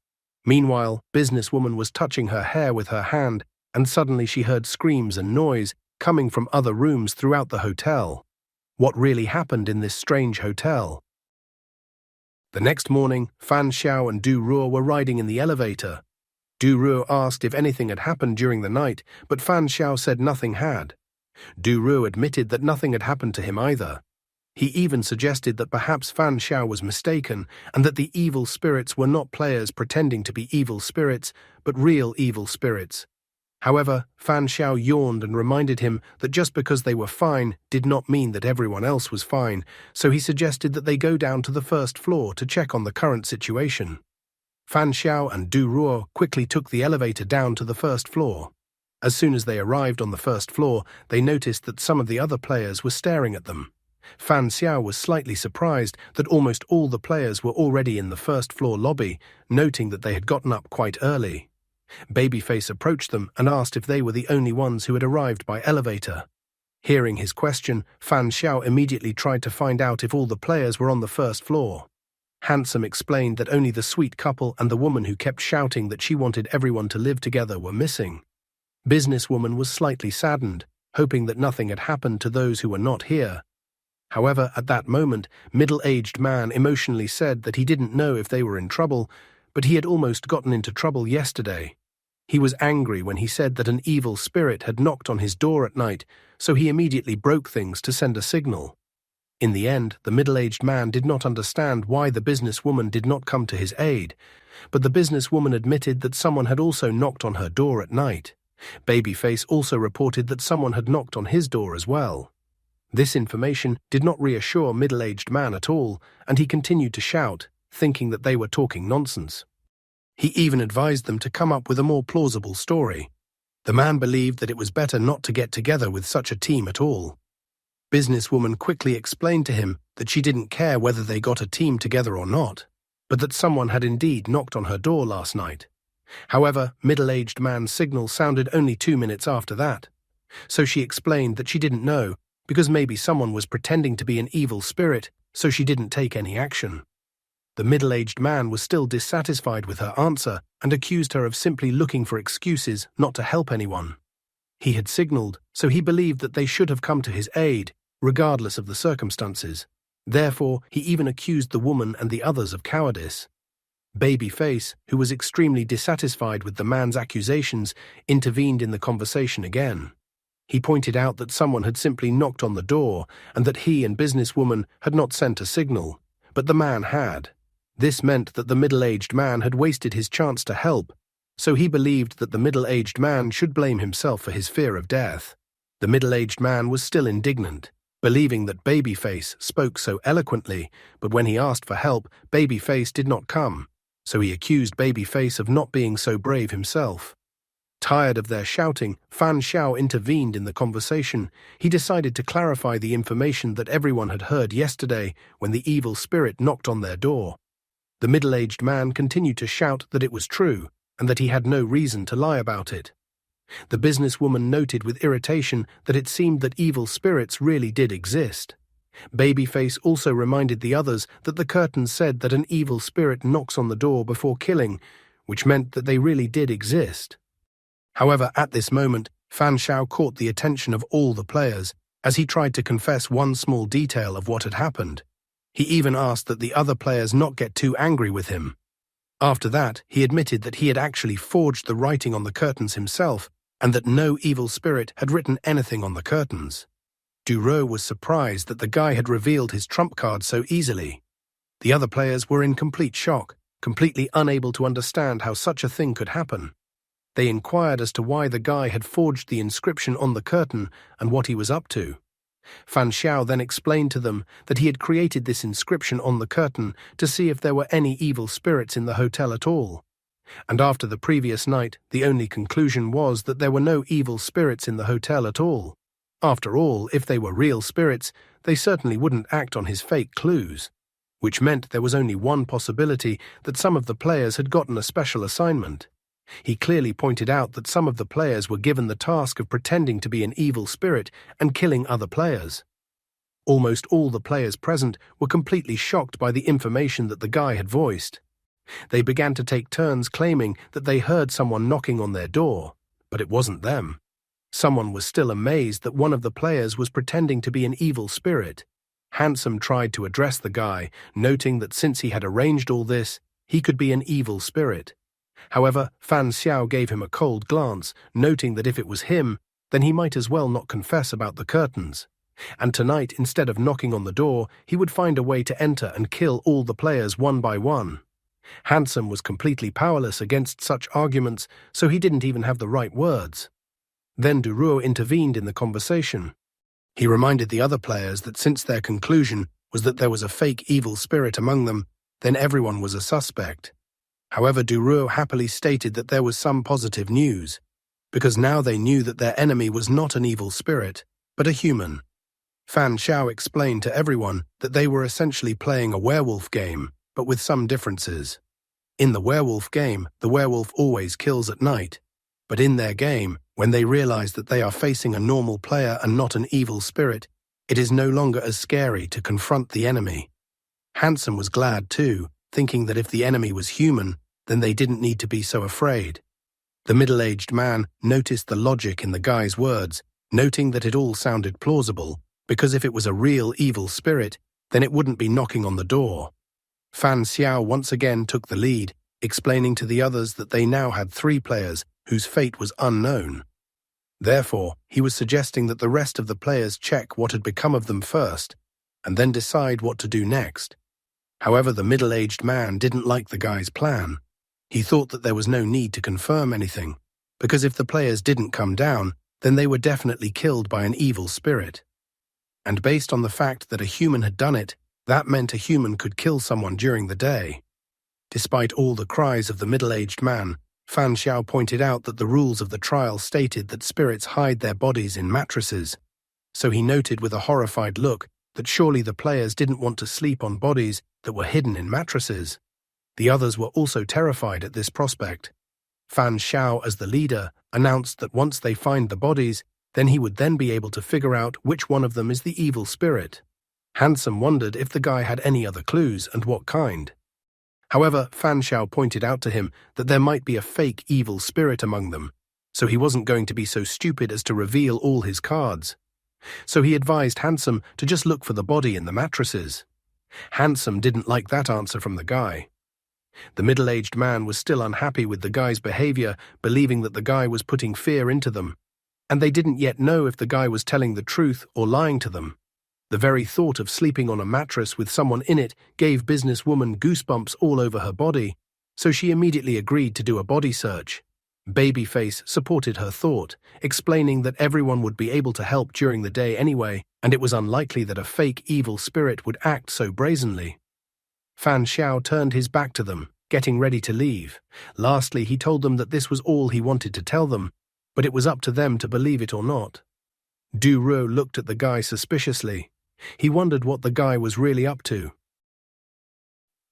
Meanwhile, businesswoman was touching her hair with her hand, and suddenly she heard screams and noise coming from other rooms throughout the hotel. What really happened in this strange hotel? The next morning, Fan Xiao and Du Ruo were riding in the elevator. Du Ruo asked if anything had happened during the night, but Fan Xiao said nothing had. Du Ruo admitted that nothing had happened to him either. He even suggested that perhaps Fan Xiao was mistaken and that the evil spirits were not players pretending to be evil spirits, but real evil spirits. However, Fan Xiao yawned and reminded him that just because they were fine did not mean that everyone else was fine, so he suggested that they go down to the first floor to check on the current situation. Fan Xiao and Du Ruo quickly took the elevator down to the first floor. As soon as they arrived on the first floor, they noticed that some of the other players were staring at them. Fan Xiao was slightly surprised that almost all the players were already in the first floor lobby, noting that they had gotten up quite early. Babyface approached them and asked if they were the only ones who had arrived by elevator. Hearing his question, Fan Xiao immediately tried to find out if all the players were on the first floor. Handsome explained that only the sweet couple and the woman who kept shouting that she wanted everyone to live together were missing. Businesswoman was slightly saddened, hoping that nothing had happened to those who were not here. However, at that moment, middle-aged man emotionally said that he didn't know if they were in trouble, but he had almost gotten into trouble yesterday. He was angry when he said that an evil spirit had knocked on his door at night, so he immediately broke things to send a signal. In the end, the middle-aged man did not understand why the businesswoman did not come to his aid, but the businesswoman admitted that someone had also knocked on her door at night. Babyface also reported that someone had knocked on his door as well. This information did not reassure middle-aged man at all, and he continued to shout, thinking that they were talking nonsense. He even advised them to come up with a more plausible story. The man believed that it was better not to get together with such a team at all. Businesswoman quickly explained to him that she didn't care whether they got a team together or not, but that someone had indeed knocked on her door last night. However, middle-aged man's signal sounded only 2 minutes after that, so she explained that she didn't know, because maybe someone was pretending to be an evil spirit, so she didn't take any action. The middle-aged man was still dissatisfied with her answer and accused her of simply looking for excuses not to help anyone. He had signaled, so he believed that they should have come to his aid, regardless of the circumstances. Therefore, he even accused the woman and the others of cowardice. Babyface, who was extremely dissatisfied with the man's accusations, intervened in the conversation again. He pointed out that someone had simply knocked on the door and that he and businesswoman had not sent a signal, but the man had. This meant that the middle-aged man had wasted his chance to help, so he believed that the middle-aged man should blame himself for his fear of death. The middle-aged man was still indignant, believing that Babyface spoke so eloquently, but when he asked for help, Babyface did not come, so he accused Babyface of not being so brave himself. Tired of their shouting, Fan Xiao intervened in the conversation. He decided to clarify the information that everyone had heard yesterday when the evil spirit knocked on their door. The middle-aged man continued to shout that it was true and that he had no reason to lie about it. The businesswoman noted with irritation that it seemed that evil spirits really did exist. Babyface also reminded the others that the curtains said that an evil spirit knocks on the door before killing, which meant that they really did exist. However, at this moment, Fan Xiao caught the attention of all the players as he tried to confess one small detail of what had happened. He even asked that the other players not get too angry with him. After that, he admitted that he had actually forged the writing on the curtains himself and that no evil spirit had written anything on the curtains. Duro was surprised that the guy had revealed his trump card so easily. The other players were in complete shock, completely unable to understand how such a thing could happen. They inquired as to why the guy had forged the inscription on the curtain and what he was up to. Fan Xiao then explained to them that he had created this inscription on the curtain to see if there were any evil spirits in the hotel at all. And after the previous night, the only conclusion was that there were no evil spirits in the hotel at all. After all, if they were real spirits, they certainly wouldn't act on his fake clues, which meant there was only one possibility that some of the players had gotten a special assignment. He clearly pointed out that some of the players were given the task of pretending to be an evil spirit and killing other players. Almost all the players present were completely shocked by the information that the guy had voiced. They began to take turns claiming that they heard someone knocking on their door, but it wasn't them. Someone was still amazed that one of the players was pretending to be an evil spirit. Handsome tried to address the guy, noting that since he had arranged all this, he could be an evil spirit. However, Fan Xiao gave him a cold glance, noting that if it was him, then he might as well not confess about the curtains. And tonight, instead of knocking on the door, he would find a way to enter and kill all the players one by one. Handsome was completely powerless against such arguments, so he didn't even have the right words. Then Duruo intervened in the conversation. He reminded the other players that since their conclusion was that there was a fake evil spirit among them, then everyone was a suspect. However, Duruo happily stated that there was some positive news, because now they knew that their enemy was not an evil spirit, but a human. Fan Xiao explained to everyone that they were essentially playing a werewolf game, but with some differences. In the werewolf game, the werewolf always kills at night, but in their game, when they realize that they are facing a normal player and not an evil spirit, it is no longer as scary to confront the enemy. Handsome was glad too, thinking that if the enemy was human, then they didn't need to be so afraid. The middle-aged man noticed the logic in the guy's words, noting that it all sounded plausible, because if it was a real evil spirit, then it wouldn't be knocking on the door. Fan Xiao once again took the lead, explaining to the others that they now had 3 players whose fate was unknown. Therefore, he was suggesting that the rest of the players check what had become of them first, and then decide what to do next. However, the middle-aged man didn't like the guy's plan. He thought that there was no need to confirm anything, because if the players didn't come down, then they were definitely killed by an evil spirit. And based on the fact that a human had done it, that meant a human could kill someone during the day. Despite all the cries of the middle-aged man, Fan Xiao pointed out that the rules of the trial stated that spirits hide their bodies in mattresses, so he noted with a horrified look that surely the players didn't want to sleep on bodies that were hidden in mattresses. The others were also terrified at this prospect. Fan Xiao, as the leader, announced that once they find the bodies, then he would then be able to figure out which one of them is the evil spirit. Handsome wondered if the guy had any other clues and what kind. However, Fan Xiao pointed out to him that there might be a fake evil spirit among them, so he wasn't going to be so stupid as to reveal all his cards. So he advised Handsome to just look for the body in the mattresses. Handsome didn't like that answer from the guy. The middle-aged man was still unhappy with the guy's behavior, believing that the guy was putting fear into them, and they didn't yet know if the guy was telling the truth or lying to them. The very thought of sleeping on a mattress with someone in it gave businesswoman goosebumps all over her body, so she immediately agreed to do a body search. Babyface supported her thought, explaining that everyone would be able to help during the day anyway, and it was unlikely that a fake evil spirit would act so brazenly. Fan Xiao turned his back to them, getting ready to leave. Lastly, he told them that this was all he wanted to tell them, but it was up to them to believe it or not. Duruo looked at the guy suspiciously. He wondered what the guy was really up to.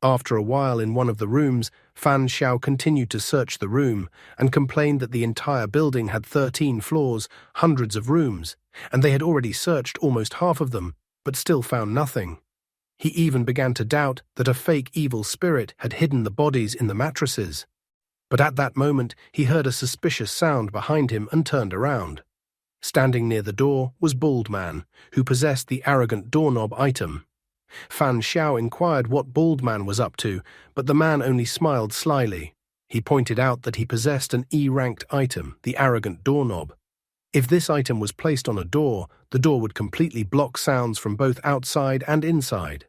After a while in one of the rooms, Fan Xiao continued to search the room and complained that the entire building had 13 floors, hundreds of rooms, and they had already searched almost half of them, but still found nothing. He even began to doubt that a fake evil spirit had hidden the bodies in the mattresses. But at that moment, he heard a suspicious sound behind him and turned around. Standing near the door was Bald Man, who possessed the arrogant doorknob item. Fan Xiao inquired what Bald Man was up to, but the man only smiled slyly. He pointed out that he possessed an E-ranked item, the arrogant doorknob. If this item was placed on a door, the door would completely block sounds from both outside and inside.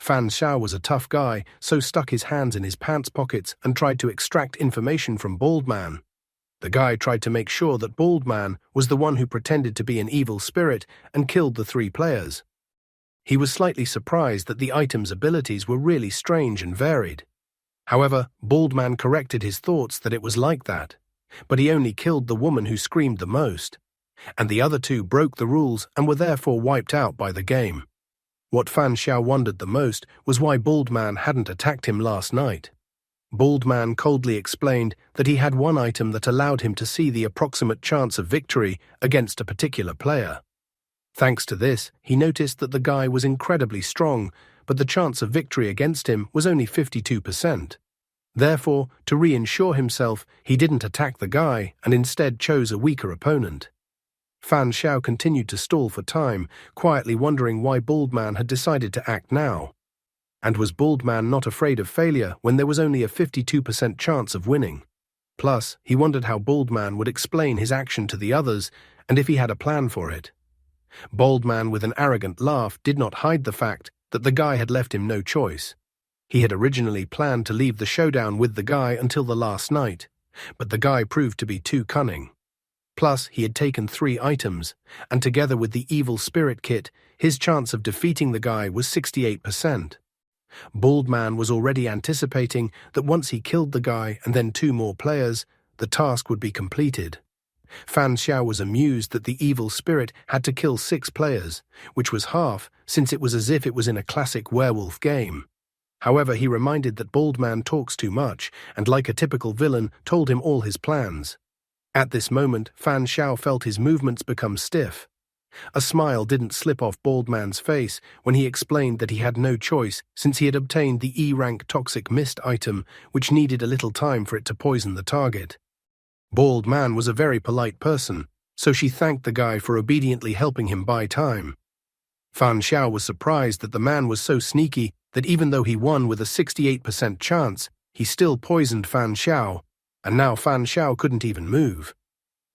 Fan Xiao was a tough guy, so stuck his hands in his pants pockets and tried to extract information from Bald Man. The guy tried to make sure that Bald Man was the one who pretended to be an evil spirit and killed the 3 players. He was slightly surprised that the item's abilities were really strange and varied. However, Bald Man corrected his thoughts that it was like that, but he only killed the woman who screamed the most, and the other 2 broke the rules and were therefore wiped out by the game. What Fan Xiao wondered the most was why Bald Man hadn't attacked him last night. Bald Man coldly explained that he had one item that allowed him to see the approximate chance of victory against a particular player. Thanks to this, he noticed that the guy was incredibly strong, but the chance of victory against him was only 52%. Therefore, to reassure himself, he didn't attack the guy and instead chose a weaker opponent. Fan Xiao continued to stall for time, quietly wondering why Bald Man had decided to act now. And was Bald Man not afraid of failure when there was only a 52% chance of winning? Plus, he wondered how Bald Man would explain his action to the others and if he had a plan for it. Bald Man, with an arrogant laugh, did not hide the fact that the guy had left him no choice. He had originally planned to leave the showdown with the guy until the last night, but the guy proved to be too cunning. Plus, he had taken 3 items, and together with the evil spirit kit, his chance of defeating the guy was 68%. Bald Man was already anticipating that once he killed the guy and then 2 more players, the task would be completed. Fan Xiao was amused that the evil spirit had to kill 6 players, which was half, since it was as if it was in a classic werewolf game. However, he reminded that Bald Man talks too much, and like a typical villain, told him all his plans. At this moment, Fan Xiao felt his movements become stiff. A smile didn't slip off Bald Man's face when he explained that he had no choice since he had obtained the E-rank toxic mist item, which needed a little time for it to poison the target. Bald Man was a very polite person, so she thanked the guy for obediently helping him buy time. Fan Xiao was surprised that the man was so sneaky that even though he won with a 68% chance, he still poisoned Fan Xiao, and now Fan Xiao couldn't even move.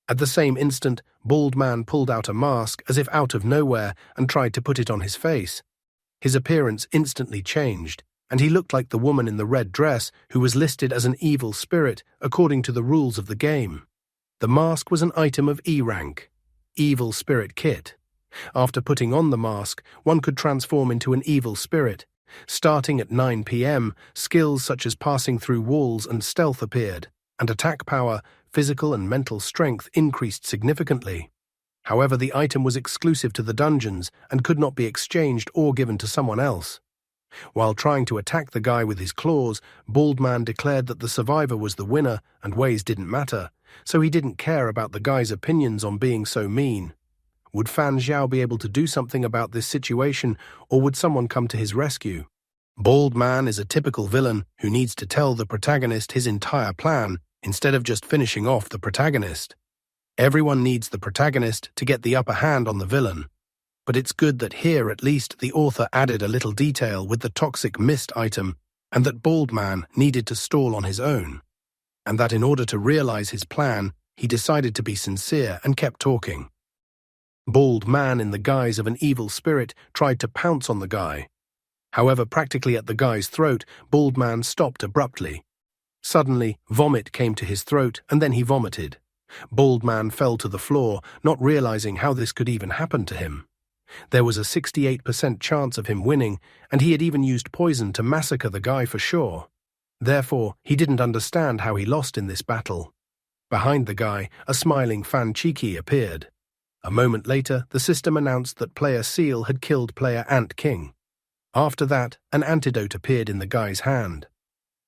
At the same instant, Bald Man pulled out a mask as if out of nowhere and tried to put it on his face. His appearance instantly changed, and he looked like the woman in the red dress who was listed as an evil spirit according to the rules of the game. The mask was an item of E-rank, Evil Spirit Kit. After putting on the mask, one could transform into an evil spirit. Starting at 9 p.m., skills such as passing through walls and stealth appeared, and attack power, physical and mental strength increased significantly. However, the item was exclusive to the dungeons and could not be exchanged or given to someone else. While trying to attack the guy with his claws, Bald Man declared that the survivor was the winner and ways didn't matter, so he didn't care about the guy's opinions on being so mean. Would Fan Xiao be able to do something about this situation, or would someone come to his rescue? Bald Man is a typical villain who needs to tell the protagonist his entire plan instead of just finishing off the protagonist. Everyone needs the protagonist to get the upper hand on the villain. But it's good that here at least the author added a little detail with the toxic mist item, and that Bald Man needed to stall on his own. And that in order to realize his plan, he decided to be sincere and kept talking. Bald Man, in the guise of an evil spirit, tried to pounce on the guy. However, practically at the guy's throat, Bald Man stopped abruptly. Suddenly, vomit came to his throat, and then he vomited. Bald Man fell to the floor, not realizing how this could even happen to him. There was a 68% chance of him winning, and he had even used poison to massacre the guy for sure. Therefore, he didn't understand how he lost in this battle. Behind the guy, a smiling Fan Cheeky appeared. A moment later, the system announced that player Seal had killed player Ant King. After that, an antidote appeared in the guy's hand.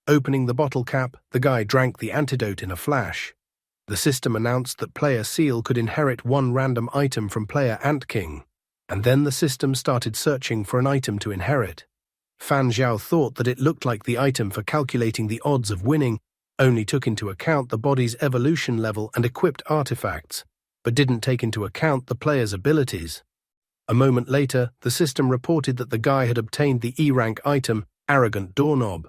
Opening the bottle cap, the guy drank the antidote in a flash. The system announced that player Seal could inherit 1 random item from player Ant King, and then the system started searching for an item to inherit. Fan Xiao thought that it looked like the item for calculating the odds of winning only took into account the body's evolution level and equipped artifacts, but didn't take into account the player's abilities. A moment later, the system reported that the guy had obtained the E-rank item, Arrogant Doorknob.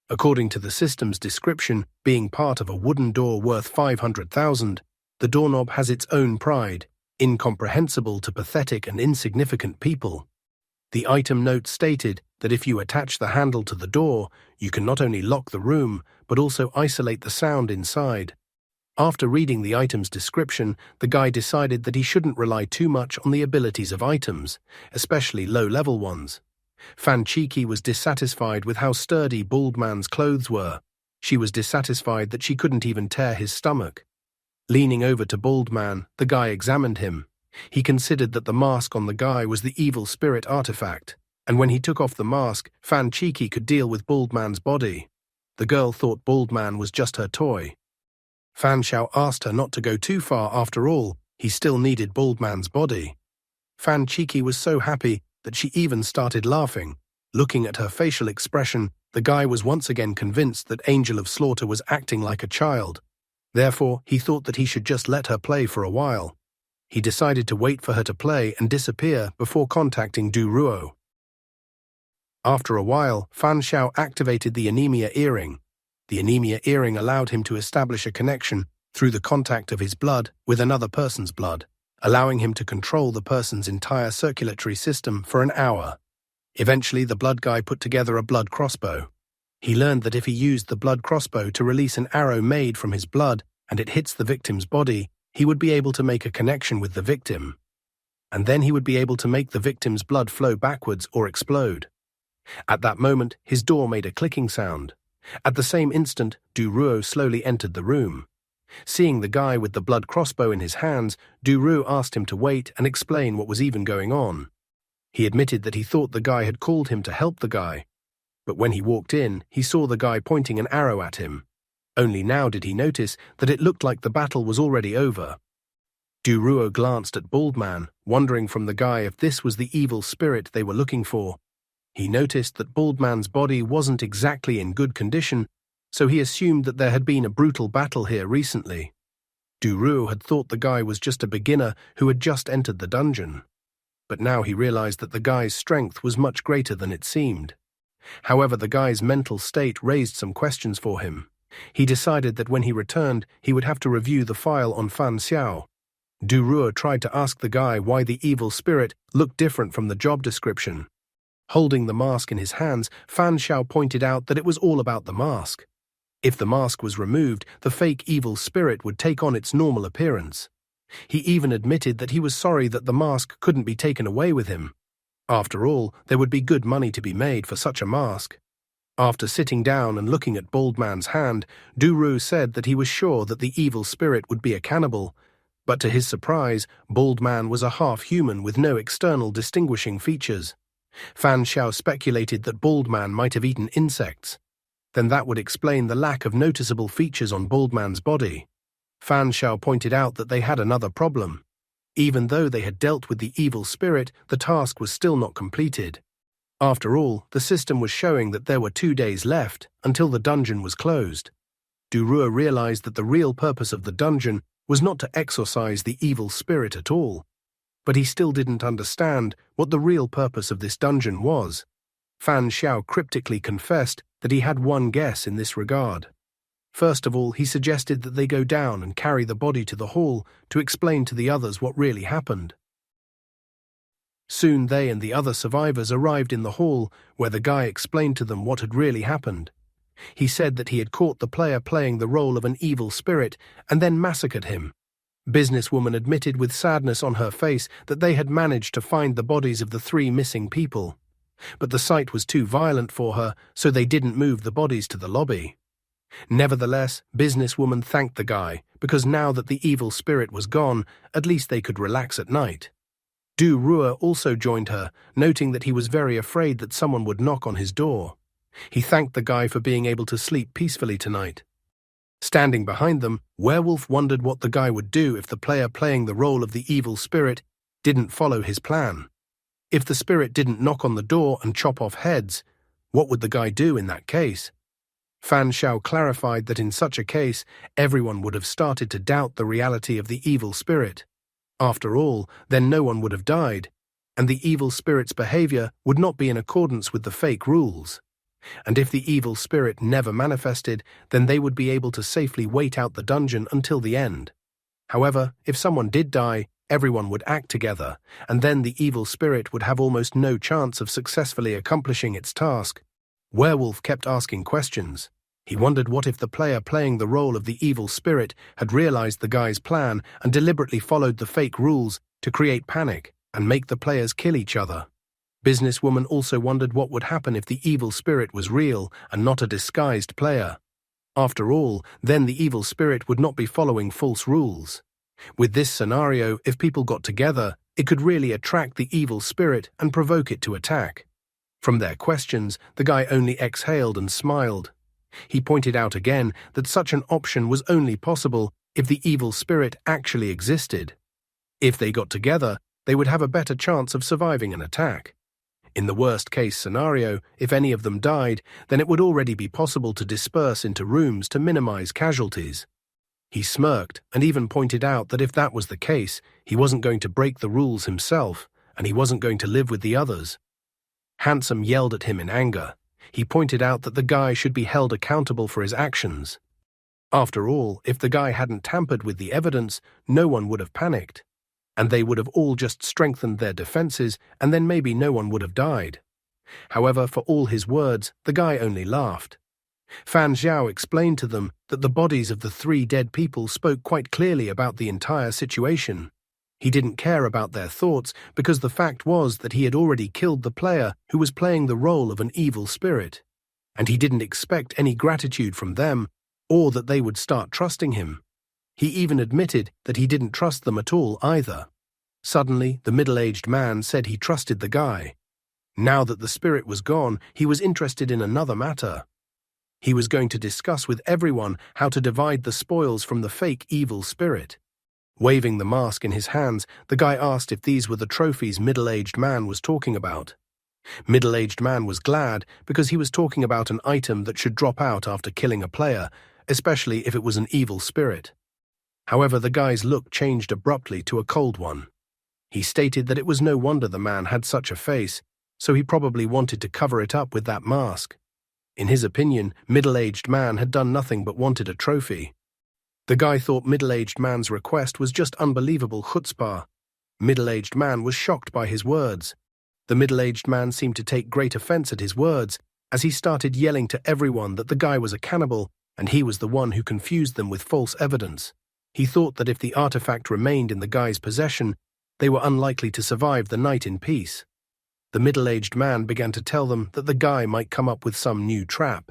According to the system's description, being part of a wooden door worth 500,000, the doorknob has its own pride, incomprehensible to pathetic and insignificant people. The item note stated that if you attach the handle to the door, you can not only lock the room, but also isolate the sound inside. After reading the item's description, the guy decided that he shouldn't rely too much on the abilities of items, especially low-level ones. Fan Cheeky was dissatisfied with how sturdy Bald Man's clothes were. She was dissatisfied that she couldn't even tear his stomach. Leaning over to Bald Man, the guy examined him. He considered that the mask on the guy was the evil spirit artifact, and when he took off the mask, Fan Cheeky could deal with Bald Man's body. The girl thought Bald Man was just her toy. Fan Xiao asked her not to go too far after all, he still needed Bald Man's body. Fan Cheeky was so happy that she even started laughing. Looking at her facial expression, the guy was once again convinced that Angel of Slaughter was acting like a child. Therefore, he thought that he should just let her play for a while. He decided to wait for her to play and disappear before contacting Du Ruo. After a while, Fan Xiao activated the anemia earring. The anemia earring allowed him to establish a connection through the contact of his blood with another person's blood, allowing him to control the person's entire circulatory system for an hour. Eventually, the blood guy put together a blood crossbow. He learned that if he used the blood crossbow to release an arrow made from his blood and it hits the victim's body, he would be able to make a connection with the victim. And then he would be able to make the victim's blood flow backwards or explode. At that moment, his door made a clicking sound. At the same instant, Du Ruo slowly entered the room. Seeing the guy with the blood crossbow in his hands, Du Ruo asked him to wait and explain what was even going on. He admitted that he thought the guy had called him to help the guy. But when he walked in, he saw the guy pointing an arrow at him. Only now did he notice that it looked like the battle was already over. Du Ruo glanced at Baldman, wondering from the guy if this was the evil spirit they were looking for. He noticed that Baldman's body wasn't exactly in good condition, so he assumed that there had been a brutal battle here recently. Du Ruo had thought the guy was just a beginner who had just entered the dungeon. But now he realized that the guy's strength was much greater than it seemed. However, the guy's mental state raised some questions for him. He decided that when he returned, he would have to review the file on Fan Xiao. Du Ruo tried to ask the guy why the evil spirit looked different from the job description. Holding the mask in his hands, Fan Xiao pointed out that it was all about the mask. If the mask was removed, the fake evil spirit would take on its normal appearance. He even admitted that he was sorry that the mask couldn't be taken away with him. After all, there would be good money to be made for such a mask. After sitting down and looking at Baldman's hand, Du Ruo said that he was sure that the evil spirit would be a cannibal, but to his surprise, Baldman was a half-human with no external distinguishing features. Fan Xiao speculated that Baldman might have eaten insects. Then that would explain the lack of noticeable features on Baldman's body. Fan Xiao pointed out that they had another problem. Even though they had dealt with the evil spirit, the task was still not completed. After all, the system was showing that there were 2 days left until the dungeon was closed. Du Ruo realized that the real purpose of the dungeon was not to exorcise the evil spirit at all. But he still didn't understand what the real purpose of this dungeon was. Fan Xiao cryptically confessed that he had one guess in this regard. First of all, he suggested that they go down and carry the body to the hall to explain to the others what really happened. Soon they and the other survivors arrived in the hall, where the guy explained to them what had really happened. He said that he had caught the player playing the role of an evil spirit and then massacred him. Businesswoman admitted with sadness on her face that they had managed to find the bodies of the 3 missing people. But the sight was too violent for her, so they didn't move the bodies to the lobby. Nevertheless, Businesswoman thanked the guy, because now that the evil spirit was gone, at least they could relax at night. Du Ruo also joined her, noting that he was very afraid that someone would knock on his door. He thanked the guy for being able to sleep peacefully tonight. Standing behind them, Werewolf wondered what the guy would do if the player playing the role of the evil spirit didn't follow his plan. If the spirit didn't knock on the door and chop off heads, what would the guy do in that case? Fan Xiao clarified that in such a case, everyone would have started to doubt the reality of the evil spirit. After all, then no one would have died, and the evil spirit's behavior would not be in accordance with the fake rules. And if the evil spirit never manifested, then they would be able to safely wait out the dungeon until the end. However, if someone did die, everyone would act together, and then the evil spirit would have almost no chance of successfully accomplishing its task. Werewolf kept asking questions. He wondered what if the player playing the role of the evil spirit had realized the guy's plan and deliberately followed the fake rules to create panic and make the players kill each other. Businesswoman also wondered what would happen if the evil spirit was real and not a disguised player. After all, then the evil spirit would not be following false rules. With this scenario, if people got together, it could really attract the evil spirit and provoke it to attack. From their questions, the guy only exhaled and smiled. He pointed out again that such an option was only possible if the evil spirit actually existed. If they got together, they would have a better chance of surviving an attack. In the worst-case scenario, if any of them died, then it would already be possible to disperse into rooms to minimize casualties. He smirked and even pointed out that if that was the case, he wasn't going to break the rules himself, and he wasn't going to live with the others. Handsome yelled at him in anger. He pointed out that the guy should be held accountable for his actions. After all, if the guy hadn't tampered with the evidence, no one would have panicked. And they would have all just strengthened their defenses, and then maybe no one would have died. However, for all his words, the guy only laughed. Fan Xiao explained to them that the bodies of the 3 dead people spoke quite clearly about the entire situation. He didn't care about their thoughts because the fact was that he had already killed the player who was playing the role of an evil spirit, and he didn't expect any gratitude from them or that they would start trusting him. He even admitted that he didn't trust them at all either. Suddenly, the middle-aged man said he trusted the guy. Now that the spirit was gone, he was interested in another matter. He was going to discuss with everyone how to divide the spoils from the fake evil spirit. Waving the mask in his hands, the guy asked if these were the trophies middle-aged man was talking about. Middle-aged man was glad because he was talking about an item that should drop out after killing a player, especially if it was an evil spirit. However, the guy's look changed abruptly to a cold one. He stated that it was no wonder the man had such a face, so he probably wanted to cover it up with that mask. In his opinion, middle-aged man had done nothing but wanted a trophy. The guy thought middle-aged man's request was just unbelievable chutzpah. Middle-aged man was shocked by his words. The middle-aged man seemed to take great offense at his words, as he started yelling to everyone that the guy was a cannibal and he was the one who confused them with false evidence. He thought that if the artifact remained in the guy's possession, they were unlikely to survive the night in peace. The middle-aged man began to tell them that the guy might come up with some new trap.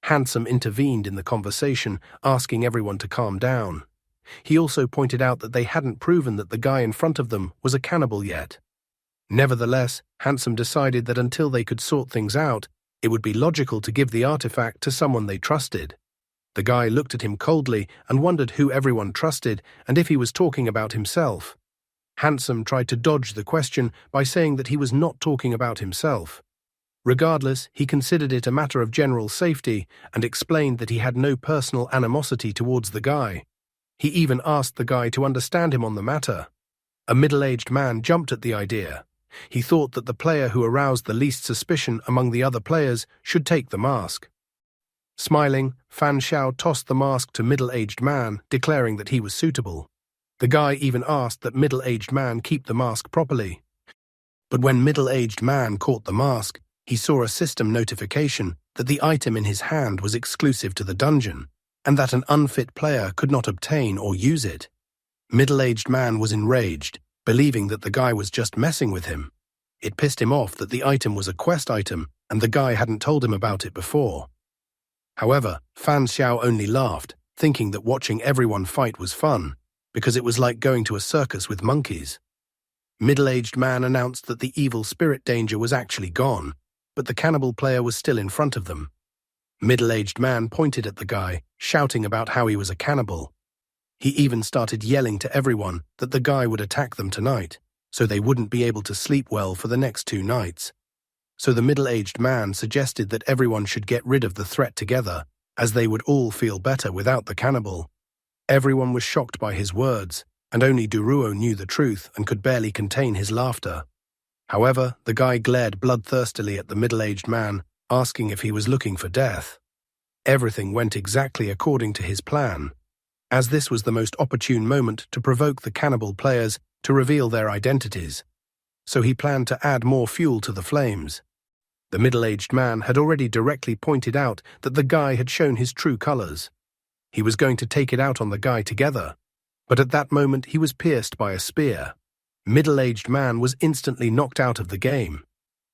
Handsome intervened in the conversation, asking everyone to calm down. He also pointed out that they hadn't proven that the guy in front of them was a cannibal yet. Nevertheless, Handsome decided that until they could sort things out, it would be logical to give the artifact to someone they trusted. The guy looked at him coldly and wondered who everyone trusted and if he was talking about himself. Handsome tried to dodge the question by saying that he was not talking about himself. Regardless, he considered it a matter of general safety and explained that he had no personal animosity towards the guy. He even asked the guy to understand him on the matter. A middle-aged man jumped at the idea. He thought that the player who aroused the least suspicion among the other players should take the mask. Smiling, Fan Xiao tossed the mask to middle-aged man, declaring that he was suitable. The guy even asked that middle-aged man keep the mask properly. But when middle-aged man caught the mask, he saw a system notification that the item in his hand was exclusive to the dungeon, and that an unfit player could not obtain or use it. Middle-aged man was enraged, believing that the guy was just messing with him. It pissed him off that the item was a quest item, and the guy hadn't told him about it before. However, Fan Xiao only laughed, thinking that watching everyone fight was fun, because it was like going to a circus with monkeys. Middle-aged man announced that the evil spirit danger was actually gone, but the cannibal player was still in front of them. Middle-aged man pointed at the guy, shouting about how he was a cannibal. He even started yelling to everyone that the guy would attack them tonight, so they wouldn't be able to sleep well for the next 2 nights. So the middle-aged man suggested that everyone should get rid of the threat together, as they would all feel better without the cannibal. Everyone was shocked by his words, and only Duruo knew the truth and could barely contain his laughter. However, the guy glared bloodthirstily at the middle-aged man, asking if he was looking for death. Everything went exactly according to his plan, as this was the most opportune moment to provoke the cannibal players to reveal their identities. So he planned to add more fuel to the flames. The middle-aged man had already directly pointed out that the guy had shown his true colors. He was going to take it out on the guy together, but at that moment he was pierced by a spear. Middle-aged man was instantly knocked out of the game.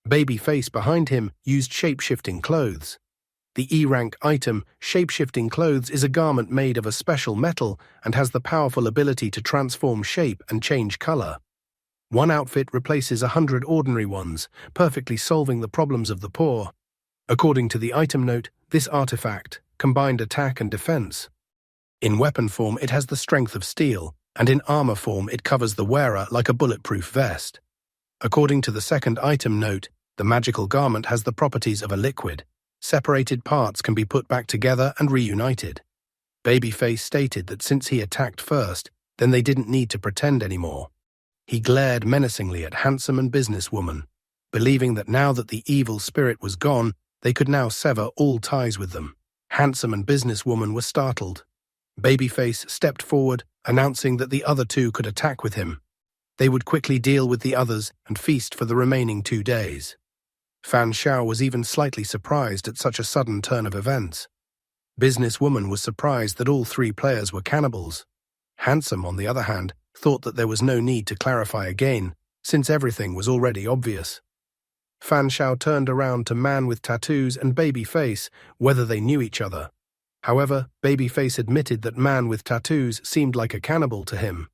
Babyface behind him used shape-shifting clothes. The E-rank item, shape-shifting clothes, is a garment made of a special metal and has the powerful ability to transform shape and change color. One outfit replaces 100 ordinary ones, perfectly solving the problems of the poor. According to the item note, this artifact combined attack and defense. In weapon form, it has the strength of steel, and in armor form, it covers the wearer like a bulletproof vest. According to the second item note, the magical garment has the properties of a liquid. Separated parts can be put back together and reunited. Babyface stated that since he attacked first, then they didn't need to pretend anymore. He glared menacingly at Handsome and Businesswoman, believing that now that the evil spirit was gone, they could now sever all ties with them. Handsome and Businesswoman were startled. Babyface stepped forward, announcing that the other 2 could attack with him. They would quickly deal with the others and feast for the remaining 2 days. Fan Xiao was even slightly surprised at such a sudden turn of events. Businesswoman was surprised that all three players were cannibals. Handsome, on the other hand, thought that there was no need to clarify again, since everything was already obvious. Fan Xiao turned around to Man with Tattoos and Babyface, whether they knew each other. However, Babyface admitted that Man with Tattoos seemed like a cannibal to him.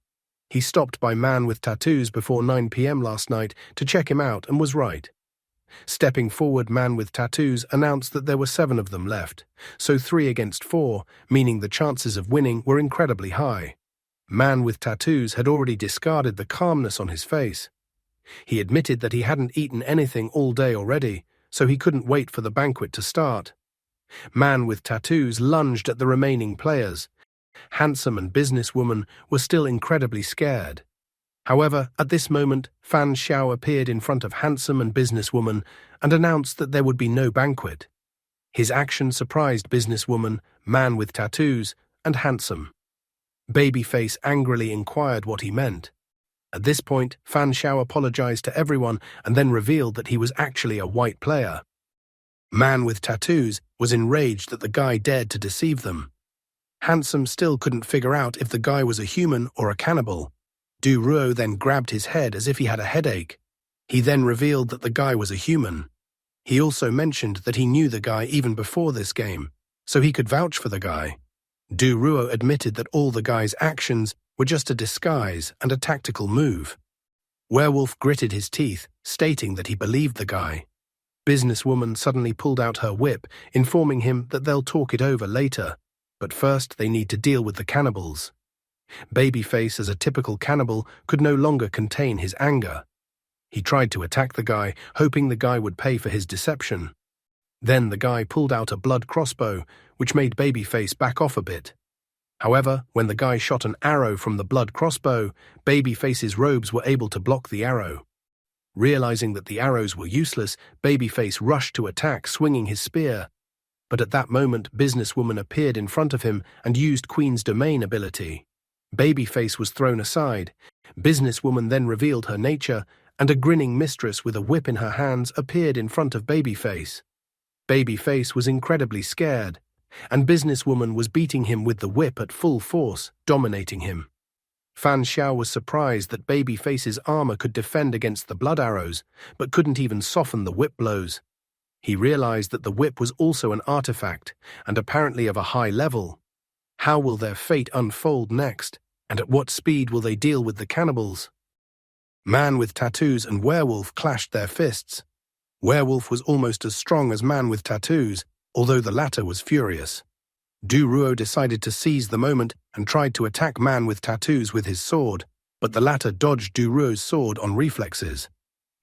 He stopped by Man with Tattoos before 9 p.m. last night to check him out and was right. Stepping forward, Man with Tattoos announced that there were 7 of them left, so 3 against 4, meaning the chances of winning were incredibly high. Man with Tattoos had already discarded the calmness on his face. He admitted that he hadn't eaten anything all day already, so he couldn't wait for the banquet to start. Man with Tattoos lunged at the remaining players. Handsome and Businesswoman were still incredibly scared. However, at this moment, Fan Xiao appeared in front of Handsome and Businesswoman and announced that there would be no banquet. His action surprised Businesswoman, Man with Tattoos, and Handsome. Babyface angrily inquired what he meant. At this point, Fan Xiao apologized to everyone and then revealed that he was actually a white player. Man with Tattoos was enraged that the guy dared to deceive them. Handsome still couldn't figure out if the guy was a human or a cannibal. Du Ruo then grabbed his head as if he had a headache. He then revealed that the guy was a human. He also mentioned that he knew the guy even before this game, so he could vouch for the guy. Du Ruo admitted that all the guy's actions were just a disguise and a tactical move. Werewolf gritted his teeth, stating that he believed the guy. Businesswoman suddenly pulled out her whip, informing him that they'll talk it over later, but first they need to deal with the cannibals. Babyface, as a typical cannibal, could no longer contain his anger. He tried to attack the guy, hoping the guy would pay for his deception. Then the guy pulled out a blood crossbow, which made Babyface back off a bit. However, when the guy shot an arrow from the blood crossbow, Babyface's robes were able to block the arrow. Realizing that the arrows were useless, Babyface rushed to attack, swinging his spear. But at that moment, Businesswoman appeared in front of him and used Queen's Domain ability. Babyface was thrown aside. Businesswoman then revealed her nature, and a grinning mistress with a whip in her hands appeared in front of Babyface. Babyface was incredibly scared, and Businesswoman was beating him with the whip at full force, dominating him. Fan Xiao was surprised that Babyface's armor could defend against the blood arrows, but couldn't even soften the whip blows. He realized that the whip was also an artifact, and apparently of a high level. How will their fate unfold next, and at what speed will they deal with the cannibals? Man with Tattoos and Werewolf clashed their fists. Werewolf was almost as strong as Man with Tattoos, although the latter was furious. Du Ruo decided to seize the moment and tried to attack Man with Tattoos with his sword, but the latter dodged Du Ruo's sword on reflexes.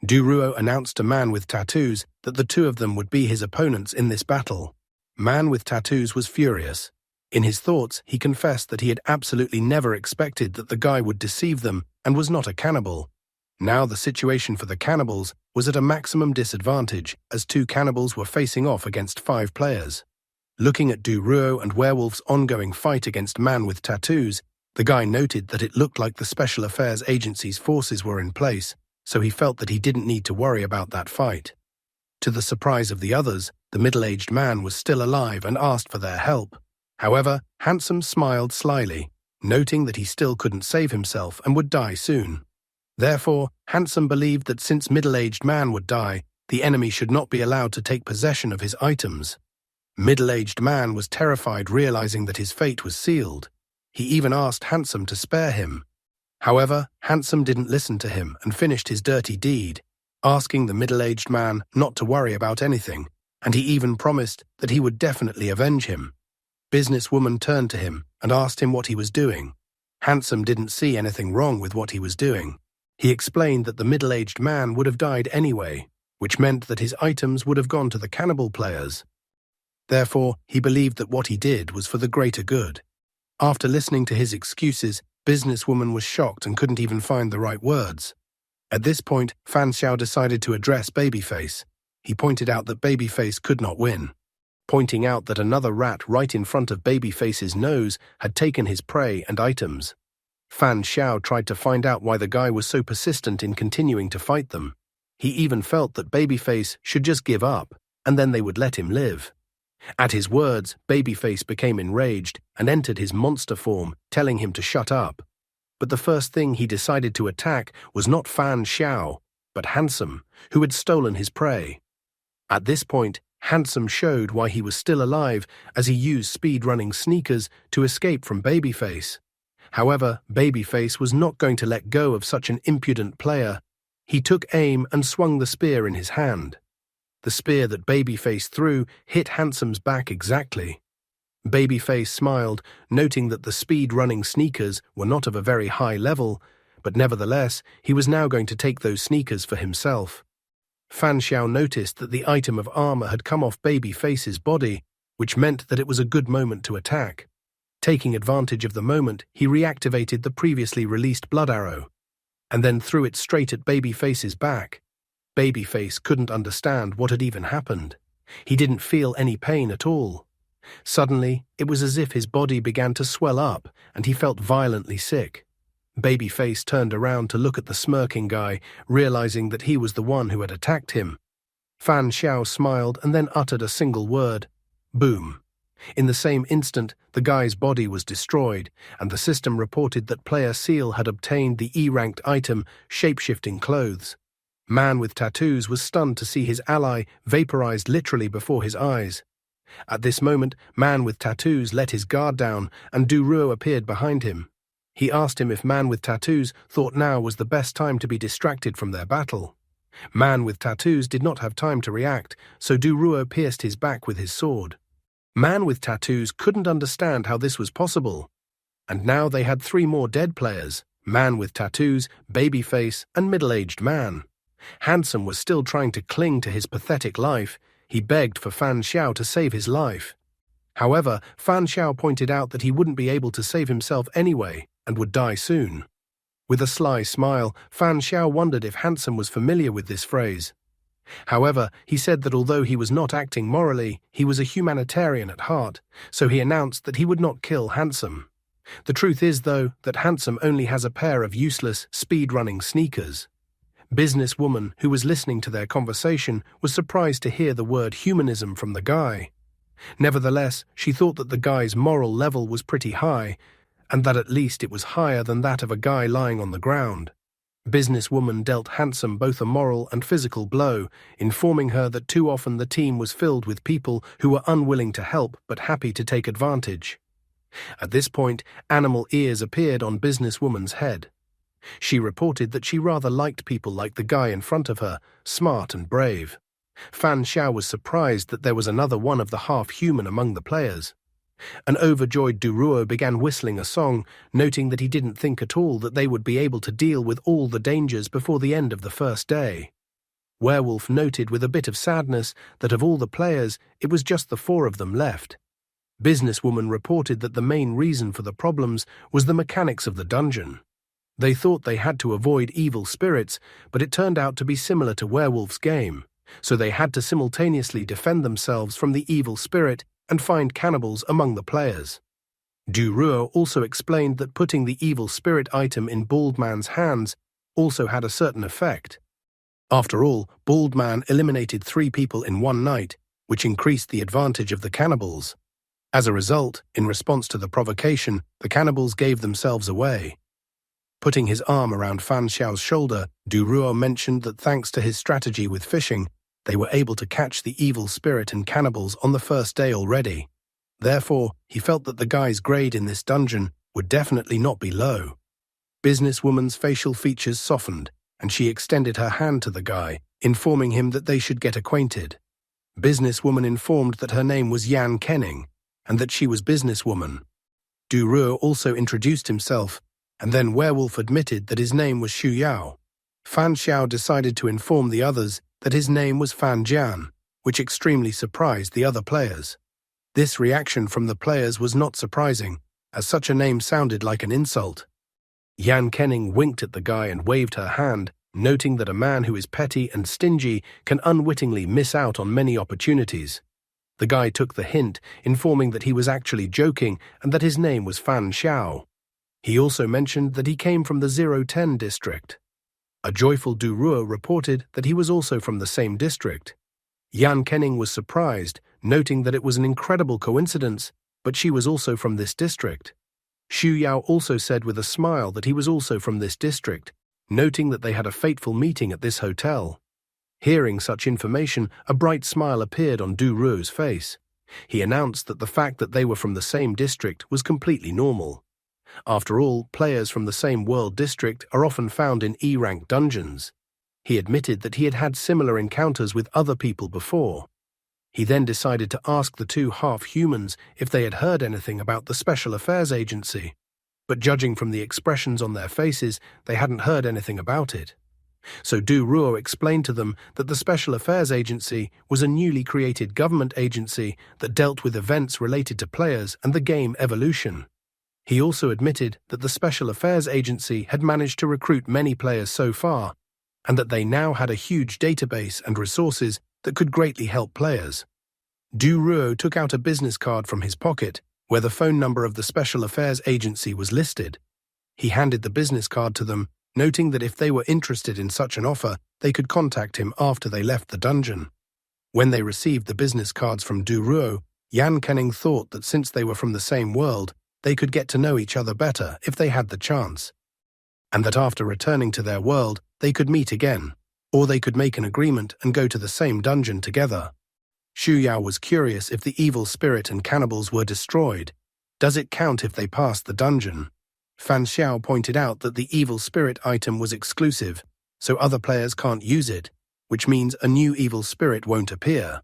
Du Ruo announced to Man with Tattoos that the two of them would be his opponents in this battle. Man with Tattoos was furious. In his thoughts, he confessed that he had absolutely never expected that the guy would deceive them and was not a cannibal. Now the situation for the cannibals was at a maximum disadvantage, as 2 cannibals were facing off against 5 players. Looking at Du Ruo and Werewolf's ongoing fight against Man with Tattoos, the guy noted that it looked like the Special Affairs Agency's forces were in place, so he felt that he didn't need to worry about that fight. To the surprise of the others, the middle-aged man was still alive and asked for their help. However, Handsome smiled slyly, noting that he still couldn't save himself and would die soon. Therefore, Handsome believed that since middle-aged man would die, the enemy should not be allowed to take possession of his items. Middle-aged man was terrified, realizing that his fate was sealed. He even asked Handsome to spare him. However, Handsome didn't listen to him and finished his dirty deed, asking the middle-aged man not to worry about anything, and he even promised that he would definitely avenge him. Businesswoman turned to him and asked him what he was doing. Handsome didn't see anything wrong with what he was doing. He explained that the middle-aged man would have died anyway, which meant that his items would have gone to the cannibal players. Therefore, he believed that what he did was for the greater good. After listening to his excuses, Businesswoman was shocked and couldn't even find the right words. At this point, Fan Xiao decided to address Babyface. He pointed out that Babyface could not win, pointing out that another rat right in front of Babyface's nose had taken his prey and items. Fan Xiao tried to find out why the guy was so persistent in continuing to fight them. He even felt that Babyface should just give up, and then they would let him live. At his words, Babyface became enraged and entered his monster form, telling him to shut up. But the first thing he decided to attack was not Fan Xiao, but Handsome, who had stolen his prey. At this point, Handsome showed why he was still alive as he used speed-running sneakers to escape from Babyface. However, Babyface was not going to let go of such an impudent player. He took aim and swung the spear in his hand. The spear that Babyface threw hit Handsome's back exactly. Babyface smiled, noting that the speed-running sneakers were not of a very high level, but nevertheless, he was now going to take those sneakers for himself. Fan Xiao noticed that the item of armor had come off Babyface's body, which meant that it was a good moment to attack. Taking advantage of the moment, he reactivated the previously released blood arrow, and then threw it straight at Babyface's back. Babyface couldn't understand what had even happened. He didn't feel any pain at all. Suddenly, it was as if his body began to swell up, and he felt violently sick. Babyface turned around to look at the smirking guy, realizing that he was the one who had attacked him. Fan Xiao smiled and then uttered a single word: boom. In the same instant, the guy's body was destroyed, and the system reported that player Seal had obtained the E-ranked item, Shape-Shifting Clothes. Man with Tattoos was stunned to see his ally vaporized literally before his eyes. At this moment, Man with Tattoos let his guard down, and Duruo appeared behind him. He asked him if Man with Tattoos thought now was the best time to be distracted from their battle. Man with Tattoos did not have time to react, so Duruo pierced his back with his sword. Man with Tattoos couldn't understand how this was possible. And now they had 3 more dead players: Man with Tattoos, Babyface, and Middle-Aged Man. Handsome was still trying to cling to his pathetic life. He begged for Fan Xiao to save his life. However, Fan Xiao pointed out that he wouldn't be able to save himself anyway and would die soon. With a sly smile, Fan Xiao wondered if Handsome was familiar with this phrase. However, he said that although he was not acting morally, he was a humanitarian at heart, so he announced that he would not kill Handsome. The truth is, though, that Handsome only has a pair of useless, speed-running sneakers. Businesswoman, who was listening to their conversation, was surprised to hear the word humanism from the guy. Nevertheless, she thought that the guy's moral level was pretty high, and that at least it was higher than that of a guy lying on the ground. Businesswoman dealt Handsome both a moral and physical blow, informing her that too often the team was filled with people who were unwilling to help but happy to take advantage. At this point, animal ears appeared on Businesswoman's head. She reported that she rather liked people like the guy in front of her, smart and brave. Fan Xiao was surprised that there was another one of the half-human among the players. An overjoyed Duruo began whistling a song, noting that he didn't think at all that they would be able to deal with all the dangers before the end of the first day. Werewolf noted with a bit of sadness that of all the players, it was just the 4 of them left. Businesswoman reported that the main reason for the problems was the mechanics of the dungeon. They thought they had to avoid evil spirits, but it turned out to be similar to Werewolf's game, so they had to simultaneously defend themselves from the evil spirit and find cannibals among the players. Duruo also explained that putting the evil spirit item in Bald Man's hands also had a certain effect. After all, Bald Man eliminated 3 people in one night, which increased the advantage of the cannibals. As a result, in response to the provocation, the cannibals gave themselves away. Putting his arm around Fan Xiao's shoulder, Duruo mentioned that thanks to his strategy with fishing, they were able to catch the evil spirit and cannibals on the first day already. Therefore, he felt that the guy's grade in this dungeon would definitely not be low. Businesswoman's facial features softened, and she extended her hand to the guy, informing him that they should get acquainted. Businesswoman informed that her name was Yan Kenning, and that she was Businesswoman. Duruo also introduced himself, and then Werewolf admitted that his name was Xu Yao. Fan Xiao decided to inform the others that his name was Fan Jian, which extremely surprised the other players. This reaction from the players was not surprising, as such a name sounded like an insult. Yan Kenning winked at the guy and waved her hand, noting that a man who is petty and stingy can unwittingly miss out on many opportunities. The guy took the hint, informing that he was actually joking and that his name was Fan Xiao. He also mentioned that he came from the 010 district. A joyful Duruo reported that he was also from the same district. Yan Kenning was surprised, noting that it was an incredible coincidence, but she was also from this district. Xu Yao also said with a smile that he was also from this district, noting that they had a fateful meeting at this hotel. Hearing such information, a bright smile appeared on Du Ruo's face. He announced that the fact that they were from the same district was completely normal. After all, players from the same world district are often found in E-rank dungeons. He admitted that he had had similar encounters with other people before. He then decided to ask the two half-humans if they had heard anything about the Special Affairs Agency, but judging from the expressions on their faces, they hadn't heard anything about it. So Du Ruo explained to them that the Special Affairs Agency was a newly created government agency that dealt with events related to players and the game evolution. He also admitted that the Special Affairs Agency had managed to recruit many players so far, and that they now had a huge database and resources that could greatly help players. Du Ruo took out a business card from his pocket, where the phone number of the Special Affairs Agency was listed. He handed the business card to them, noting that if they were interested in such an offer, they could contact him after they left the dungeon. When they received the business cards from Du Ruo, Yan Kenning thought that since they were from the same world, they could get to know each other better if they had the chance, and that after returning to their world, they could meet again, or they could make an agreement and go to the same dungeon together. Xu Yao was curious if the evil spirit and cannibals were destroyed. Does it count if they passed the dungeon? Fan Xiao pointed out that the evil spirit item was exclusive, so other players can't use it, which means a new evil spirit won't appear.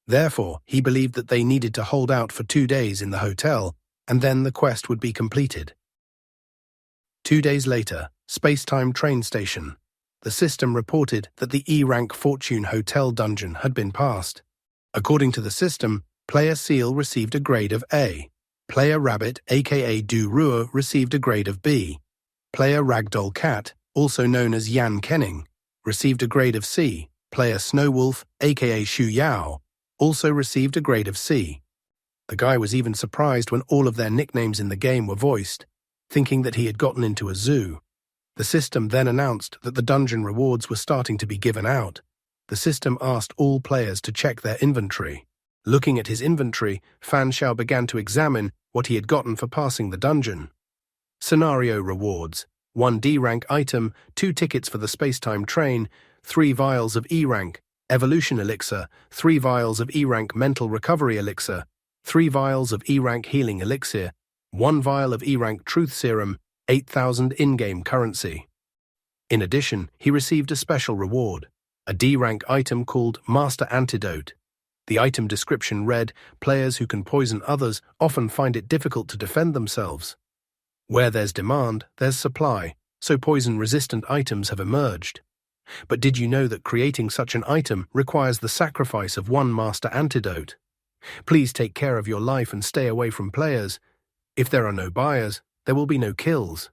Therefore, he believed that they needed to hold out for 2 days in the hotel, and then the quest would be completed. 2 days later, Space-Time Train Station. The system reported that the E-rank Fortune Hotel dungeon had been passed. According to the system, Player Seal received a grade of A. Player Rabbit, aka Du Ruo, received a grade of B. Player Ragdoll Cat, also known as Yan Kenning, received a grade of C. Player Snowwolf, aka Xu Yao, also received a grade of C. The guy was even surprised when all of their nicknames in the game were voiced, thinking that he had gotten into a zoo. The system then announced that the dungeon rewards were starting to be given out. The system asked all players to check their inventory. Looking at his inventory, Fan Xiao began to examine what he had gotten for passing the dungeon. Scenario rewards: 1 D-rank item, 2 tickets for the space-time train, 3 vials of E-rank evolution elixir, 3 vials of E-rank mental recovery elixir, 3 vials of E-rank healing elixir, 1 vial of E-rank truth serum, 8,000 in-game currency. In addition, he received a special reward, a D-rank item called Master Antidote. The item description read, "Players who can poison others often find it difficult to defend themselves. Where there's demand, there's supply, so poison-resistant items have emerged. But did you know that creating such an item requires the sacrifice of 1 Master Antidote? Please take care of your life and stay away from players. If there are no buyers, there will be no kills."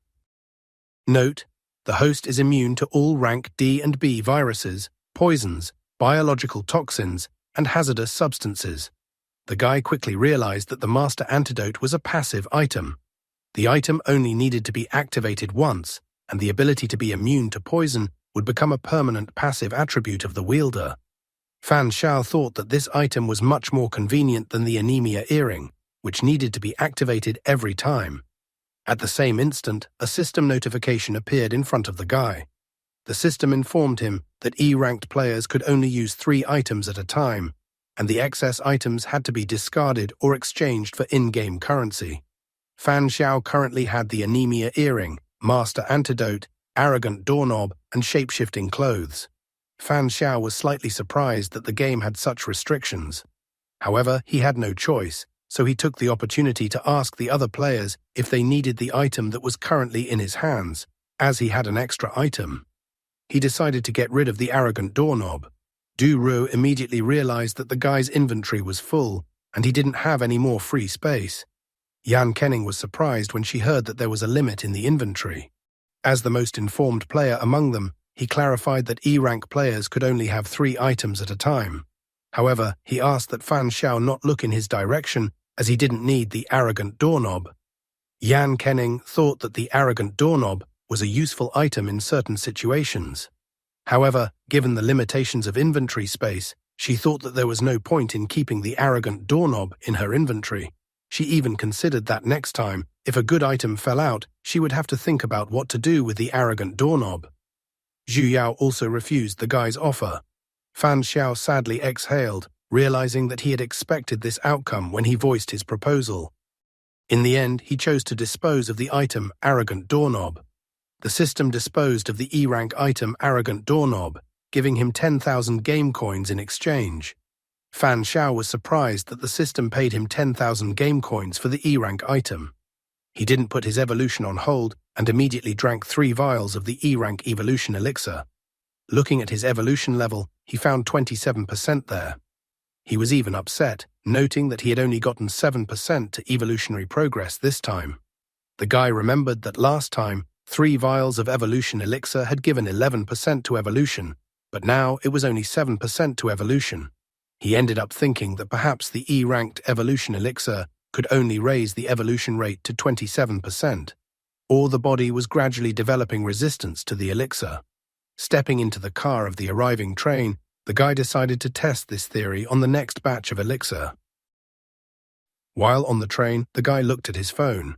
Note: the host is immune to all rank D and B viruses, poisons, biological toxins, and hazardous substances. The guy quickly realized that the Master Antidote was a passive item. The item only needed to be activated once, and the ability to be immune to poison would become a permanent passive attribute of the wielder. Fan Xiao thought that this item was much more convenient than the anemia earring, which needed to be activated every time. At the same instant, a system notification appeared in front of the guy. The system informed him that E-ranked players could only use 3 items at a time, and the excess items had to be discarded or exchanged for in-game currency. Fan Xiao currently had the anemia earring, Master Antidote, arrogant doorknob, and shape-shifting clothes. Fan Xiao was slightly surprised that the game had such restrictions. However, he had no choice, so he took the opportunity to ask the other players if they needed the item that was currently in his hands, as he had an extra item. He decided to get rid of the arrogant doorknob. Du Ruo immediately realized that the guy's inventory was full, and he didn't have any more free space. Yan Kenning was surprised when she heard that there was a limit in the inventory. As the most informed player among them, he clarified that E-rank players could only have 3 items at a time. However, he asked that Fan Xiao not look in his direction, as he didn't need the arrogant doorknob. Yan Kenning thought that the arrogant doorknob was a useful item in certain situations. However, given the limitations of inventory space, She thought that there was no point in keeping the arrogant doorknob in her inventory. She even considered that next time, if a good item fell out, she would have to think about what to do with the arrogant doorknob. Zhu Yao also refused the guy's offer. Fan Xiao sadly exhaled, realizing that he had expected this outcome when he voiced his proposal. In the end, he chose to dispose of the item arrogant doorknob. The system disposed of the E-rank item arrogant doorknob, giving him 10,000 game coins in exchange. Fan Xiao was surprised that the system paid him 10,000 game coins for the E-rank item. He didn't put his evolution on hold and immediately drank 3 vials of the E-rank evolution elixir. Looking at his evolution level, he found 27% there. He was even upset, noting that he had only gotten 7% to evolutionary progress this time. The guy remembered that last time, 3 vials of evolution elixir had given 11% to evolution, but now it was only 7% to evolution. He ended up thinking that perhaps the E-ranked evolution elixir could only raise the evolution rate to 27%, or the body was gradually developing resistance to the elixir. Stepping into the car of the arriving train, the guy decided to test this theory on the next batch of elixir. While on the train, the guy looked at his phone.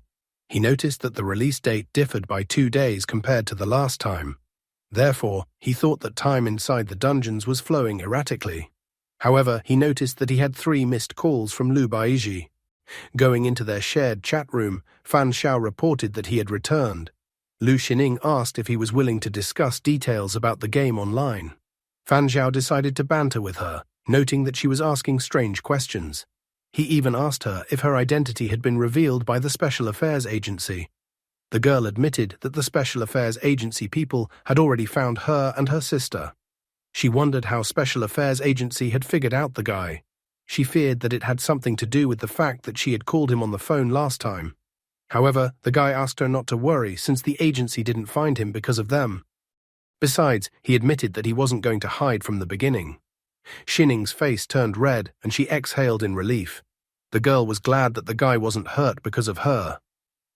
He noticed that the release date differed by 2 days compared to the last time. Therefore, he thought that time inside the dungeons was flowing erratically. However, he noticed that he had 3 missed calls from Lu Baiji. Going into their shared chat room, Fan Xiao reported that he had returned. Lu Xining asked if he was willing to discuss details about the game online. Fan Xiao decided to banter with her, noting that she was asking strange questions. He even asked her if her identity had been revealed by the Special Affairs Agency. The girl admitted that the Special Affairs Agency people had already found her and her sister. She wondered how Special Affairs Agency had figured out the guy. She feared that it had something to do with the fact that she had called him on the phone last time. However, the guy asked her not to worry since the agency didn't find him because of them. Besides, he admitted that he wasn't going to hide from the beginning. Xining's face turned red and she exhaled in relief. The girl was glad that the guy wasn't hurt because of her.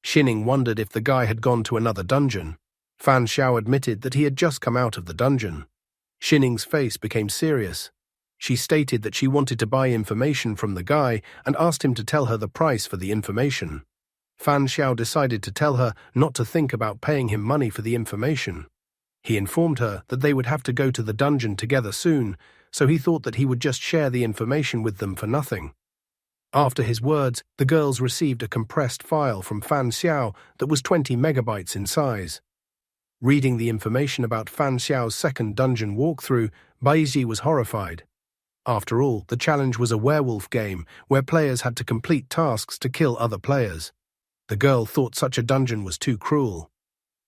Xining wondered if the guy had gone to another dungeon. Fan Xiao admitted that he had just come out of the dungeon. Xining's face became serious. She stated that she wanted to buy information from the guy and asked him to tell her the price for the information. Fan Xiao decided to tell her not to think about paying him money for the information. He informed her that they would have to go to the dungeon together soon, so he thought that he would just share the information with them for nothing. After his words, the girls received a compressed file from Fan Xiao that was 20 megabytes in size. Reading the information about Fan Xiao's second dungeon walkthrough, Baiji was horrified. After all, the challenge was a werewolf game where players had to complete tasks to kill other players. The girl thought such a dungeon was too cruel.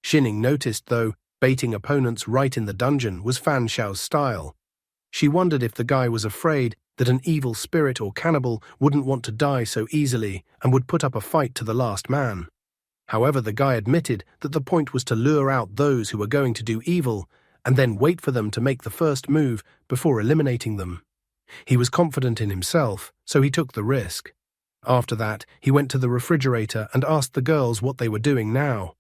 Xining noticed, though, baiting opponents right in the dungeon was Fan Xiao's style. She wondered if the guy was afraid that an evil spirit or cannibal wouldn't want to die so easily and would put up a fight to the last man. However, the guy admitted that the point was to lure out those who were going to do evil and then wait for them to make the first move before eliminating them. He was confident in himself, so he took the risk. After that, he went to the refrigerator and asked the girls what they were doing now.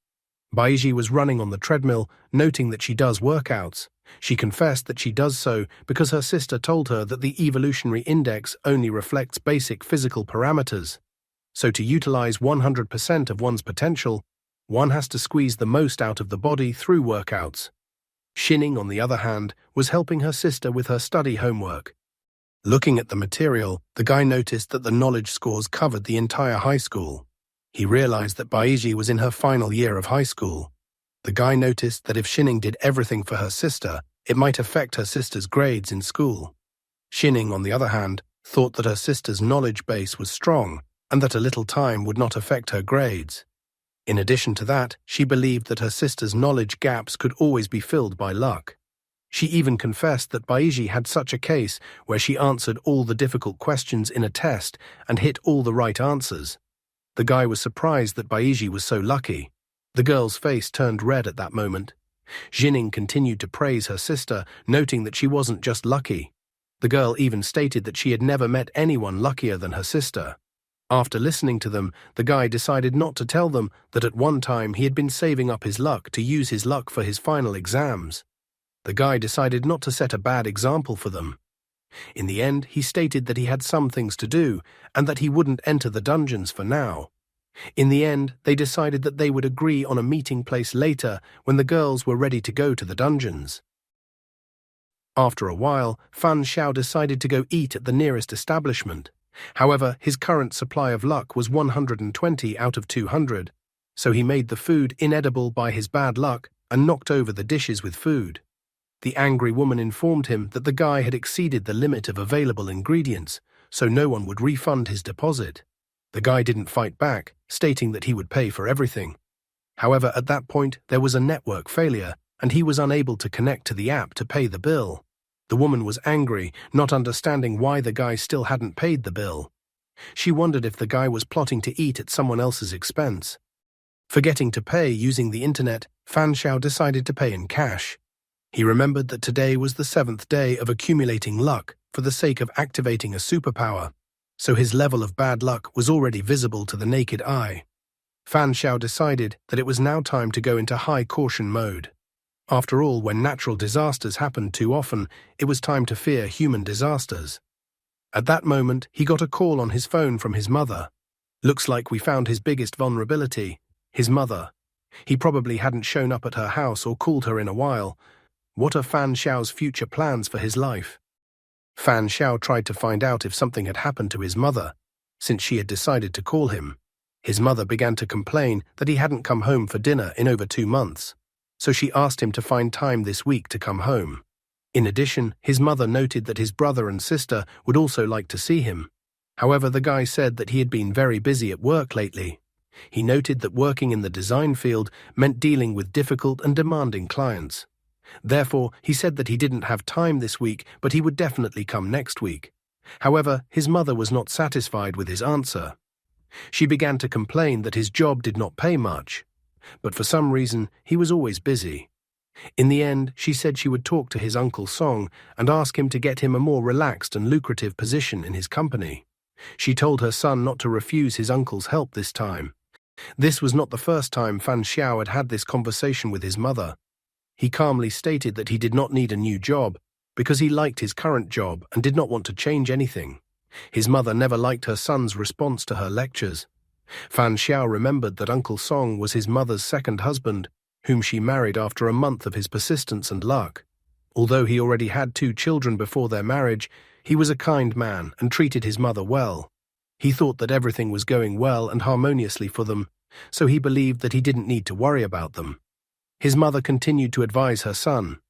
Baiji was running on the treadmill, noting that she does workouts. She confessed that she does so because her sister told her that the evolutionary index only reflects basic physical parameters. So to utilize 100% of one's potential, one has to squeeze the most out of the body through workouts. Xining, on the other hand, was helping her sister with her study homework. Looking at the material, the guy noticed that the knowledge scores covered the entire high school. He realized that Baiji was in her final year of high school. The guy noticed that if Xining did everything for her sister, it might affect her sister's grades in school. Xining, on the other hand, thought that her sister's knowledge base was strong and that a little time would not affect her grades. In addition to that, she believed that her sister's knowledge gaps could always be filled by luck. She even confessed that Baiji had such a case where she answered all the difficult questions in a test and hit all the right answers. The guy was surprised that Baiji was so lucky. The girl's face turned red at that moment. Xining continued to praise her sister, noting that she wasn't just lucky. The girl even stated that she had never met anyone luckier than her sister. After listening to them, the guy decided not to tell them that at one time he had been saving up his luck to use his luck for his final exams. The guy decided not to set a bad example for them. In the end, he stated that he had some things to do and that he wouldn't enter the dungeons for now. In the end, they decided that they would agree on a meeting place later when the girls were ready to go to the dungeons. After a while, Fan Xiao decided to go eat at the nearest establishment. However, his current supply of luck was 120 out of 200, so he made the food inedible by his bad luck and knocked over the dishes with food. The angry woman informed him that the guy had exceeded the limit of available ingredients, so no one would refund his deposit. The guy didn't fight back, stating that he would pay for everything. However, at that point, there was a network failure, and he was unable to connect to the app to pay the bill. The woman was angry, not understanding why the guy still hadn't paid the bill. She wondered if the guy was plotting to eat at someone else's expense. Forgetting to pay using the internet, Fan Xiao decided to pay in cash. He remembered that today was the 7th day of accumulating luck for the sake of activating a superpower, so his level of bad luck was already visible to the naked eye. Fan Xiao decided that it was now time to go into high caution mode. After all, when natural disasters happened too often, it was time to fear human disasters. At that moment, he got a call on his phone from his mother. Looks like we found his biggest vulnerability, his mother. He probably hadn't shown up at her house or called her in a while. What are Fan Xiao's future plans for his life? Fan Xiao tried to find out if something had happened to his mother, since she had decided to call him. His mother began to complain that he hadn't come home for dinner in over 2 months, so she asked him to find time this week to come home. In addition, his mother noted that his brother and sister would also like to see him. However, the guy said that he had been very busy at work lately. He noted that working in the design field meant dealing with difficult and demanding clients. Therefore, he said that he didn't have time this week, but he would definitely come next week. However, his mother was not satisfied with his answer. She began to complain that his job did not pay much, but for some reason, he was always busy. In the end, she said she would talk to his Uncle Song and ask him to get him a more relaxed and lucrative position in his company. She told her son not to refuse his uncle's help this time. This was not the first time Fan Xiao had had this conversation with his mother. He calmly stated that he did not need a new job because he liked his current job and did not want to change anything. His mother never liked her son's response to her lectures. Fan Xiao remembered that Uncle Song was his mother's second husband, whom she married after a month of his persistence and luck. Although he already had 2 children before their marriage, he was a kind man and treated his mother well. He thought that everything was going well and harmoniously for them, so he believed that he didn't need to worry about them. His mother continued to advise her son.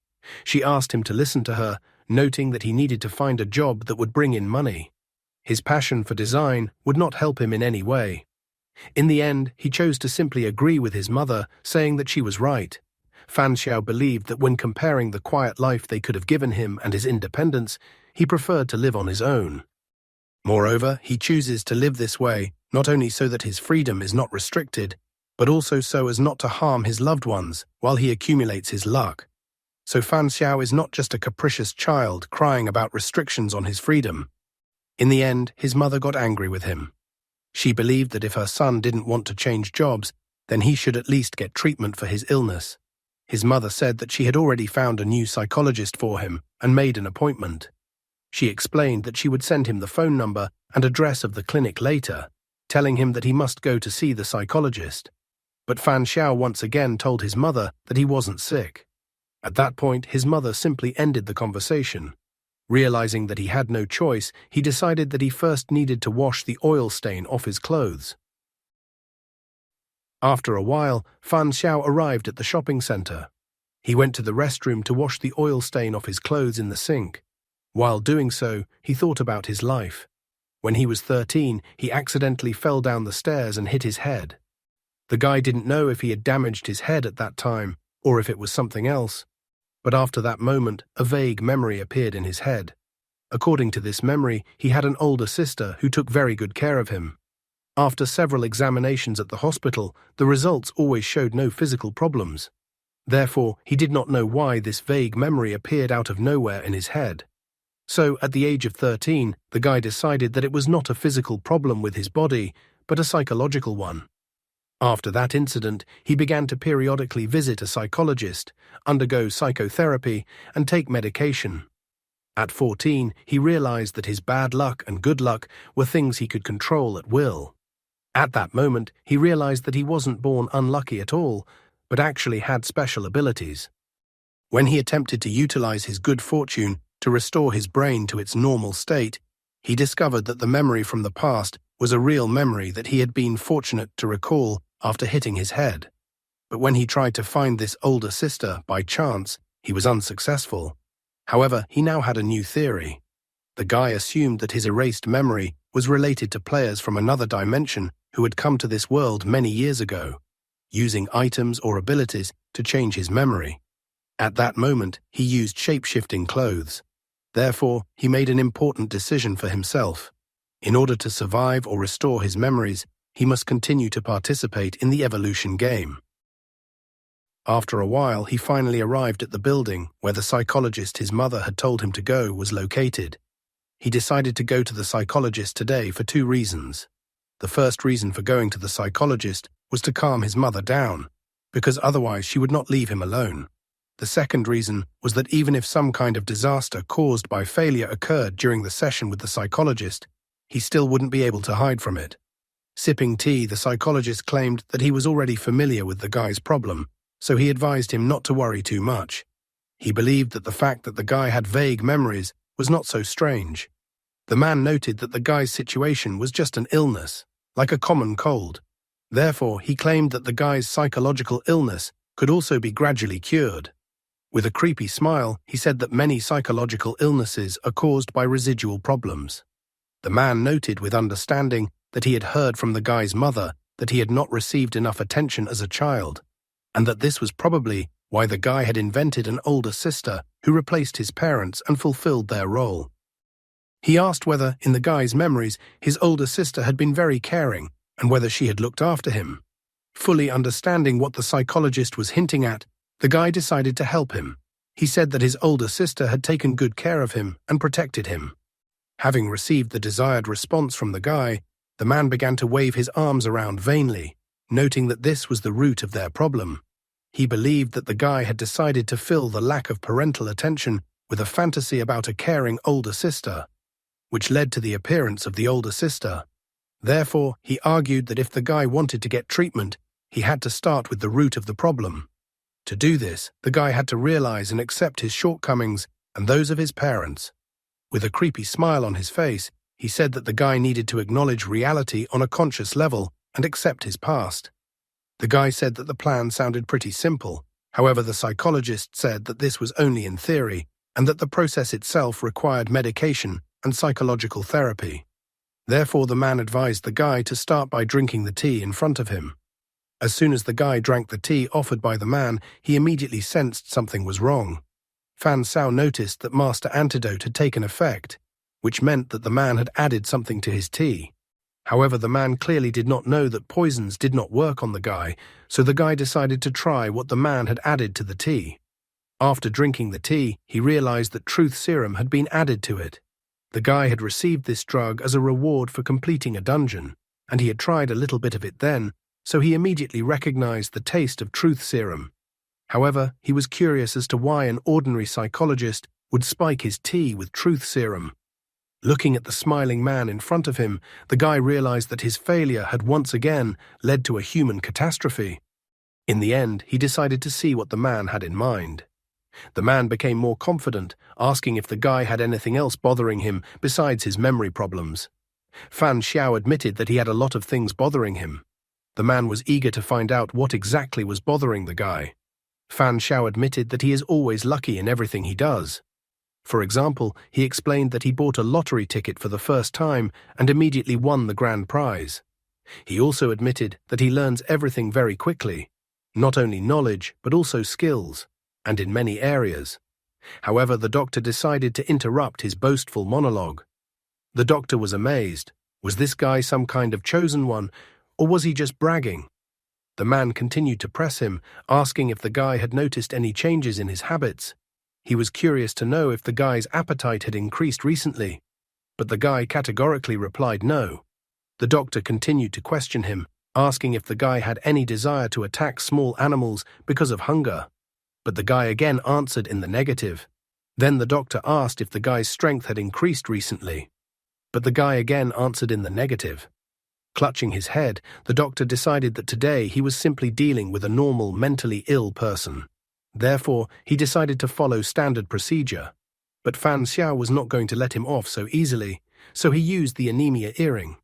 She asked him to listen to her, noting that he needed to find a job that would bring in money. His passion for design would not help him in any way. In the end, he chose to simply agree with his mother, saying that she was right. Fan Xiao believed that when comparing the quiet life they could have given him and his independence, he preferred to live on his own. Moreover, he chooses to live this way, not only so that his freedom is not restricted, but also so as not to harm his loved ones while he accumulates his luck. So Fan Xiao is not just a capricious child crying about restrictions on his freedom. In the end, his mother got angry with him. She believed that if her son didn't want to change jobs, then he should at least get treatment for his illness. His mother said that she had already found a new psychologist for him and made an appointment. She explained that she would send him the phone number and address of the clinic later, telling him that he must go to see the psychologist. But Fan Xiao once again told his mother that he wasn't sick. At that point, his mother simply ended the conversation. Realizing that he had no choice, he decided that he first needed to wash the oil stain off his clothes. After a while, Fan Xiao arrived at the shopping center. He went to the restroom to wash the oil stain off his clothes in the sink. While doing so, he thought about his life. When he was 13, he accidentally fell down the stairs and hit his head. The guy didn't know if he had damaged his head at that time, or if it was something else. But after that moment, a vague memory appeared in his head. According to this memory, he had an older sister who took very good care of him. After several examinations at the hospital, the results always showed no physical problems. Therefore, he did not know why this vague memory appeared out of nowhere in his head. So, at the age of 13, the guy decided that it was not a physical problem with his body, but a psychological one. After that incident, he began to periodically visit a psychologist, undergo psychotherapy, and take medication. At 14, he realized that his bad luck and good luck were things he could control at will. At that moment, he realized that he wasn't born unlucky at all, but actually had special abilities. When he attempted to utilize his good fortune to restore his brain to its normal state, he discovered that the memory from the past was a real memory that he had been fortunate to recall after hitting his head. But when he tried to find this older sister by chance, he was unsuccessful. However, he now had a new theory. The guy assumed that his erased memory was related to players from another dimension who had come to this world many years ago, using items or abilities to change his memory. At that moment, he used shape-shifting clothes. Therefore, he made an important decision for himself. In order to survive or restore his memories, he must continue to participate in the evolution game. After a while, he finally arrived at the building where the psychologist his mother had told him to go was located. He decided to go to the psychologist today for 2 reasons. The first reason for going to the psychologist was to calm his mother down, because otherwise she would not leave him alone. The second reason was that even if some kind of disaster caused by failure occurred during the session with the psychologist, he still wouldn't be able to hide from it. Sipping tea, the psychologist claimed that he was already familiar with the guy's problem, so he advised him not to worry too much. He believed that the fact that the guy had vague memories was not so strange. The man noted that the guy's situation was just an illness, like a common cold. Therefore, he claimed that the guy's psychological illness could also be gradually cured. With a creepy smile, he said that many psychological illnesses are caused by residual problems. The man noted with understanding that he had heard from the guy's mother that he had not received enough attention as a child, and that this was probably why the guy had invented an older sister who replaced his parents and fulfilled their role. He asked whether, in the guy's memories, his older sister had been very caring and whether she had looked after him. Fully understanding what the psychologist was hinting at, the guy decided to help him. He said that his older sister had taken good care of him and protected him. Having received the desired response from the guy, the man began to wave his arms around vainly, noting that this was the root of their problem. He believed that the guy had decided to fill the lack of parental attention with a fantasy about a caring older sister, which led to the appearance of the older sister. Therefore, he argued that if the guy wanted to get treatment, he had to start with the root of the problem. To do this, the guy had to realize and accept his shortcomings and those of his parents. With a creepy smile on his face, he said that the guy needed to acknowledge reality on a conscious level and accept his past. The guy said that the plan sounded pretty simple. However, the psychologist said that this was only in theory and that the process itself required medication and psychological therapy. Therefore, the man advised the guy to start by drinking the tea in front of him. As soon as the guy drank the tea offered by the man, he immediately sensed something was wrong. Fan Sao noticed that Master Antidote had taken effect, which meant that the man had added something to his tea. However, the man clearly did not know that poisons did not work on the guy, so the guy decided to try what the man had added to the tea. After drinking the tea, he realized that truth serum had been added to it. The guy had received this drug as a reward for completing a dungeon, and he had tried a little bit of it then, so he immediately recognized the taste of truth serum. However, he was curious as to why an ordinary psychologist would spike his tea with truth serum. Looking at the smiling man in front of him, the guy realized that his failure had once again led to a human catastrophe. In the end, he decided to see what the man had in mind. The man became more confident, asking if the guy had anything else bothering him besides his memory problems. Fan Xiao admitted that he had a lot of things bothering him. The man was eager to find out what exactly was bothering the guy. Fan Xiao admitted that he is always lucky in everything he does. For example, he explained that he bought a lottery ticket for the first time and immediately won the grand prize. He also admitted that he learns everything very quickly, not only knowledge but also skills, and in many areas. However, the doctor decided to interrupt his boastful monologue. The doctor was amazed. Was this guy some kind of chosen one, or was he just bragging? The man continued to press him, asking if the guy had noticed any changes in his habits. He was curious to know if the guy's appetite had increased recently, but the guy categorically replied no. The doctor continued to question him, asking if the guy had any desire to attack small animals because of hunger, but the guy again answered in the negative. Then the doctor asked if the guy's strength had increased recently, but the guy again answered in the negative. Clutching his head, the doctor decided that today he was simply dealing with a normal, mentally ill person. Therefore, he decided to follow standard procedure. But Fan Xiao was not going to let him off so easily, so he used the anemia earring.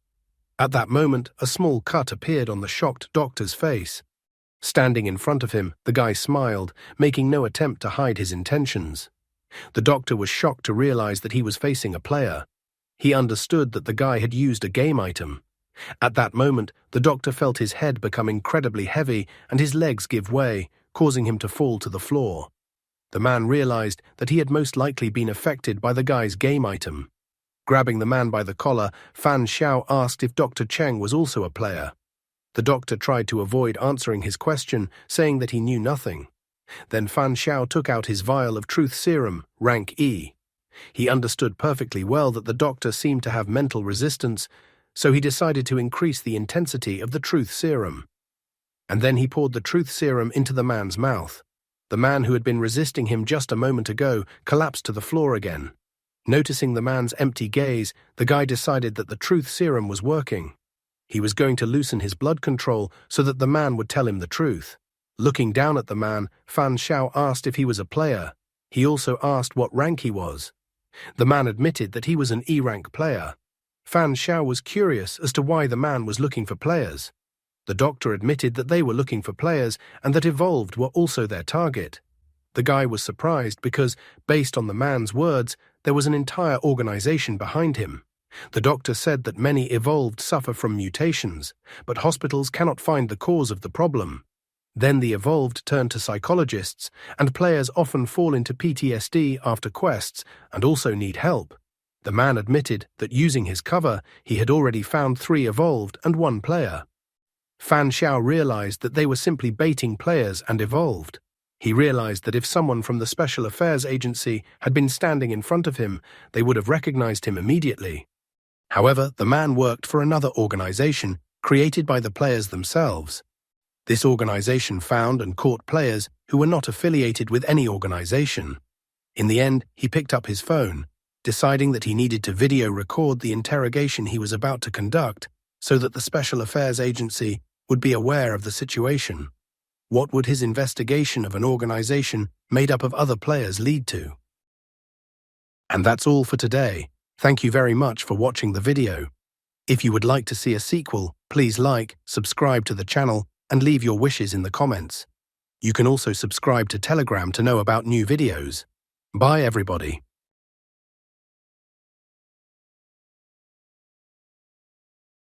At that moment, a small cut appeared on the shocked doctor's face. Standing in front of him, the guy smiled, making no attempt to hide his intentions. The doctor was shocked to realize that he was facing a player. He understood that the guy had used a game item. At that moment, the doctor felt his head become incredibly heavy and his legs give way, causing him to fall to the floor. The man realized that he had most likely been affected by the guy's game item. Grabbing the man by the collar, Fan Xiao asked if Dr. Cheng was also a player. The doctor tried to avoid answering his question, saying that he knew nothing. Then Fan Xiao took out his vial of truth serum, rank E. He understood perfectly well that the doctor seemed to have mental resistance, so he decided to increase the intensity of the truth serum. And then he poured the truth serum into the man's mouth. The man who had been resisting him just a moment ago collapsed to the floor again. Noticing the man's empty gaze, the guy decided that the truth serum was working. He was going to loosen his blood control so that the man would tell him the truth. Looking down at the man, Fan Xiao asked if he was a player. He also asked what rank he was. The man admitted that he was an E-rank player. Fan Xiao was curious as to why the man was looking for players. The doctor admitted that they were looking for players and that evolved were also their target. The guy was surprised because, based on the man's words, there was an entire organization behind him. The doctor said that many evolved suffer from mutations, but hospitals cannot find the cause of the problem. Then the evolved turn to psychologists, and players often fall into PTSD after quests and also need help. The man admitted that using his cover, he had already found 3 evolved and 1 player. Fan Xiao realized that they were simply baiting players and evolved. He realized that if someone from the Special Affairs Agency had been standing in front of him, they would have recognized him immediately. However, the man worked for another organization created by the players themselves. This organization found and caught players who were not affiliated with any organization. In the end, he picked up his phone, deciding that he needed to video record the interrogation he was about to conduct so that the Special Affairs Agency would be aware of the situation. What would his investigation of an organization made up of other players lead to? And that's all for today. Thank you very much for watching the video. If you would like to see a sequel, please like, subscribe to the channel, and leave your wishes in the comments. You can also subscribe to Telegram to know about new videos. Bye everybody.